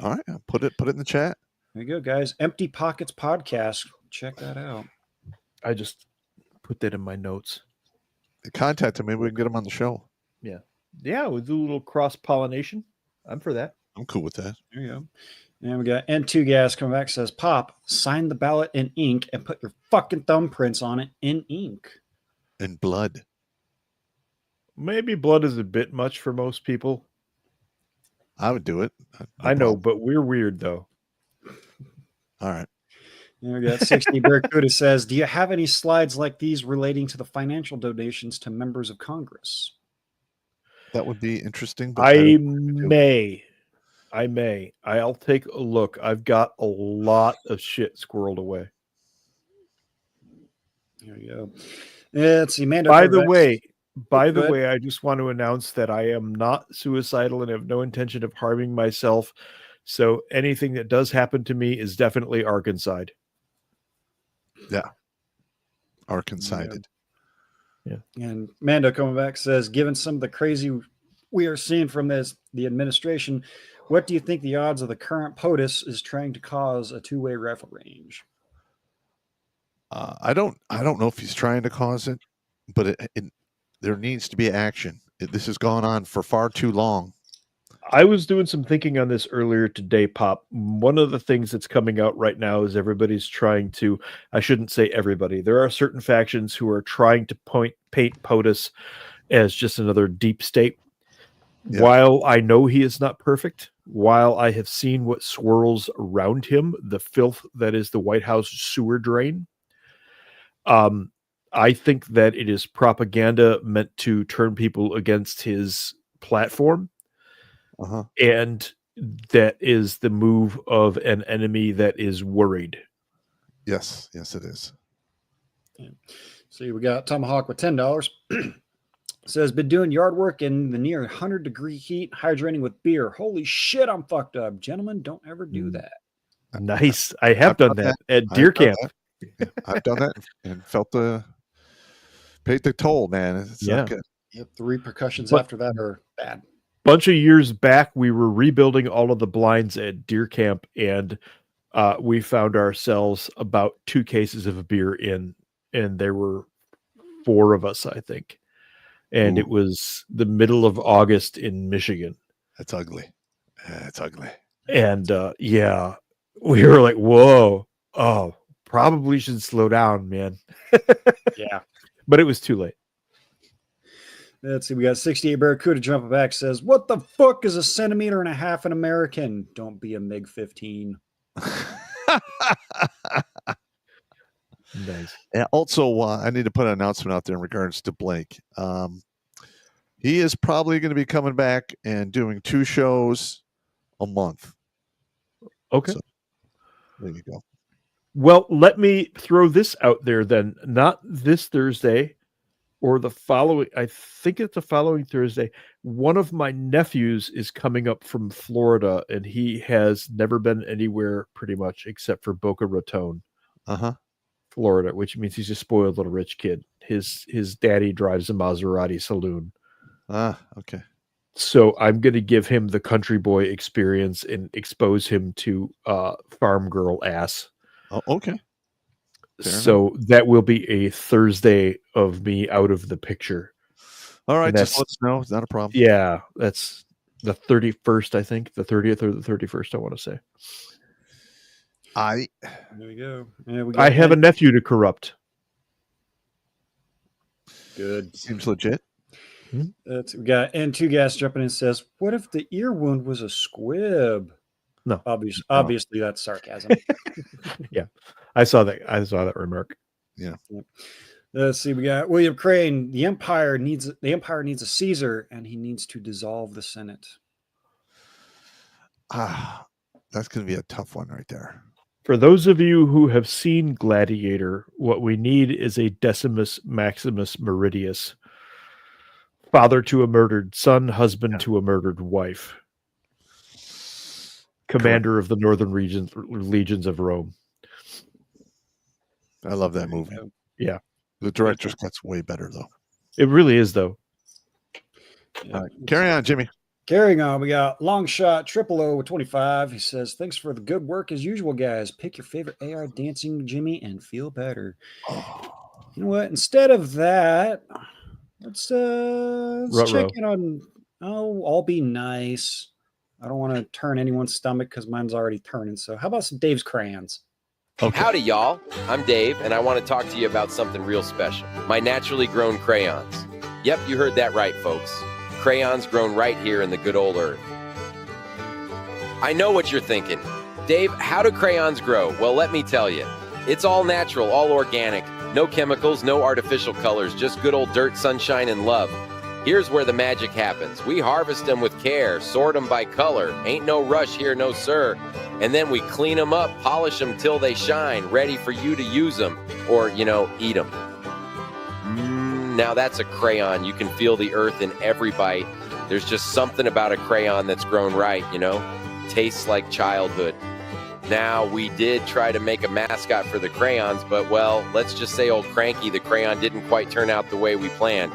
All right. Put it in the chat. There you go, guys. Empty Pockets podcast. Check that out. I just put that in my notes. Contact him. Maybe we can get him on the show. Yeah. Yeah, we'll do a little cross-pollination. I'm for that. I'm cool with that. There you go. And we got N2 Gas coming back, says, Pop, sign the ballot in ink and put your fucking thumbprints on it in ink. And blood. Maybe blood is a bit much for most people. I would do it. I know, but we're weird, though. All right. And we got 60 Barracuda says, do you have any slides like these relating to the financial donations to members of Congress? That would be interesting. But I may. I'll take a look. I've got a lot of shit squirreled away. There you go. Let's see. Amanda, by the way, I just want to announce that I am not suicidal and have no intention of harming myself. So anything that does happen to me is definitely Arkansas. Yeah. Arkansas. Yeah. And Mando coming back says, given some of the crazy we are seeing from the administration, what do you think the odds of the current POTUS is trying to cause a two-way rifle range? I don't know if he's trying to cause it, but there needs to be action. This has gone on for far too long. I was doing some thinking on this earlier today, Pop. One of the things that's coming out right now is everybody's trying to, I shouldn't say everybody, there are certain factions who are trying to paint POTUS as just another deep state. Yeah. While I know he is not perfect, while I have seen what swirls around him, the filth that is the White House sewer drain, I think that it is propaganda meant to turn people against his platform. Uh-huh. And that is the move of an enemy that is worried. Yes, yes, it is. See, we got Tomahawk with $10. Says, been doing yard work in the near 100-degree heat, hydrating with beer. Holy shit, I'm fucked up. Gentlemen, don't ever do that. Nice. I have done that at deer camp. I've done that and felt paid the toll, man. It's not good. Yep, the repercussions But- after that are bad. Bunch of years back, we were rebuilding all of the blinds at deer camp, and we found ourselves about 2 cases of beer in, and there were 4 of us, I think. And it was the middle of August in Michigan. That's ugly. That's ugly. And yeah, we were like, whoa, oh, probably should slow down, man. Yeah. But it was too late. Let's see. We got 68 Barracuda jumping back. Says, what the fuck is 1.5 centimeters in American? Don't be a MiG-15. Nice. And also, I need to put an announcement out there in regards to Blake. He is probably going to be coming back and doing 2 shows a month. Okay. So, there you go. Well, let me throw this out there then. Not this Thursday or the following. I think it's the following Thursday. One of my nephews is coming up from Florida, and he has never been anywhere pretty much except for Boca Raton, Florida, which means he's a spoiled little rich kid. His daddy drives a Maserati saloon. Okay. So I'm going to give him the country boy experience and expose him to farm girl ass. Oh, okay. So that will be a Thursday of me out of the picture. All right, And just let us know. It's not a problem. Yeah, that's the 31st, I think. The 30th or the 31st, I want to say. There we go. Yeah, we I have a nephew to corrupt. Good. Seems legit. We got N2 Gas jumping in, says, what if the ear wound was a squib? No. Obviously that's sarcasm. Yeah. I saw that remark. Yeah. Let's see. We got William Crane. The Empire needs a Caesar, and he needs to dissolve the Senate. That's going to be a tough one right there. For those of you who have seen Gladiator, what we need is a Decimus Maximus Meridius, father to a murdered son, husband to a murdered wife, commander of the northern legions of Rome. I love that movie. Yeah. The director's cut's way better, though. It really is, though. Carry on, Jimmy. Carrying on, we got Long Shot Triple O with 25. He says, thanks for the good work as usual, guys. Pick your favorite AR dancing Jimmy and feel better. You know what? Instead of that, let's check in on, I'll be nice. I don't want to turn anyone's stomach because mine's already turning. So how about some Dave's crayons? Howdy, y'all. I'm Dave, and I want to talk to you about something real special. My naturally grown crayons. Yep, you heard that right, folks. Crayons grown right here in the good old earth. I know what you're thinking. Dave, how do crayons grow? Well, let me tell you. It's all natural, all organic. No chemicals, no artificial colors, just good old dirt, sunshine, and love. Here's where the magic happens. We harvest them with care, sort them by color. Ain't no rush here, no sir. And then we clean them up, polish them till they shine, ready for you to use them or, eat them. Now that's a crayon. You can feel the earth in every bite. There's just something about a crayon that's grown right, Tastes like childhood. Now, we did try to make a mascot for the crayons, but, well, let's just say old Cranky, the crayon, didn't quite turn out the way we planned.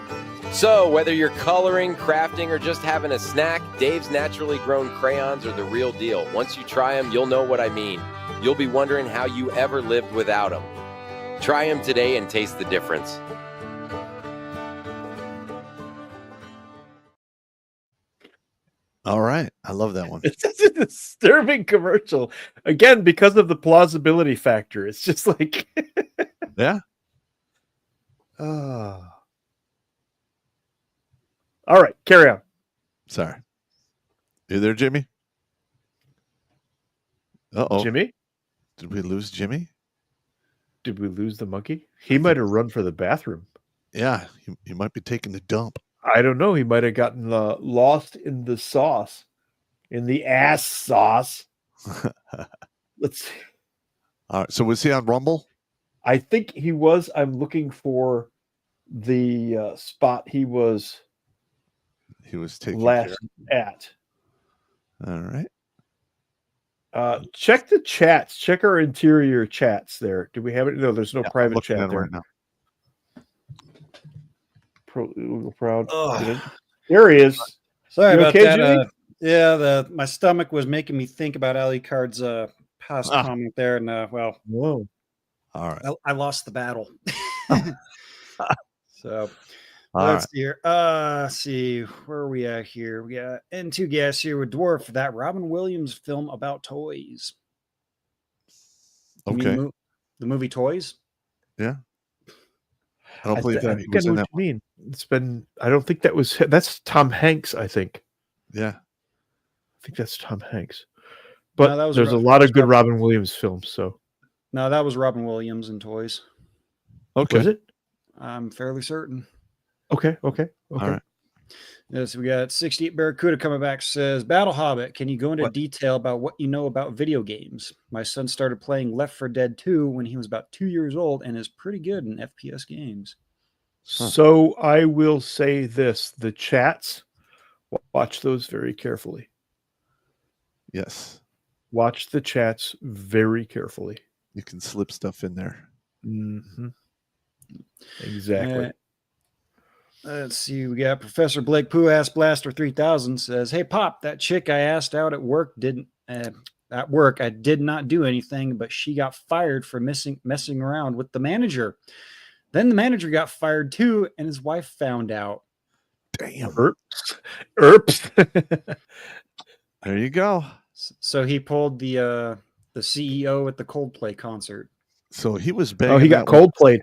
So, whether you're coloring, crafting, or just having a snack, Dave's naturally grown crayons are the real deal. Once you try them, you'll know what I mean. You'll be wondering how you ever lived without them. Try them today and taste the difference. All right. I love that one. It's a disturbing commercial. Again, because of the plausibility factor. It's just like... Yeah. All right, carry on. Sorry. You there, Jimmy? Uh-oh. Jimmy? Did we lose Jimmy? Did we lose the monkey? He might have run for the bathroom. Yeah, he might be taking the dump. I don't know. He might have gotten lost in the sauce. in the ass sauce. Let's see. All right. So was he on Rumble? I think he was. I'm looking for the spot he was taking last care. at. All right. Check the chats. Check our interior chats there. Do we have it? No, there's no private looking chat at it there. right now. Proud. Ugh. There he is. Sorry You about okay, that. Jimmy? Yeah, my stomach was making me think about Ali Card's past Ah. comment there, and well, whoa, all right, I lost the battle. So All let's right. see here. See where are we at here? We got N2 Gas here with Dwarf, that Robin Williams film about toys. You mean Okay. the movie Toys? Yeah. I don't believe that he think was I know in what that. you mean. It's been. I don't think that was. That's Tom Hanks. I think. Yeah. I think that's Tom Hanks. But No, that was there's a Ro- lot that was of good Robin- Robin Williams films. So No, that was Robin Williams in Toys. Okay. was it? I'm fairly certain. Okay. All right. Yes, we got 68 Barracuda coming back. Says, Battle Hobbit, can you go into What? detail about what you know about video games? My son started playing Left 4 Dead 2 when he was about 2 years old and is pretty good in FPS games. So I will say this: the chats. Watch those very carefully. Yes. Watch the chats very carefully. You can slip stuff in there. Mm-hmm. Exactly. Let's see. We got Professor Blake Pooh Ass Blaster 3000 says, hey, Pop, that chick I asked out at work I did not do anything, but she got fired for messing around with the manager. Then the manager got fired too, and his wife found out. Damn. Erps. There you go. So he pulled the CEO at the Coldplay concert. So he was banging. Oh, he got that one. Coldplayed.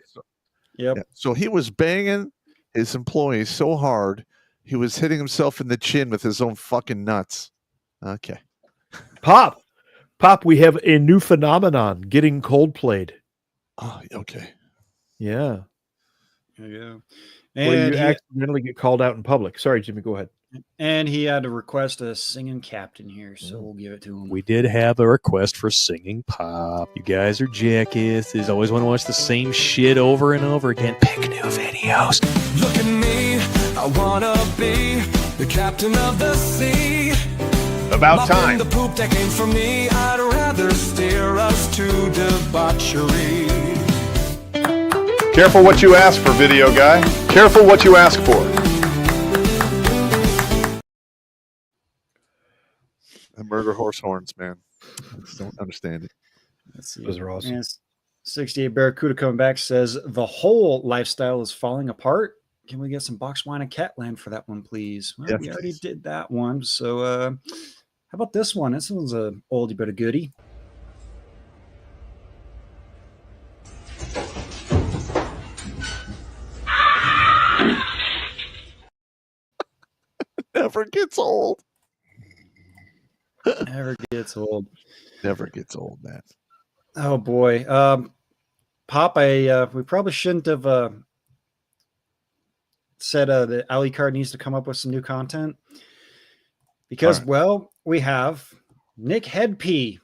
Yep. Yeah. So he was banging his employees so hard, he was hitting himself in the chin with his own fucking nuts. Okay. Pop, we have a new phenomenon: getting Coldplayed. Oh, okay. Yeah. Yeah. Where And you accidentally get called out in public. Sorry, Jimmy. Go ahead. And he had to request a singing captain here, so we'll give it to him. We did have a request for singing Pop. You guys are jackasses. Always want to watch the same shit over and over again. Pick new videos. Look at me, I wanna be the captain of the sea. About time. The poop that came from me, I'd rather steer us to debauchery. Careful what you ask for, video guy. Careful what you ask for. I murder horse horns, man. I just don't understand it. Let's see. Those are awesome. And 68 Barracuda coming back says, the whole lifestyle is falling apart. Can we get some box wine and Catland for that one, please? Well, Yes, we already please. did that one. So how about this one? This one's a oldie but a goodie. Never gets old. Never gets old. Never gets old, man. Oh boy. Pop, we probably shouldn't have said that Ali Card needs to come up with some new content. Because, All right. well, we have Nick Headpee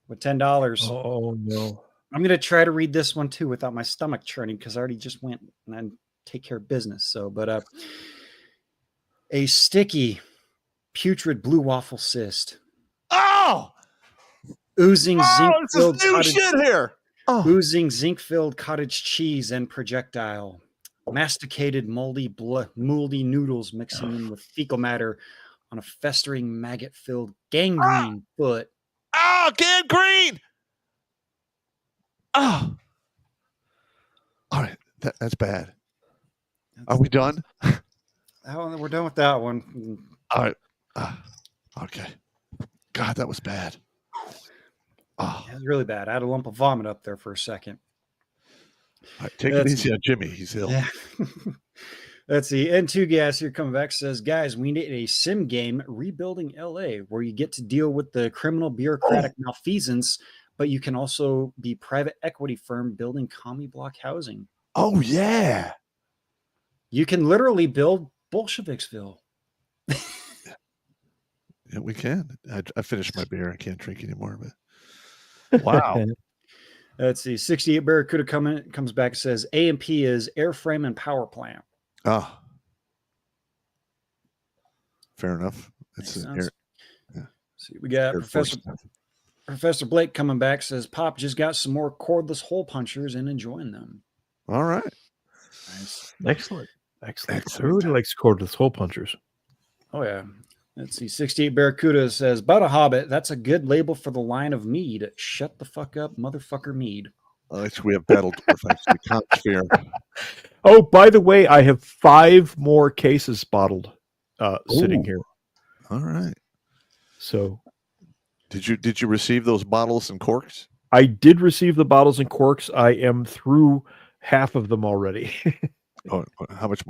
with $10. Oh no. I'm going to try to read this one too without my stomach churning because I already just went and I take care of business. So, but a sticky, putrid blue waffle cyst. Oh! Oozing Oh, zinc-filled this is new shit here. Oh. Oozing zinc-filled cottage cheese and projectile. Masticated moldy noodles mixing in with fecal matter on a festering maggot-filled gangrene foot. Oh, gangrene! Oh. All right. That's bad. Are we done? Oh, we're done with that one. All right. Okay. God, that was bad. Oh. It was really bad. I had a lump of vomit up there for a second. All right, take it easy on Jimmy. He's ill. Yeah. Let's see. N2 Gas here coming back says, guys, we need a sim game, Rebuilding LA, where you get to deal with the criminal bureaucratic malfeasance, but you can also be private equity firm building commie block housing. Oh, yeah. You can literally build Bolsheviksville. Yeah, we can. I finished my beer. I can't drink anymore. But wow. Let's see. 68 Barracuda comes back and says AMP is airframe and power plant. Ah, fair enough. It's Makes an sense. yeah. See, we got Air Force stuff. Professor Blake coming back, says Pop just got some more cordless hole punchers and enjoying them. All right. Nice. Excellent. Everybody likes cordless hole punchers. Oh, yeah. Let's see. 68 Barracuda says, About a Hobbit. That's a good label for the line of mead. Shut the fuck up, motherfucker mead. We have Battle Dwarf, actually. Consphere. Oh, by the way, I have 5 more cases bottled sitting here. All right. So did you receive those bottles and corks? I did receive the bottles and corks. I am through half of them already. Oh, how many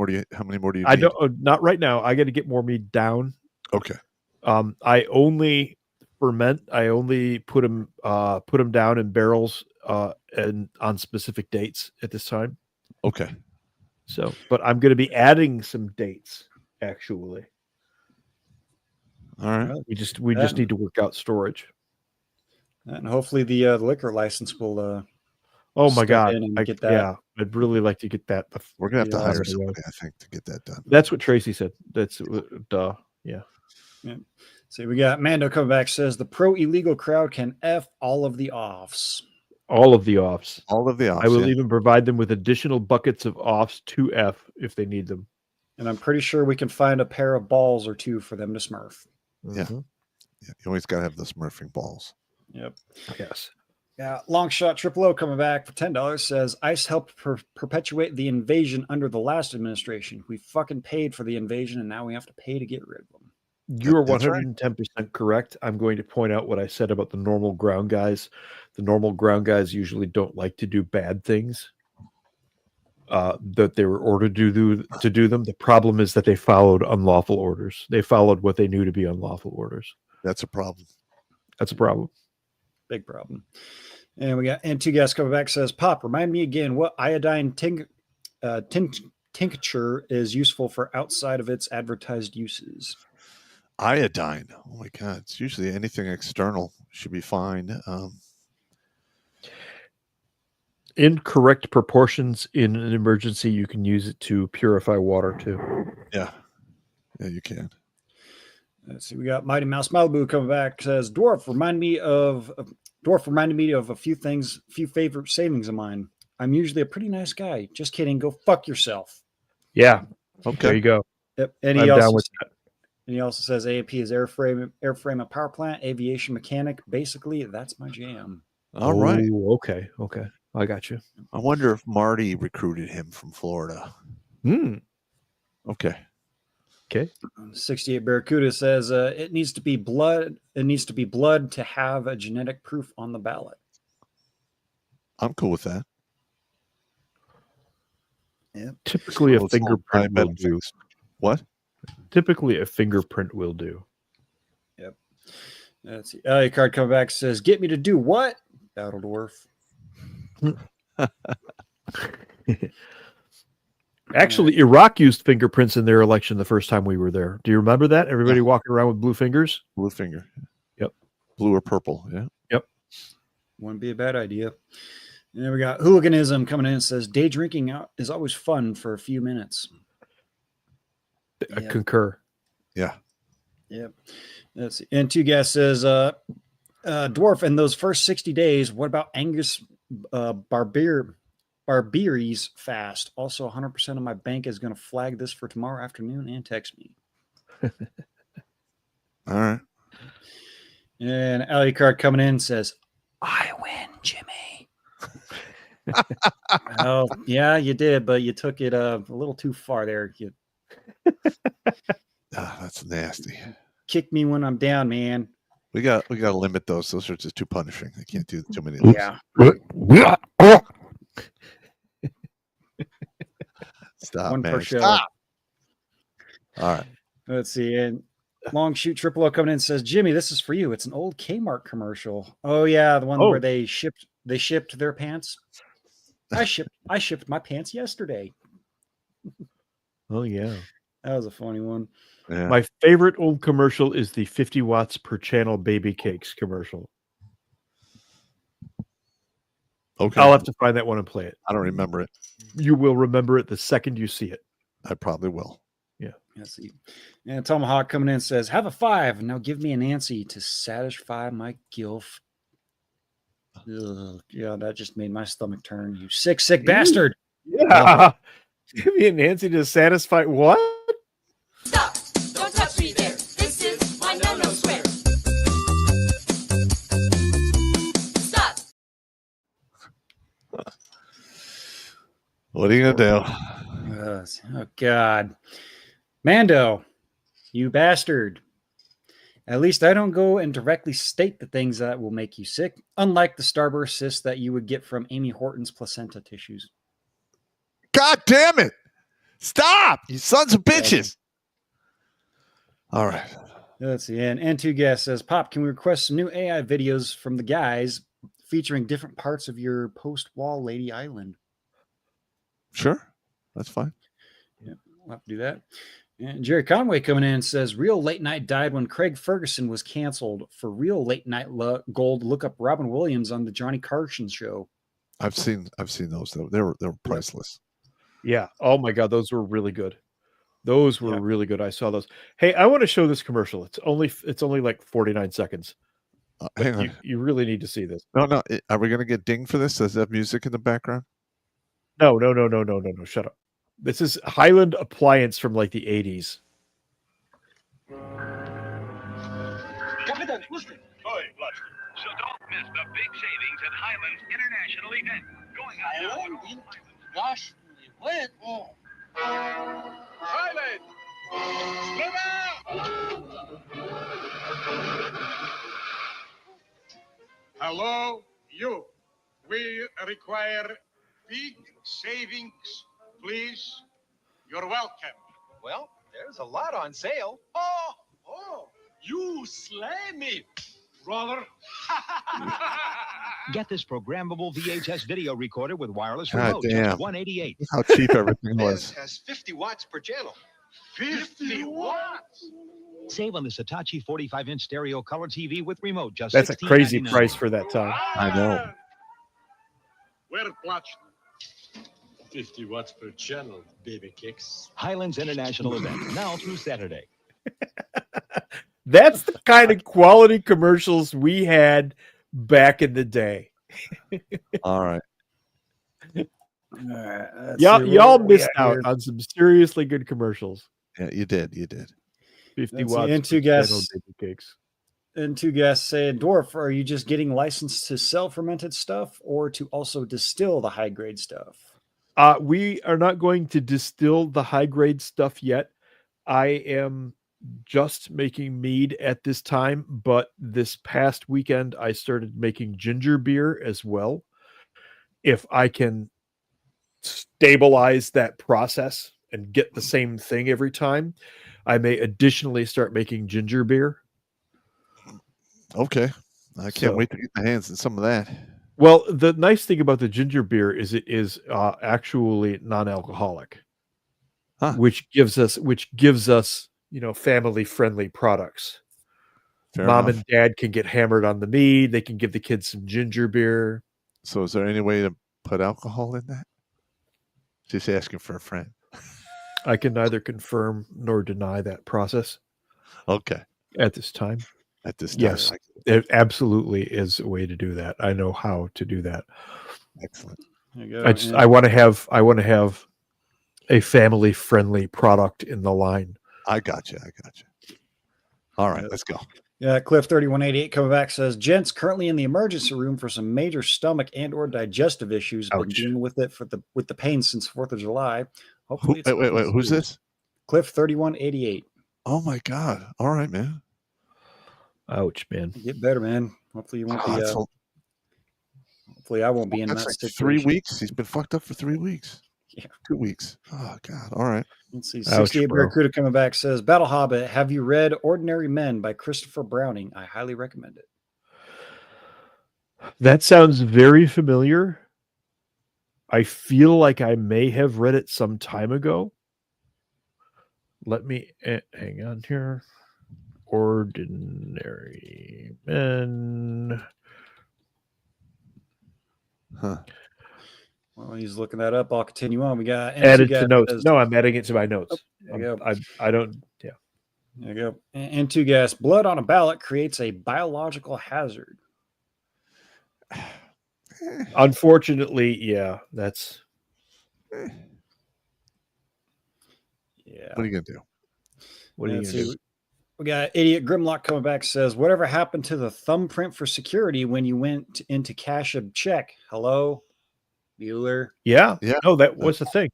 more do you need? I don't, not right now. I got to get more mead down. Okay. I only ferment. I only put them down in barrels and on specific dates at this time. Okay. So, but I'm going to be adding some dates actually. All right. We just need to work out storage. And hopefully the liquor license will oh my step in in and God. get that. Yeah, I'd really like to get that. We're going to have to hire the somebody, I think, to get that done. That's what Tracy said. That's yeah. So we got Mando coming back, says the pro illegal crowd can F all of the offs. All of the offs. All of the offs. I will yeah. even provide them with additional buckets of offs to F if they need them. And I'm pretty sure we can find a pair of balls or two for them to smurf. Yeah. Mm-hmm. Yeah. You always got to have the smurfing balls. Yep. Yes. Yeah. Long shot Triple O coming back for $10 says ICE helped perpetuate the invasion under the last administration. We fucking paid for the invasion and now we have to pay to get rid of them. You are That's right. 110% correct. I'm going to point out what I said about the normal ground guys. The normal ground guys usually don't like to do bad things that they were ordered to do them. The problem is that they followed unlawful orders. They followed what they knew to be unlawful orders. That's a problem. That's a problem. Big problem. And we got two guys coming back, says Pop, remind me again what iodine tincture is useful for outside of its advertised uses. Iodine. Oh my God. It's usually anything external should be fine. In correct proportions in an emergency, you can use it to purify water too. Yeah. Yeah, you can. Let's see. We got Mighty Mouse Malibu coming back, says Dwarf reminded me of a few things, a few favorite savings of mine. I'm usually a pretty nice guy. Just kidding. Go fuck yourself. Yeah. Okay. There you go. Yep. And I'm down with that. And he also says AMP is airframe and power plant, aviation mechanic. Basically, that's my jam. All right. Okay. Okay. I got you. I wonder if Marty recruited him from Florida. Okay. Okay. 68 Barracuda says it needs to be blood. It needs to be blood to have a genetic proof on the ballot. I'm cool with that. Yeah. Typically, a Let's fingerprint will hold do. What? Typically, a fingerprint will do. Yep. Let's see. LA card coming back says, "Get me to do what?" Battle Dwarf. Actually, Iraq used fingerprints in their election the first time we were there. Do you remember that? Everybody walking around with blue fingers? Blue finger. Yep. Blue or purple. Yeah. Yep. Wouldn't be a bad idea. And then we got Hooliganism coming in and says, day drinking out is always fun for a few minutes. I concur. Yeah. Yep. Let's see. And two guys says, Dwarf, in those first 60 days, what about Angus Barbieri's fast? Also, 100% of my bank is going to flag this for tomorrow afternoon and text me. All right. And Alley Card coming in says, I win, Jimmy. Oh, yeah, you did, but you took it a little too far there. You that's nasty. Kick me when I'm down, man. We got to limit those. Those are just too punishing. I can't do too many. Yeah. Stop, One man. per show. Stop. All right. Let's see. And Long Shoot Triple O coming in says, Jimmy, this is for you. It's an old Kmart commercial. Oh yeah, the one where they shipped their pants. I shipped my pants yesterday. Oh yeah. That was a funny one. Yeah. My favorite old commercial is the 50 watts per channel baby cakes commercial. Okay. I'll have to find that one and play it. I don't remember it. You will remember it the second you see it. I probably will. Yeah. Let's see. And Tomahawk coming in says, have a 5. Now give me a Nancy to satisfy my gilf. Ugh, yeah, that just made my stomach turn. You sick bastard. Yeah. Give me a Nancy to satisfy what? Stop! Don't touch me there. This is my no-no square. Stop! What are you gonna do? Oh God, Mando, you bastard! At least I don't go and directly state the things that will make you sick, unlike the Starburst cyst that you would get from Amy Horton's placenta tissues. God damn it! Stop, you sons of bitches! All right. Let's see. And N2Gas says, Pop, can we request some new AI videos from the guys featuring different parts of your post-wall lady island? Sure, that's fine. Yeah, we'll have to do that. And Jerry Conway coming in says, Real Late Night died when Craig Ferguson was canceled. For Real Late Night Gold, look up Robin Williams on the Johnny Carson show. I've seen those though. They were priceless. Yeah. Oh my God, those were really good. Those were really good. I saw those. Hey, I want to show this commercial. It's only like 49 seconds. Hang on. You really need to see this. No. Are we gonna get dinged for this? Does that have music in the background? No. Shut up. This is Highland Appliance from like the 80s. Captain, listen. Oi, Blush. So don't miss the big savings at Highland's International event. Going on now. Gosh, wait. Oh. Highland! Hello, you. We require big savings, please. You're welcome. Well, there's a lot on sale. Oh, you slay me, brother. Get this programmable VHS video recorder with wireless God remote, damn. just $188. How cheap everything was. Has 50 watts per channel. 50 watts? Save on this Hitachi 45-inch stereo color TV with remote, just That's a crazy $16.99. price for that time. I know. Where Blush? 50 watts per channel, baby kicks. Highlands International event, now through Saturday. That's the kind of quality commercials we had back in the day. All right. Y'all missed out on some seriously good commercials. Yeah, you did. 50 Let's watts. see, and two per guests. channel baby cakes. And two guests saying, Dwarf, are you just getting licensed to sell fermented stuff or to also distill the high grade stuff? We are not going to distill the high grade stuff yet. I am just making mead at this time, but this past weekend I started making ginger beer as well. If I can stabilize that process and get the same thing every time, I may additionally start making ginger beer. Okay. I can't wait to get my hands on some of that. Well, the nice thing about the ginger beer is it is actually non-alcoholic, which gives us family-friendly products. Fair Mom enough. and dad can get hammered on the mead. They can give the kids some ginger beer. So is there any way to put alcohol in that? Just asking for a friend. I can neither confirm nor deny that process. Okay. At this time. At this time. Yes, it absolutely is a way to do that. I know how to do that. Excellent. There you go. I want to have a family friendly product in the line. I got you. All right, let's go. Yeah, Cliff3188 coming back says, Gents currently in the emergency room for some major stomach and or digestive issues. Been dealing with it with the pain since 4th of July. Hopefully Wait, who's this? Cliff3188. Oh my God. All right, man. Ouch, man. Get better, man. Hopefully you won't be hopefully I won't be in that That's like situation. 3 weeks. He's been fucked up for 3 weeks. Yeah. 2 weeks. Oh God. All right. Let's see. Ouch, 68 bro. Barracuda coming back says, Battle Hobbit, have you read Ordinary Men by Christopher Browning? I highly recommend it. That sounds very familiar. I feel like I may have read it some time ago. let me hang on here. Ordinary men. Huh. Well, he's looking that up. I'll continue on. We got Added to notes. No, I'm adding it to my notes. There you go. I don't. Yeah. There you go. And two gas. Blood on a ballot creates a biological hazard. Unfortunately, yeah, that's. Yeah. What are you gonna do? What are you Let's gonna see. do? We got idiot Grimlock coming back. Says, whatever happened to the thumbprint for security when you went into cash a check? Hello, Bueller. Yeah. Yeah. No, that was a thing.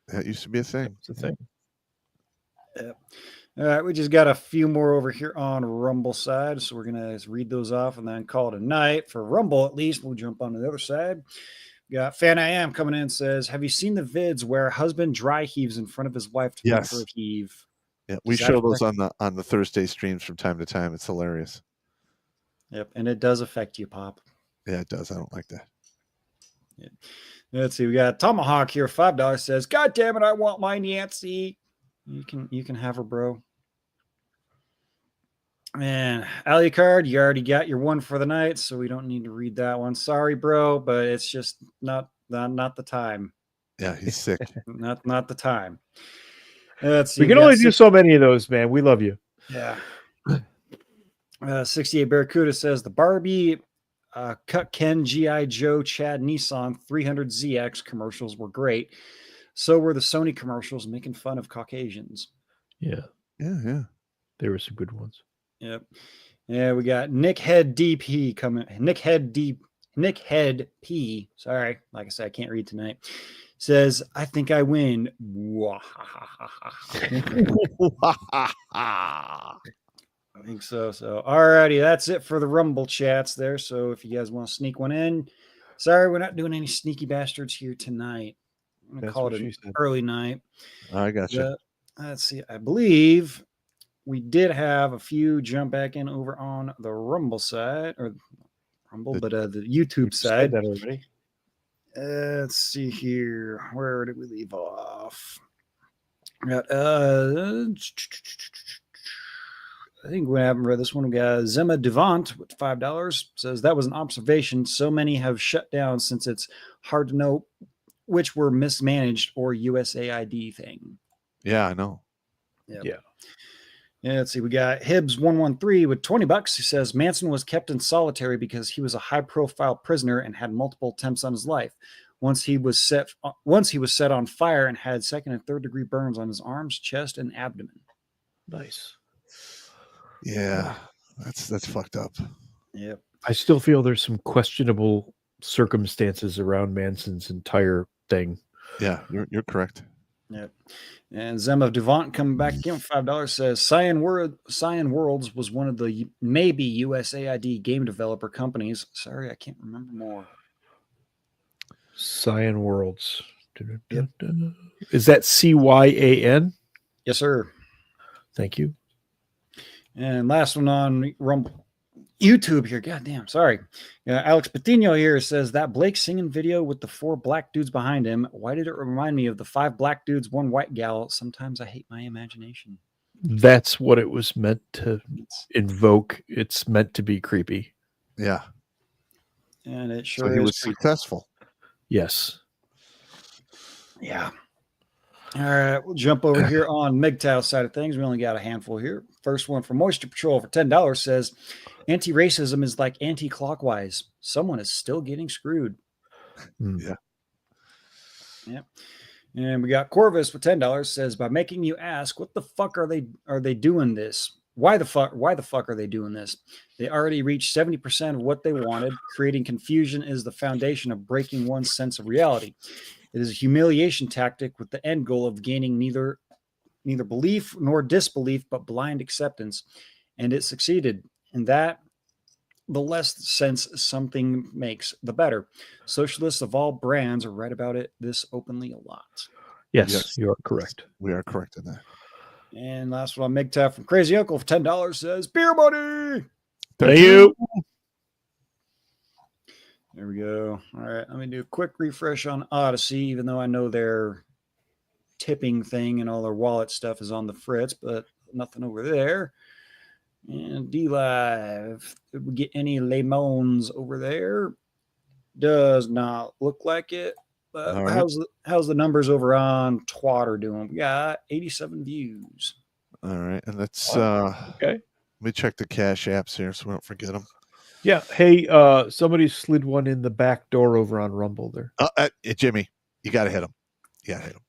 That used to be a thing. It's a thing. Yep. All right, we just got a few more over here on Rumble side, so we're gonna read those off and then call it a night for Rumble. At least we'll jump on the other side. We got Fan I Am coming in. Says, have you seen the vids where husband dry heaves in front of his wife to Yes. make her heave? Yeah, we show those on the Thursday streams from time to time. It's hilarious. Yep, and it does affect you, Pop. Yeah, it does. I don't like that. Yeah. Let's see. We got Tomahawk here. $5 says, God damn it, I want my Nancy. You can have her, bro. And Alucard, you already got your one for the night, so we don't need to read that one. Sorry, bro, but it's just not the time. Yeah, he's sick. not the time. Let's see. We can only do so many of those, man. We love you. Yeah. 68 Barracuda says the Barbie, Cut Ken, G.I. Joe, Chad Nissan 300ZX commercials were great. So were the Sony commercials making fun of Caucasians. Yeah. Yeah. There were some good ones. Yep. Yeah, we got Nick Head DP coming. Nick Head P. Sorry, like I said, I can't read tonight. Says, I think I win. I think so. So, alrighty, that's it for the Rumble chats there. So, if you guys want to sneak one in, sorry, we're not doing any sneaky bastards here tonight. I'm gonna call it an early night. I got you. Let's see. I believe we did have a few jump back in over on the Rumble side, or Rumble, but the YouTube side. That already. Let's see here. Where did we leave off? We got, I think we haven't read this one. We got Zema Devant with $5 says that was an observation. So many have shut down since it's hard to know which were mismanaged or USAID thing. Yeah, I know. Yep. Yeah. Let's see. We got Hibbs 113 with $20. He says Manson was kept in solitary because he was a high-profile prisoner and had multiple attempts on his life. Once he was set on fire and had second and third degree burns on his arms, chest, and abdomen. Nice. Yeah, that's fucked up. Yep. I still feel there's some questionable circumstances around Manson's entire thing. Yeah, you're correct. Yep. And Zema Devant coming back again with $5 says Cyan Worlds was one of the maybe USAID game developer companies. Sorry, I can't remember more. Cyan Worlds. Yep. Is that CYAN? Yes, sir. Thank you. And last one on Rumble. YouTube here. God damn, sorry. Alex Patino here says that Blake singing video with the 4 black dudes behind him. Why did it remind me of the 5 black dudes, 1 white gal? Sometimes I hate my imagination. That's what it was meant to invoke. It's meant to be creepy. Yeah. And it sure so he is was successful. Yes. Yeah. All right, we'll jump over here on MGTOW side of things. We only got a handful here. First one from Moisture Patrol for $10 says, anti-racism is like anti-clockwise. Someone is still getting screwed. Yeah. Yep. And we got Corvus for $10 says, by making you ask, what the fuck are they doing this? Why the fuck are they doing this? They already reached 70% of what they wanted. Creating confusion is the foundation of breaking one's sense of reality. It is a humiliation tactic with the end goal of gaining neither belief nor disbelief, but blind acceptance. And it succeeded. And that, the less sense something makes, the better. Socialists of all brands are right about this openly a lot. Yes, you are correct. We are correct in that. And last one on MGTAF from Crazy Uncle for $10 says, beer money. Thank you. There we go. All right, let me do a quick refresh on Odyssey, even though I know they're tipping thing and all their wallet stuff is on the fritz, but nothing over there. And D Live, did we get any lemons over there? Does not look like it. All right. How's the numbers over on Twitter doing? We got 87 views. All right, and let's Okay. let me check the cash apps here so we don't forget them. Yeah. Hey, somebody slid one in the back door over on Rumble there. Jimmy, you got to hit him. You got to hit him.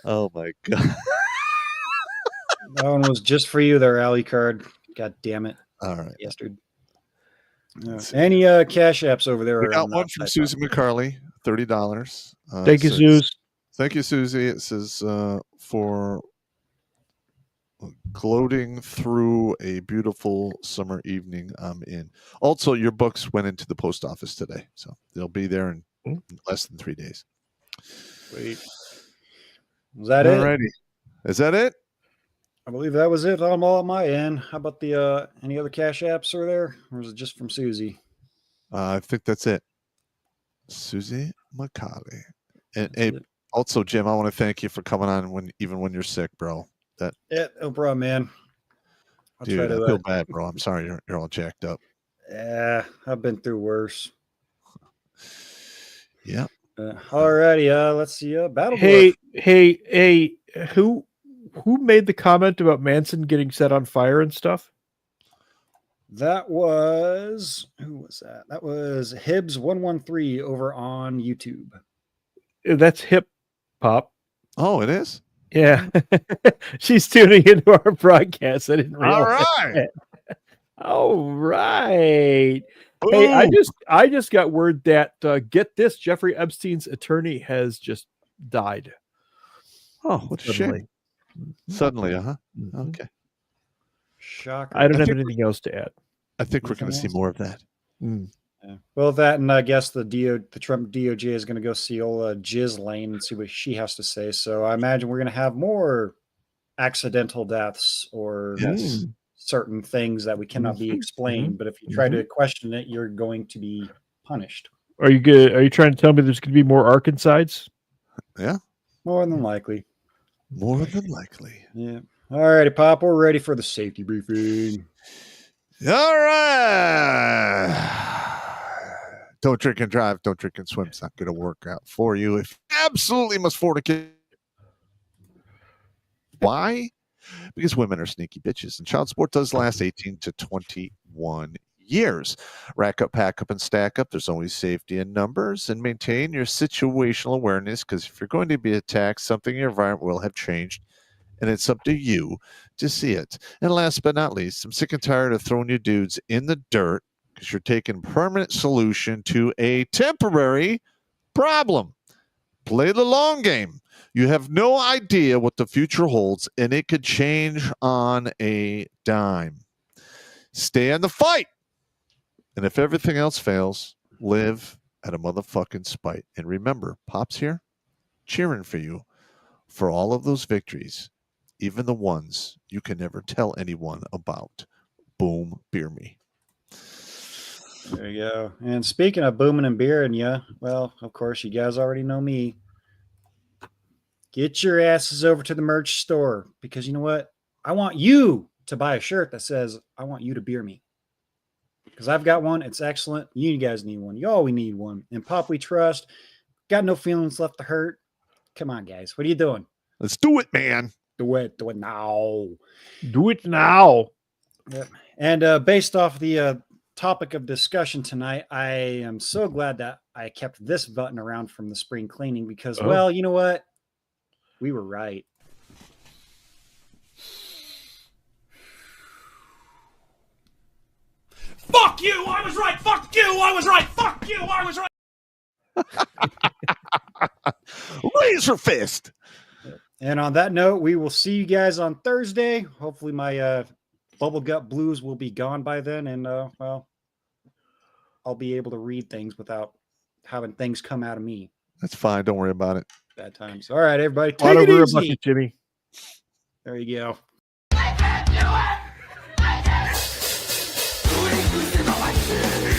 Oh my god. That one was just for you there, Alley Card. God damn it. All right. Bastard. Any cash apps over there? We got one from Susie McCarley, $30. Thank you, Suze. Thank you, Susie. It says for gloating through a beautiful summer evening I'm in. Also, your books went into the post office today, so they'll be there in less than 3 days. Wait. Was that it? Alrighty. Is that it? I believe that was it on all my end. How about the any other cash apps are there? Or is it just from Susie? I think that's it. Susie McCauley. And also, Jim, I want to thank you for coming on even when you're sick, bro. Yeah, no problem, man. I'll Dude, try I to feel bad, bro. I'm sorry you're all jacked up. Yeah, I've been through worse. Yeah. Alrighty, let's see. Battle. Hey, who made the comment about Manson getting set on fire and stuff? That was who was that? That was Hibbs113 over on YouTube. That's hip hop. Oh, it is? Yeah. She's tuning into our broadcast. I didn't realize. All right. All right. Hey, I just got word that get this, Jeffrey Epstein's attorney has just died. Oh, what a shame. Suddenly, Okay. Shocker. I don't have anything else to add. I think we're going to see more of that. Yeah. Well, that and I guess the Trump DOJ is going to go see old Jiz Lane and see what she has to say. So I imagine we're going to have more accidental deaths or certain things that we cannot be explained. But if you try to question it, you're going to be punished. Are you good? Are you trying to tell me there's going to be more Arkancides? Yeah. More than likely. More than likely. Yeah. All righty, Pop. We're ready for the safety briefing. All right. Don't drink and drive. Don't drink and swim. It's not going to work out for you if you absolutely must fornicate. Why? Because women are sneaky bitches, and child support does last 18 to 21 years. Rack up, pack up, and stack up. There's always safety in numbers, and maintain your situational awareness, because if you're going to be attacked, something in your environment will have changed, and it's up to you to see it. And last but not least, I'm sick and tired of throwing you dudes in the dirt because you're taking permanent solution to a temporary problem. Play the long game. You have no idea what the future holds, and it could change on a dime. Stay in the fight. And if everything else fails, live at a motherfucking spite. And remember, Pop's here cheering for you for all of those victories, even the ones you can never tell anyone about. Boom, beer me. There you go. And speaking of booming and beering, well, of course, you guys already know me. Get your asses over to the merch store because you know what? I want you to buy a shirt that says, I want you to beer me. Because I've got one. It's excellent. You guys need one. You all we need one. And Pop, we trust. Got no feelings left to hurt. Come on, guys. What are you doing? Let's do it, man. Do it. Do it now. Do it now. Yep. And based off the topic of discussion tonight, I am so glad that I kept this button around from the spring cleaning because, well, you know what? We were right. Fuck you! I was right! Fuck you! I was right! Fuck you! I was right! Razor fist. And on that note, we will see you guys on Thursday. Hopefully my bubble gut blues will be gone by then. And, well, I'll be able to read things without having things come out of me. That's fine. Don't worry about it. Bad times. All right, everybody. A lot Take of it rear easy. bucket, Jimmy. There you go. I can't do it. I can't.